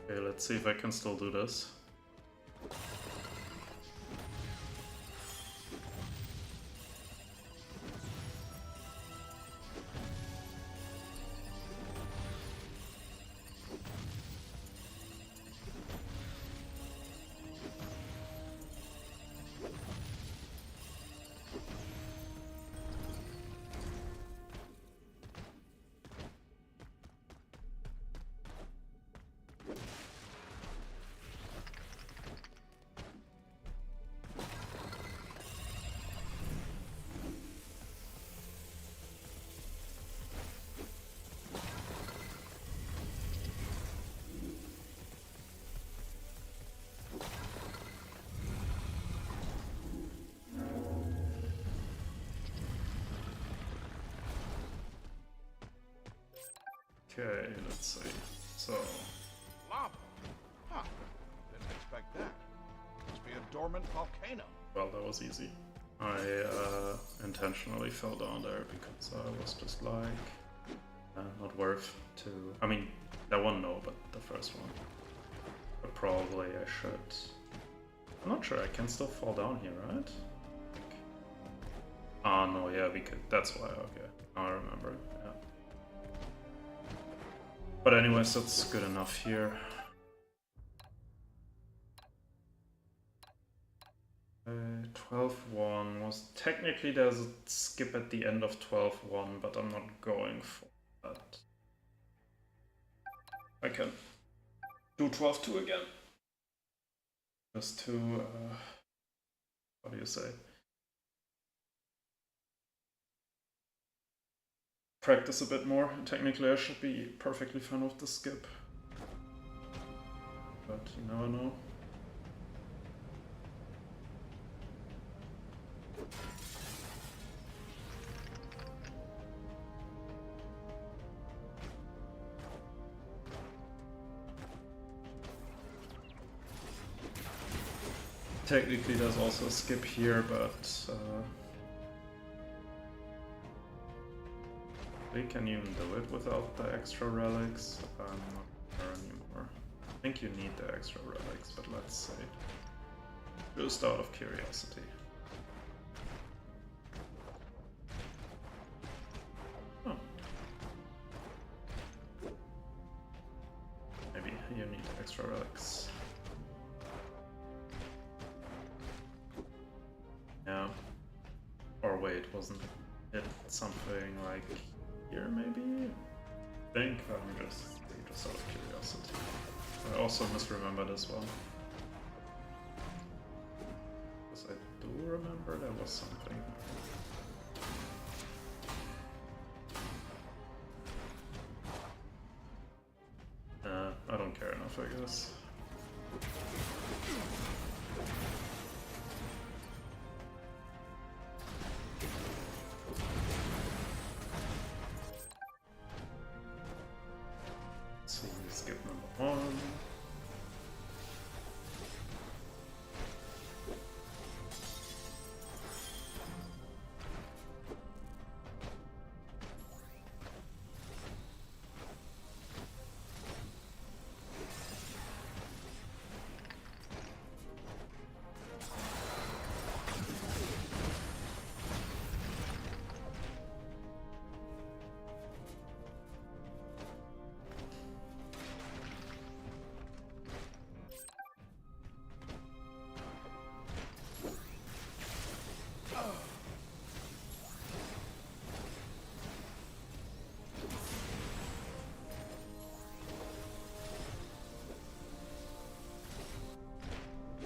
Okay, let's see if I can still do this. Okay, let's see. So, Lava? Huh. Didn't expect that. Must be a dormant volcano. well, that was easy. I intentionally fell down there because I was just like, not worth to. I mean, that one no, but the first one. But probably I should. I'm not sure. I can still fall down here, right? Ah, no, yeah, we could. That's why. Okay, now I remember. Yeah. But anyways, that's good enough here. 12-1 was technically there's a skip at the end of 12-1, but I'm not going for that. I can do 12-2 again. Just to what do you say? Practice a bit more. Technically, I should be perfectly fine with the skip, but you never know. Technically, there's also a skip here, but they can even do it without the extra relics. I'm not sure anymore. I think you need the extra relics, but let's see. Just out of curiosity. Oh. Maybe you need extra relics. Yeah. Or wait, wasn't it something like here maybe? I think I'm just out of curiosity. I also misremember this one. Because I do remember there was something. I don't care enough, I guess. See, skip number 1.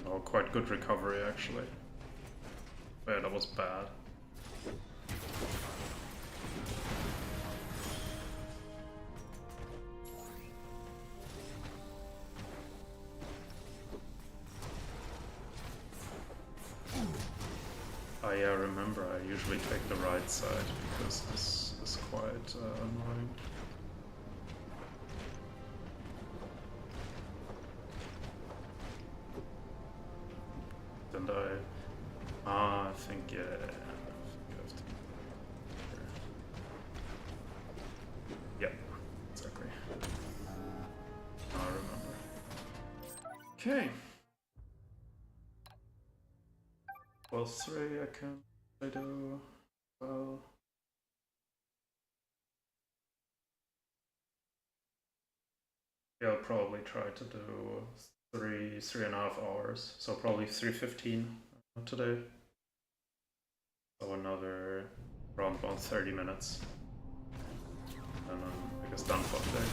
Oh, quite good recovery actually. Yeah, that was bad. Yeah, remember, I usually take the right side because this is quite annoying. And I think, yeah, you have to. Yep, exactly. I remember. Okay. Plus 3 I can do well. Yeah, I'll probably try to do 3.5 hours. So probably 3:15 today. So another around about 30 minutes. And then I guess done for today.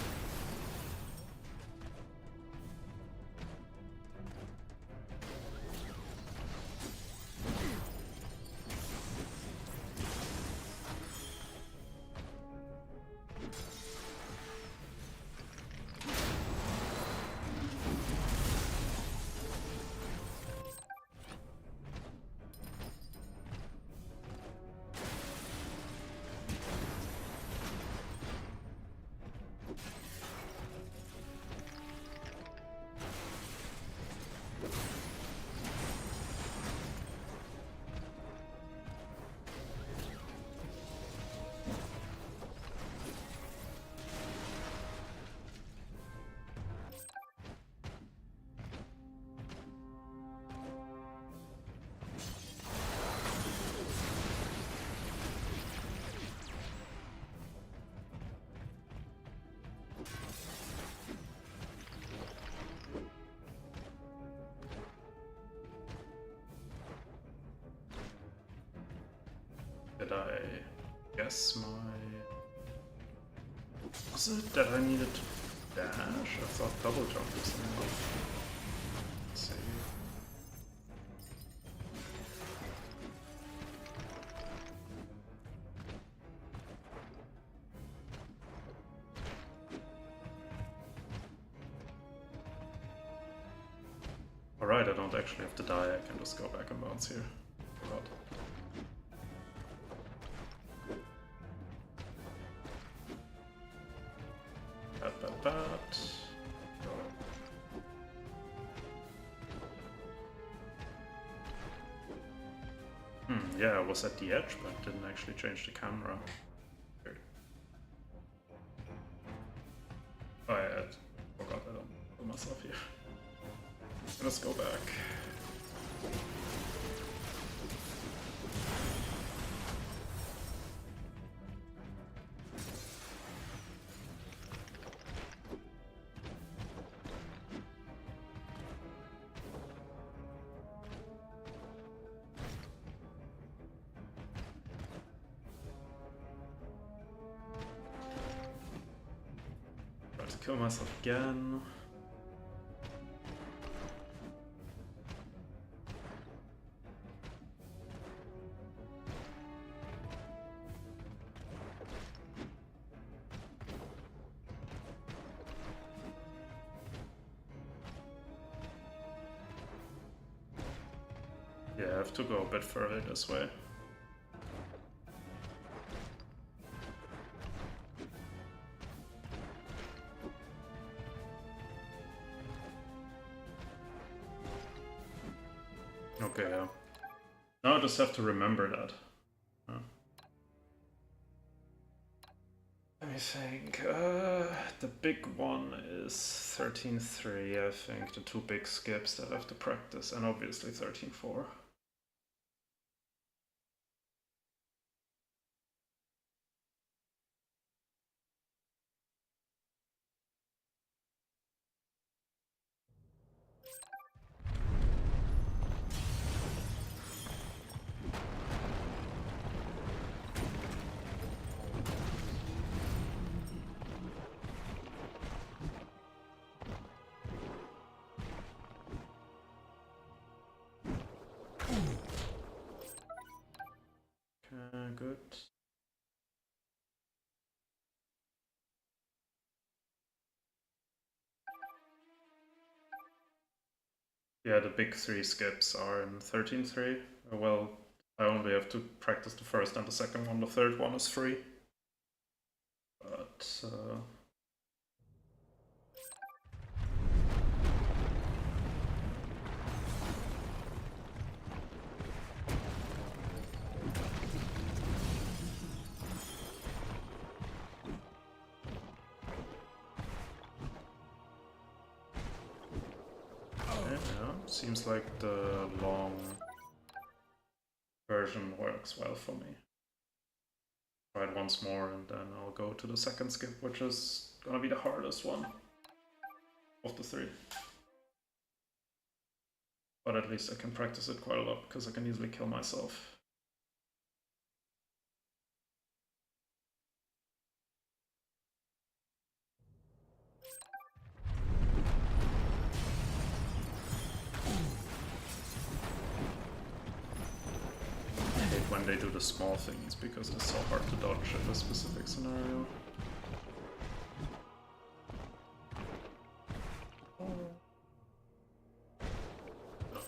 guess my... Was it that I needed to dash? I thought double jump was enough. Let's see. Alright, I don't actually have to die, I can just go back and bounce here. Forgot. Bat. Yeah, I was at the edge, but didn't actually change the camera. Weird. Oh, I forgot I don't put myself here. Let's go back. Try to kill myself again. Yeah, I have to go a bit further this way. Okay, yeah. Now I just have to remember that. Let me think. The big one is 13-3, I think. The two big skips that I have to practice, and obviously 13-4. Good. Yeah, the big three skips are in 13-3. Well, I only have to practice the first and the second one. The third one is free. But seems like the long version works well for me. Try it once more and then I'll go to the second skip, which is gonna be the hardest one of the three. But at least I can practice it quite a lot because I can easily kill myself. When they do the small things because it's so hard to dodge in this specific scenario.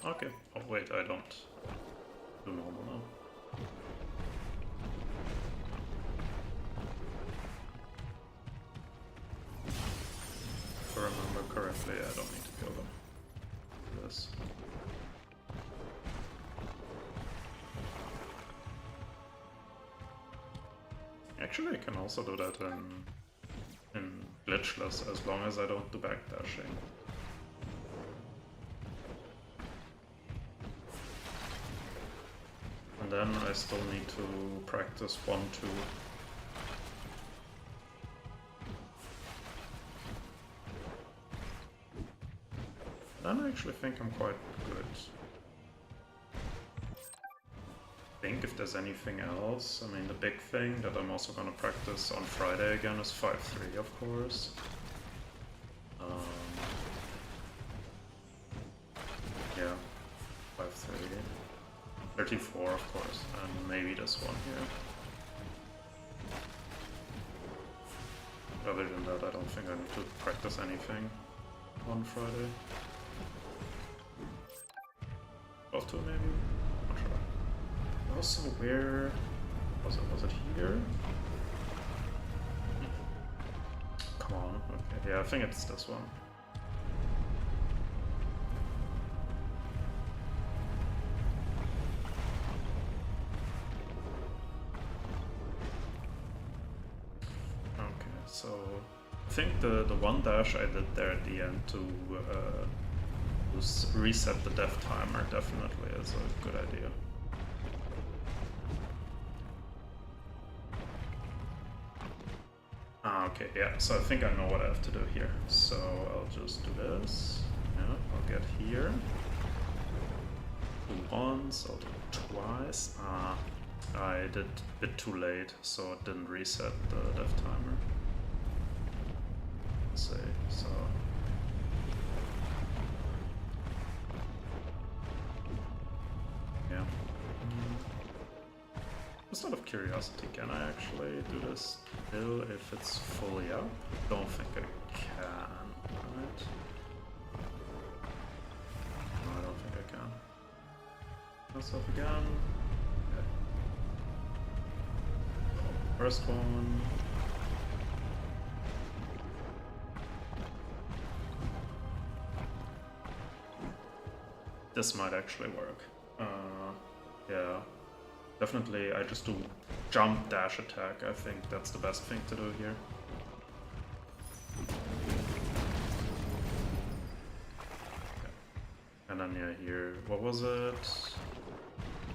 Okay, oh wait, I don't do normal now. If I remember correctly, I don't need to kill them. This. Actually, I can also do that in glitchless, as long as I don't do backdashing. And then I still need to practice 1-2. Then I actually think I'm quite good. think if there's anything else. I mean, the big thing that I'm also gonna practice on Friday again is 5-3, of course. Yeah, 5-3. 34, of course, and maybe this one here. Other than that, I don't think I need to practice anything on Friday. 12-2 maybe? Not sure. Also, where was it? Was it here? Come on. Okay, yeah, I think it's this one. Okay, so I think the one dash I did there at the end to reset the death timer definitely is a good idea. Ah, okay, yeah, so I think I know what I have to do here. So I'll just do this. Yeah, I'll get here. Do once, I'll do twice. Ah, I did a bit too late, so it didn't reset the death timer. Let's see, so... yeah. Just out of curiosity, can I actually do this still if it's fully up? Don't think I can, right? No, I don't think I can. Myself again. Okay. First one. This might actually work. Yeah. Definitely, I just do jump dash attack. I think that's the best thing to do here. Okay. And then yeah, here, what was it?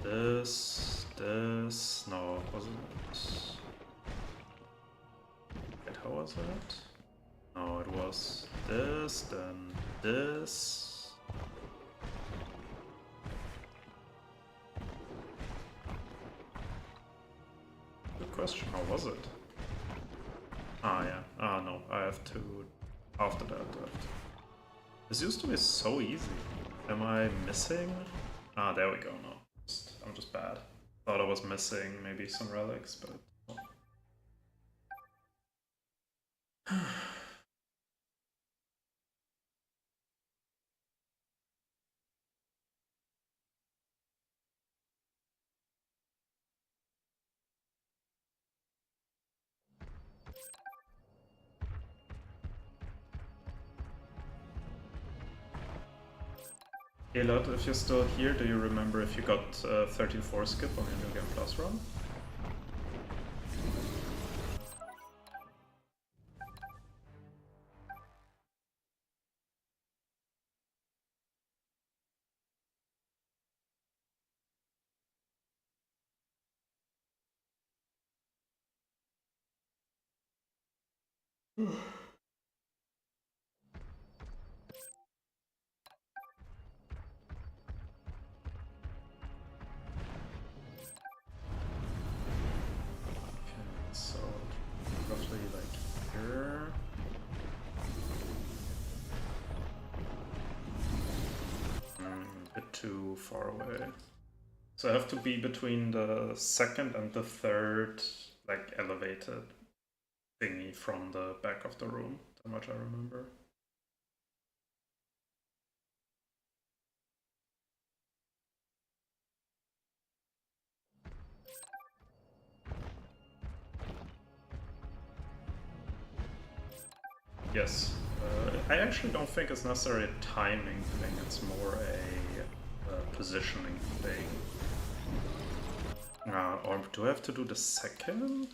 This, no, wasn't it? Wait, how was it? No, it was this, then this. Question, how was it? Ah, yeah. Ah, no, I have to... after that, I have to... This used to be so easy. Am I missing? Ah, there we go, no. I'm just bad. Thought I was missing maybe some relics, but... no. Elot, if you're still here, do you remember if you got 13-4 skip on your New Game Plus run? So, roughly like here. A bit too far away. So I have to be between the second and the third, like, elevated thingy from the back of the room, how much I remember. Yes. I actually don't think it's necessarily a timing thing, it's more a positioning thing. Or do I have to do the second?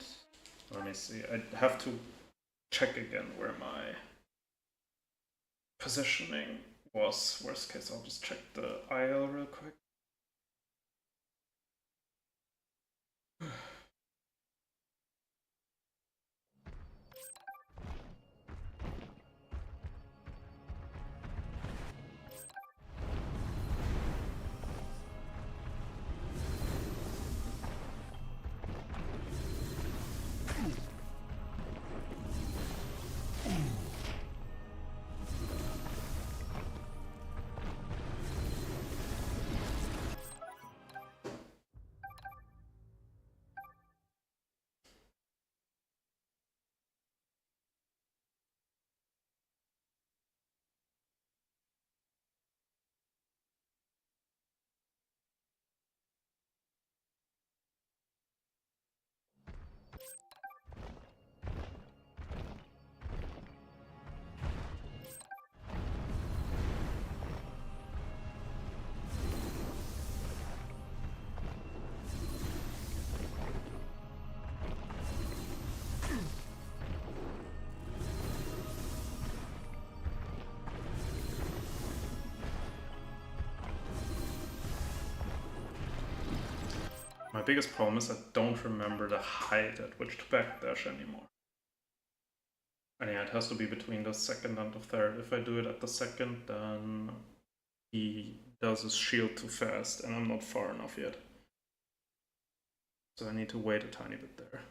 Let me see. I have to check again where my positioning was. Worst case, I'll just check the IL real quick. My biggest problem is I don't remember the height at which to backdash anymore. And yeah, it has to be between the second and the third. If I do it at the second, then he does his shield too fast, and I'm not far enough yet. So I need to wait a tiny bit there.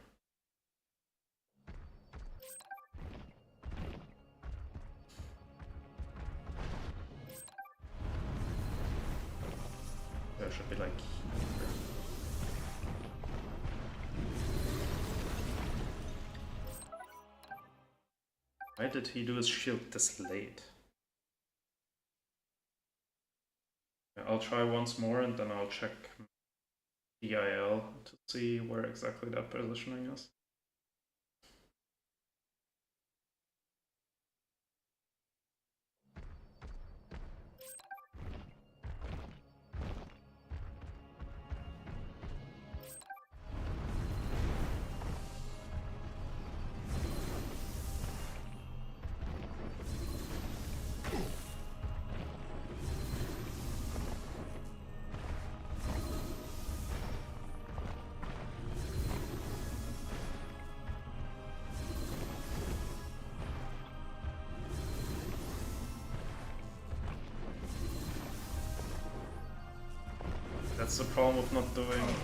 There should be like here. Why did he do his shield this late? I'll try once more and then I'll check DIL to see where exactly that positioning is. That's the problem with not doing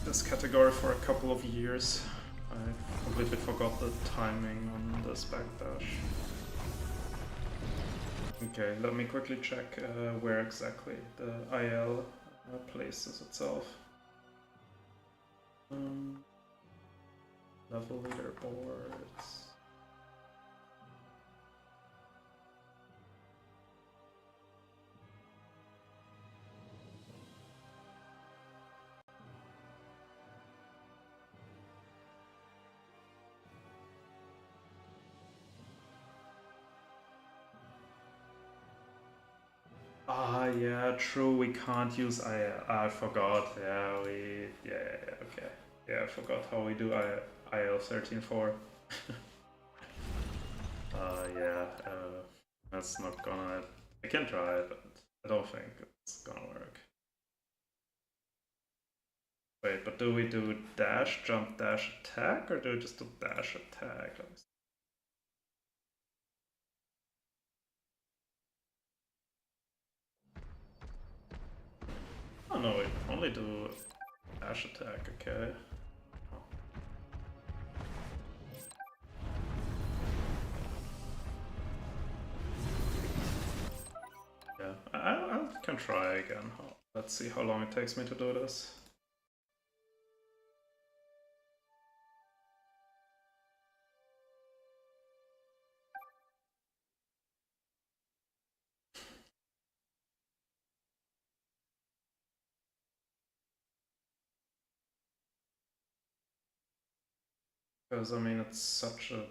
this category for a couple of years. I completely forgot the timing on this backdash. Okay, let me quickly check where exactly the IL places itself. Level leaderboards. Ah, yeah, true, we can't use IL. I forgot, yeah, okay. Yeah, I forgot how we do IL 13.4. Yeah, that's not gonna... I can try it, but I don't think it's gonna work. Wait, but do we do dash, jump, dash, attack, or do we just do dash, attack? Let me see. Oh no, we only do dash attack, okay. Oh. Yeah, I can try again. Let's see how long it takes me to do this. Because I mean, it's such a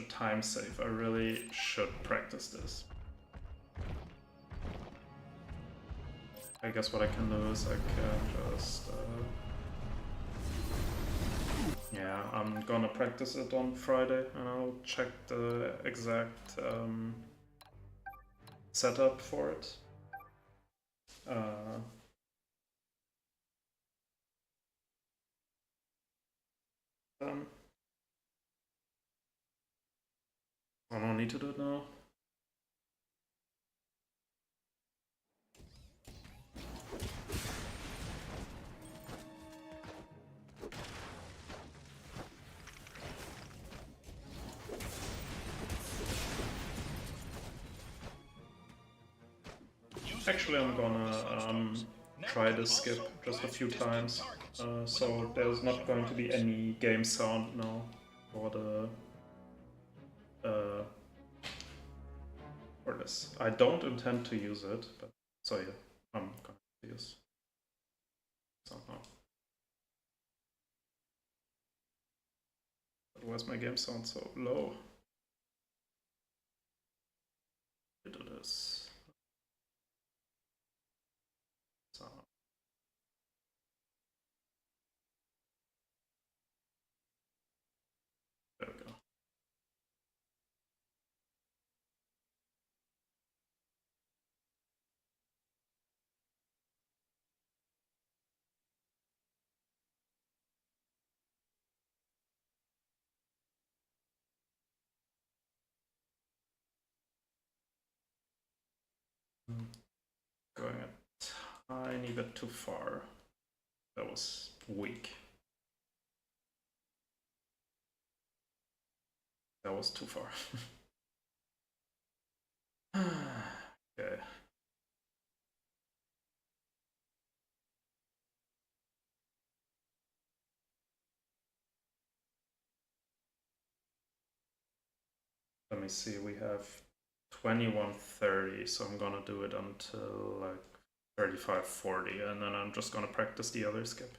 time save. I really should practice this. I guess what I can do is I can just yeah, I'm gonna practice it on Friday and I'll check the exact setup for it. I don't need to do it now. Actually, I'm gonna try to skip just a few times, so there's not going to be any game sound now for the for this. I don't intend to use it, but so yeah, I'm gonna use somehow. But why is my game sound so low? Do this. So. There we go. Going a tiny bit too far. That was weak. That was too far. Okay. Let me see, we have 21:30, so I'm gonna do it until like 35:40, and then I'm just gonna practice the other skip.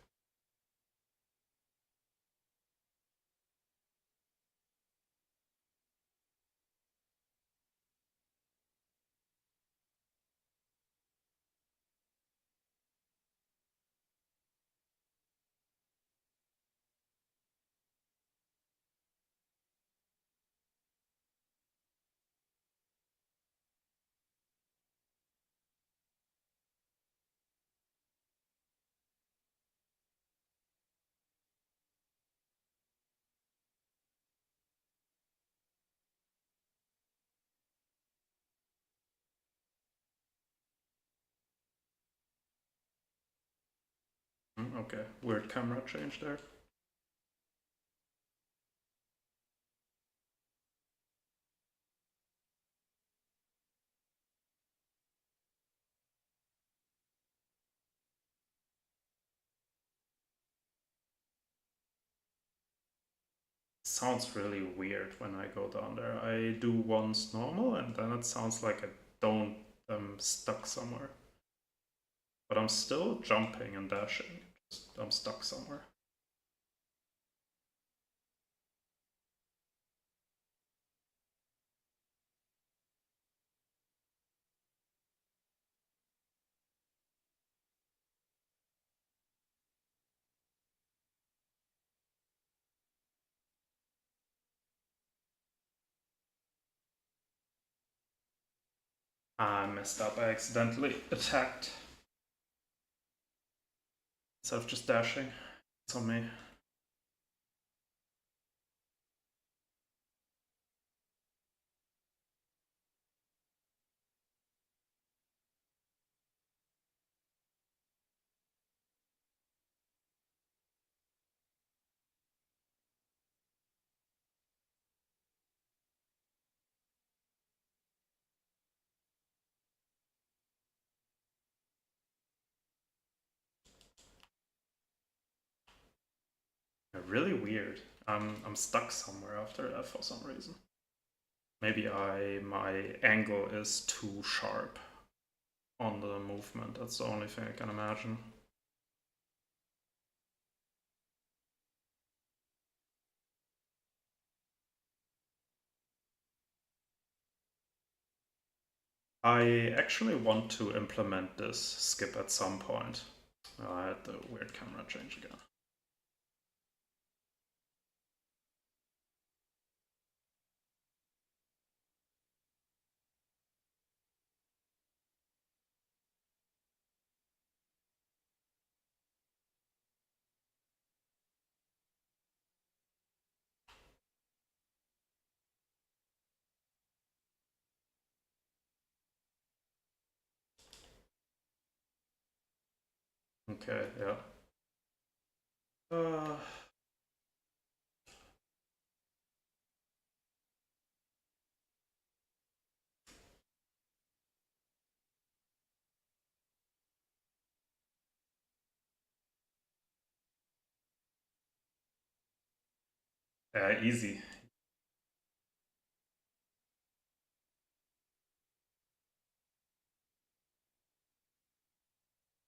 Okay, weird camera change there. Sounds really weird when I go down there. I do once normal and then it sounds like I'm stuck somewhere. But I'm still jumping and dashing. Just, I'm stuck somewhere. I messed up. I accidentally attacked instead of just dashing. It's on me. Really weird. I'm stuck somewhere after that for some reason. Maybe my angle is too sharp on the movement. That's the only thing I can imagine. I actually want to implement this skip at some point. I had the weird camera change again. Okay, yeah. Easy.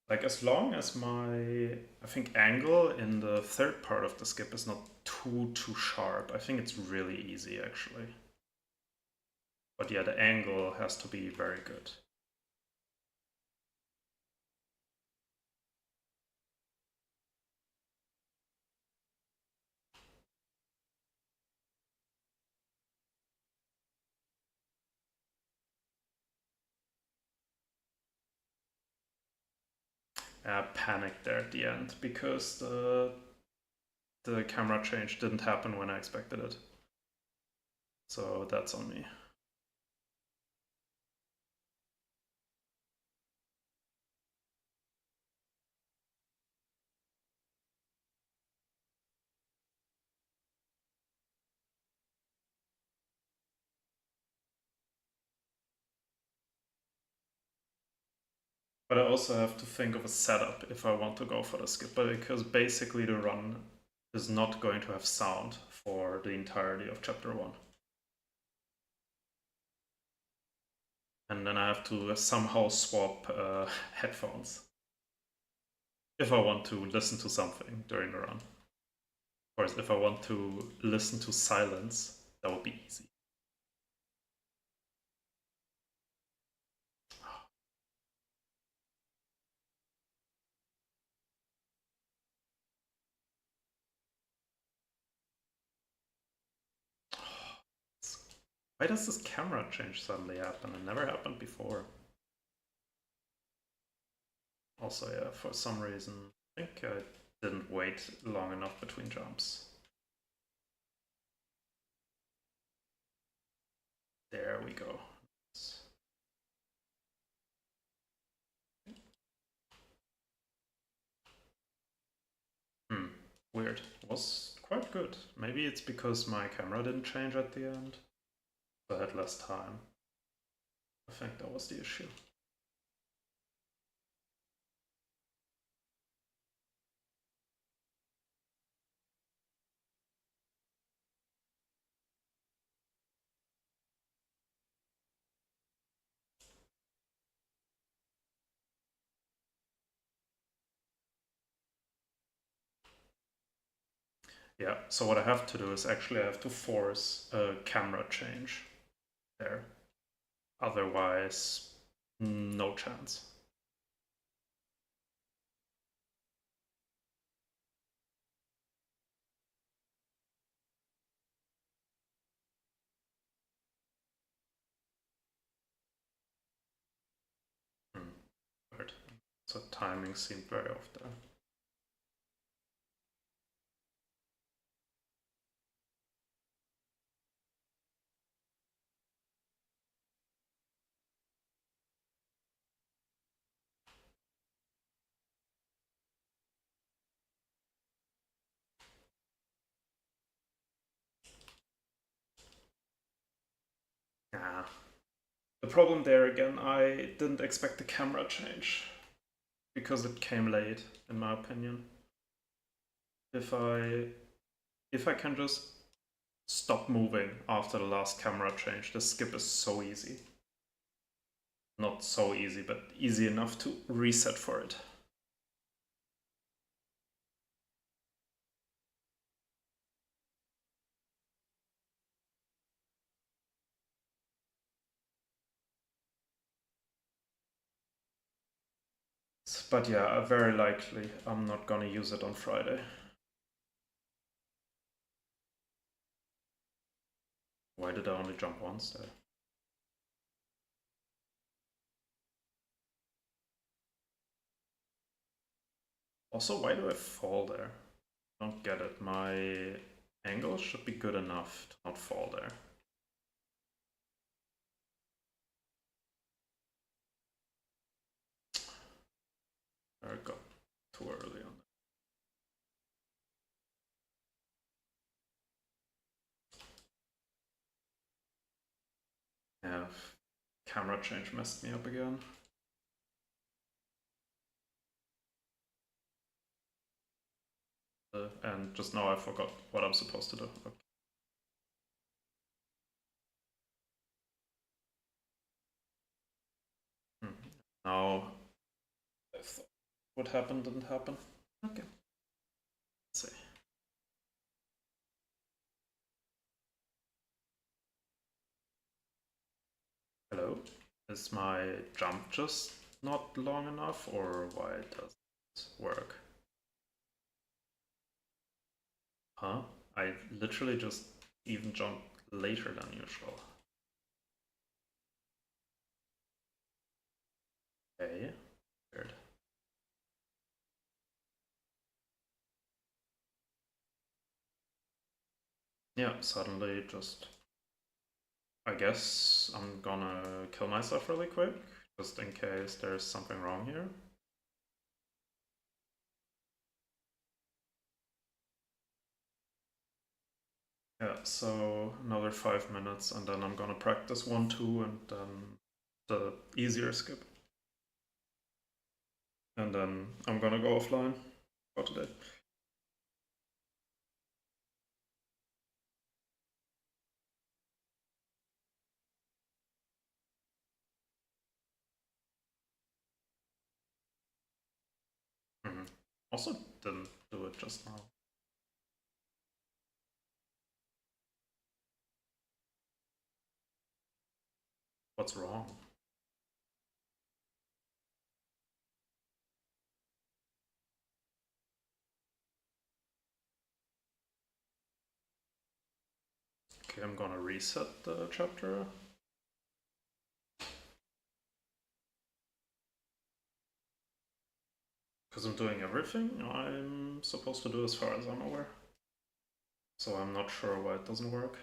Like as long as my, I think, angle in the third part of the skip is not too sharp, I think it's really easy actually. But yeah, the angle has to be very good. I panicked there at the end because the camera change didn't happen when I expected it. So that's on me. But I also have to think of a setup if I want to go for the skip, because basically the run is not going to have sound for the entirety of chapter 1. And then I have to somehow swap headphones if I want to listen to something during the run. Of course, if I want to listen to silence, that would be easy. Why does this camera change suddenly happen? It never happened before. Also, yeah, for some reason, I think I didn't wait long enough between jumps. There we go. Weird. Was quite good. Maybe it's because my camera didn't change at the end. I had less time. I think that was the issue. Yeah, so what I have to do is actually I have to force a camera change there. Otherwise, no chance. Weird. So timing seemed very off there. Yeah. The problem there again, I didn't expect the camera change because it came late, in my opinion. If I can just stop moving after the last camera change, the skip is so easy. Not so easy, but easy enough to reset for it. But yeah, very likely I'm not gonna use it on Friday. Why did I only jump once there? Also, why do I fall there? I don't get it. My angle should be good enough to not fall there. I got too early on that. Yeah, camera change messed me up again. And just now I forgot what I'm supposed to do. Okay. Now, if what happened didn't happen. Okay. Let's see. Hello? Is my jump just not long enough, or why does it work? Huh? I literally just even jumped later than usual. Okay, weird. Yeah, suddenly just... I guess I'm gonna kill myself really quick, just in case there's something wrong here. Yeah, so another 5 minutes and then I'm gonna practice 1, 2 and then the easier skip. And then I'm gonna go offline for today. Also didn't do it just now. What's wrong? Okay, I'm gonna reset the chapter. Because I'm doing everything I'm supposed to do as far as I'm aware. So I'm not sure why it doesn't work.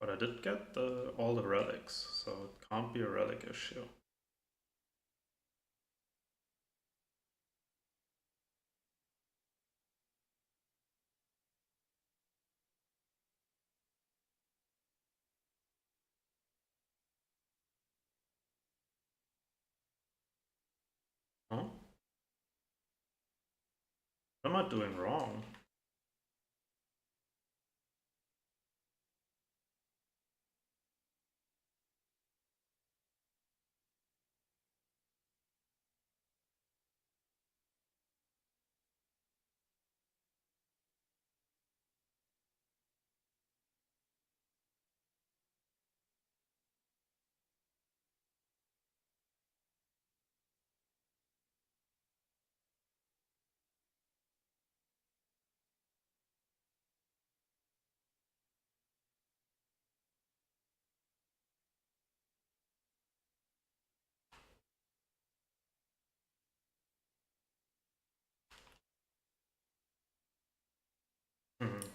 But I did get all the relics, so it can't be a relic issue. Huh? What am I doing wrong?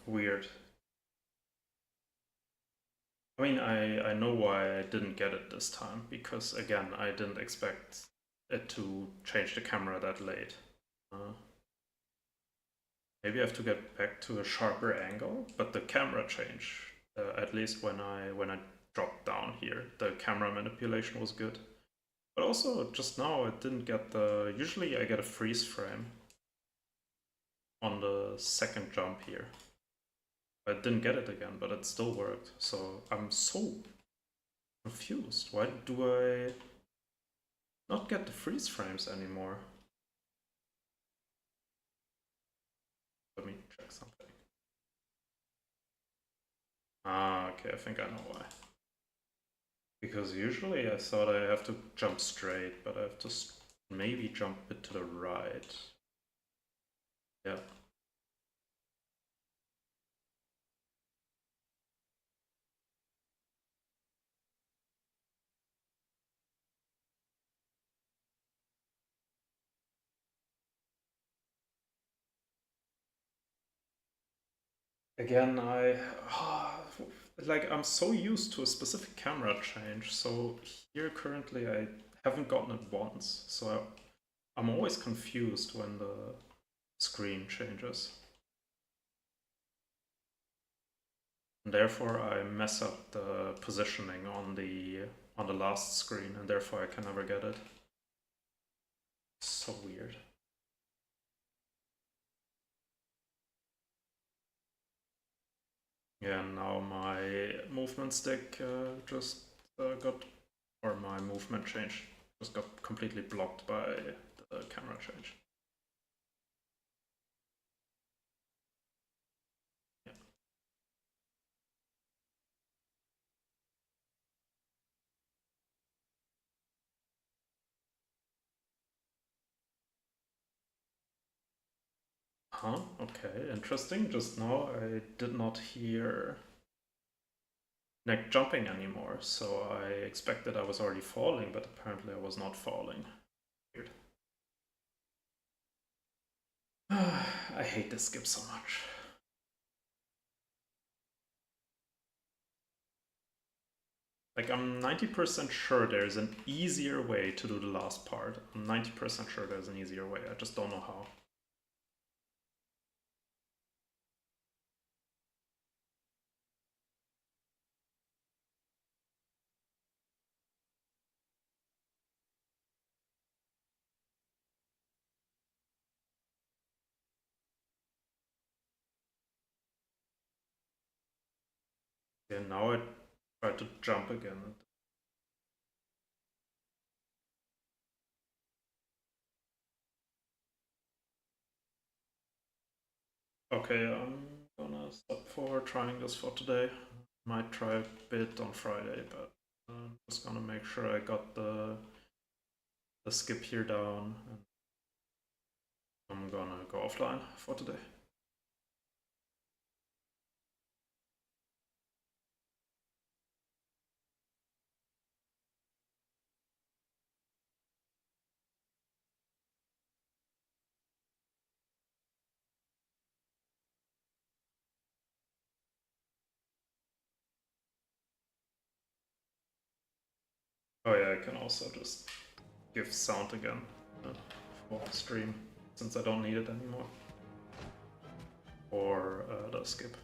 Weird. I mean, I know why I didn't get it this time, because again, I didn't expect it to change the camera that late. Maybe I have to get back to a sharper angle, but the camera changed. At least when I dropped down here, the camera manipulation was good. But also, just now, it didn't get the... Usually I get a freeze frame on the second jump here. I didn't get it again, but it still worked. So I'm so confused. Why do I not get the freeze frames anymore? Let me check something. Ah, okay, I think I know why. Because usually I thought I have to jump straight, but I have to maybe jump a bit to the right. Yeah. Again, like, I'm so used to a specific camera change, so here currently I haven't gotten it once, so I'm always confused when the screen changes. And therefore I mess up the positioning on the last screen, and therefore I can never get it. So weird. Yeah, now my movement stick just got, or my movement change just got completely blocked by the camera change. Yeah. Huh, okay, interesting. Just now I did not hear Nick jumping anymore, so I expected I was already falling, but apparently I was not falling. Weird. I hate this skip so much. Like, I'm 90% sure there's an easier way to do the last part. I'm 90% sure there's an easier way, I just don't know how. Yeah, now I try to jump again. Okay, I'm gonna stop for trying this for today. Might try a bit on Friday, but I'm just gonna make sure I got the skip here down, and I'm gonna go offline for today. Oh yeah, I can also just give sound again for stream, since I don't need it anymore. Or the skip.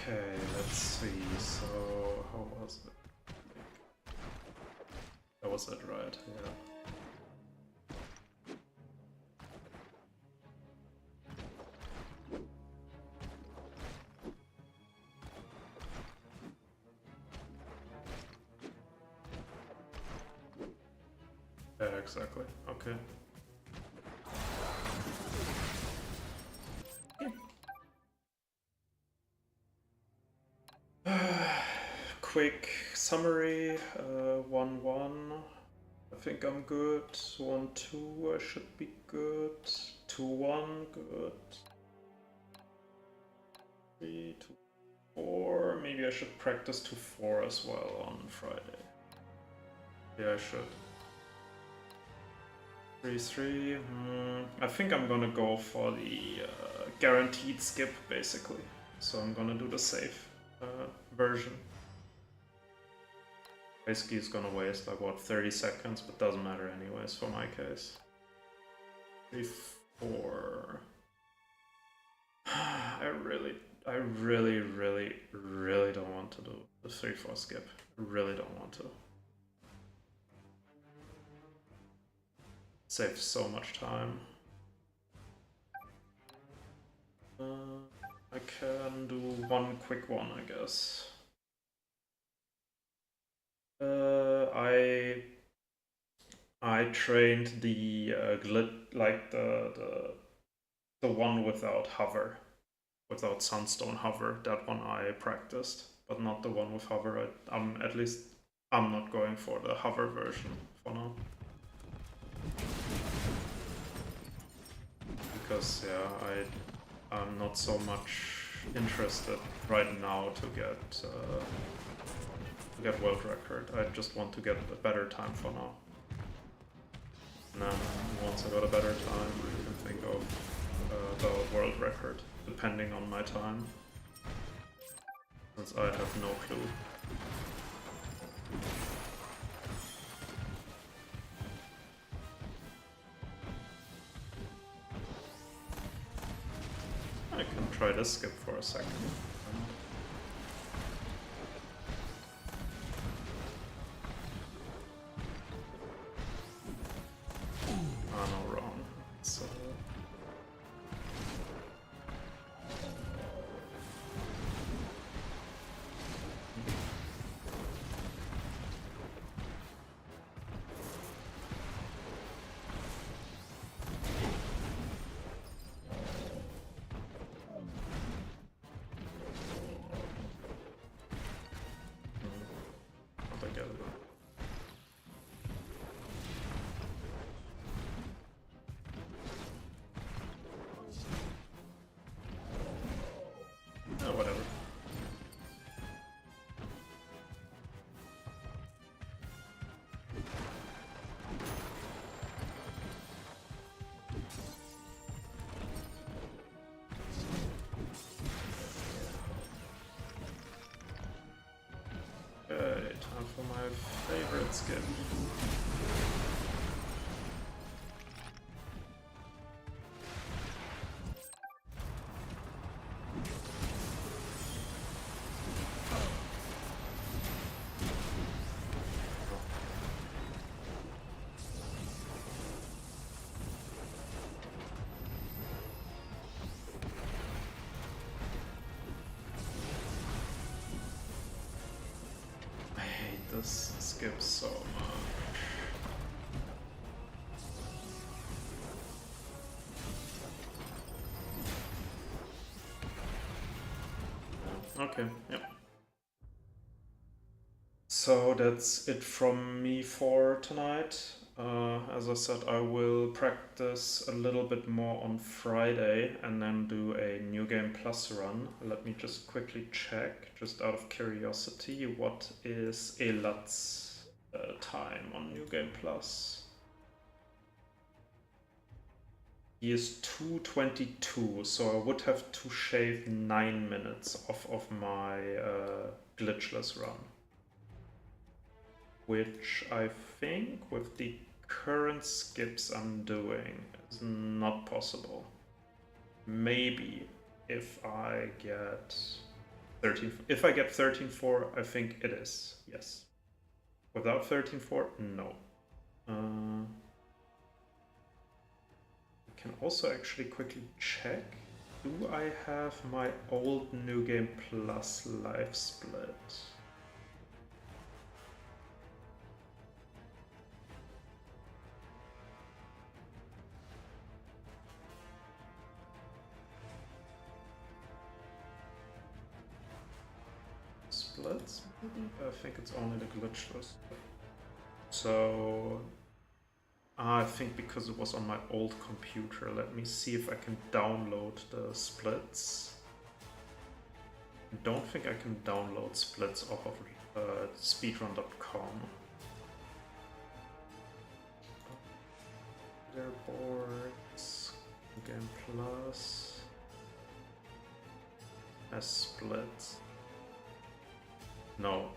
Okay, let's see. So, how was it? That was it, right? Yeah. Yeah, exactly. Okay. Quick summary, 1-1. I think I'm good. 1-2, I should be good. 2-1, good. 3-2-4. Maybe I should practice 2-4 as well on Friday. Yeah, I should. 3-3. I think I'm gonna go for the guaranteed skip, basically. So I'm gonna do the safe version. Basically, it's gonna waste like what, 30 seconds, but doesn't matter anyways for my case. 3-4. I really don't want to do the 3-4 skip. I really don't want to. Saves so much time. I can do one quick one, I guess. I trained the like the one without hover, without Sunstone hover. That one I practiced, but not the one with hover. At least I'm not going for the hover version for now. Because yeah, I'm not so much interested right now to get world record. I just want to get a better time for now. And then once I got a better time, I can think of the world record, depending on my time. Since I have no clue. I can try this skip for a second. Ah, no, wrong. So for my favorite skip. I hate this skip so much. Okay, yeah. So that's it from me for tonight. As I said, I will practice a little bit more on Friday and then do a New Game Plus run. Let me just quickly check, just out of curiosity, what is Elat's time on New Game Plus? He is 2:22, so I would have to shave 9 minutes off of my glitchless run. Which I think with the current skips I'm doing is not possible. Maybe if I get 13.4, I think it is, yes. Without 13.4, no. I can also actually quickly check. Do I have my old New Game Plus live split? Splits? I think it's only the glitchless. So I think because it was on my old computer, let me see if I can download the splits. I don't think I can download splits off of speedrun.com. Leaderboards, Game Plus, as splits. No.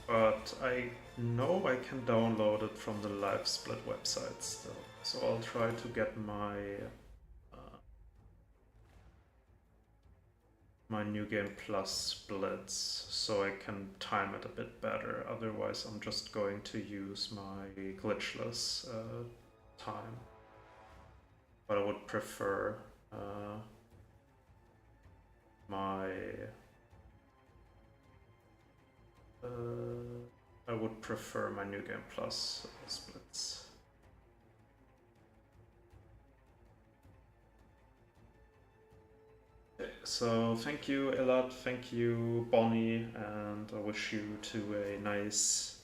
But I know I can download it from the live split website still. So I'll try to get my my New Game Plus splits so I can time it a bit better. Otherwise I'm just going to use my glitchless time. But I would prefer I would prefer my New Game Plus splits. Okay, so thank you Elat, thank you Bonnie, and I wish you a nice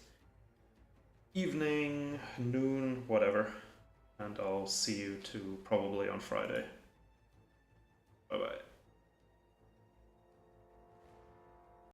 evening, noon, whatever. And I'll see you probably on Friday. Bye bye.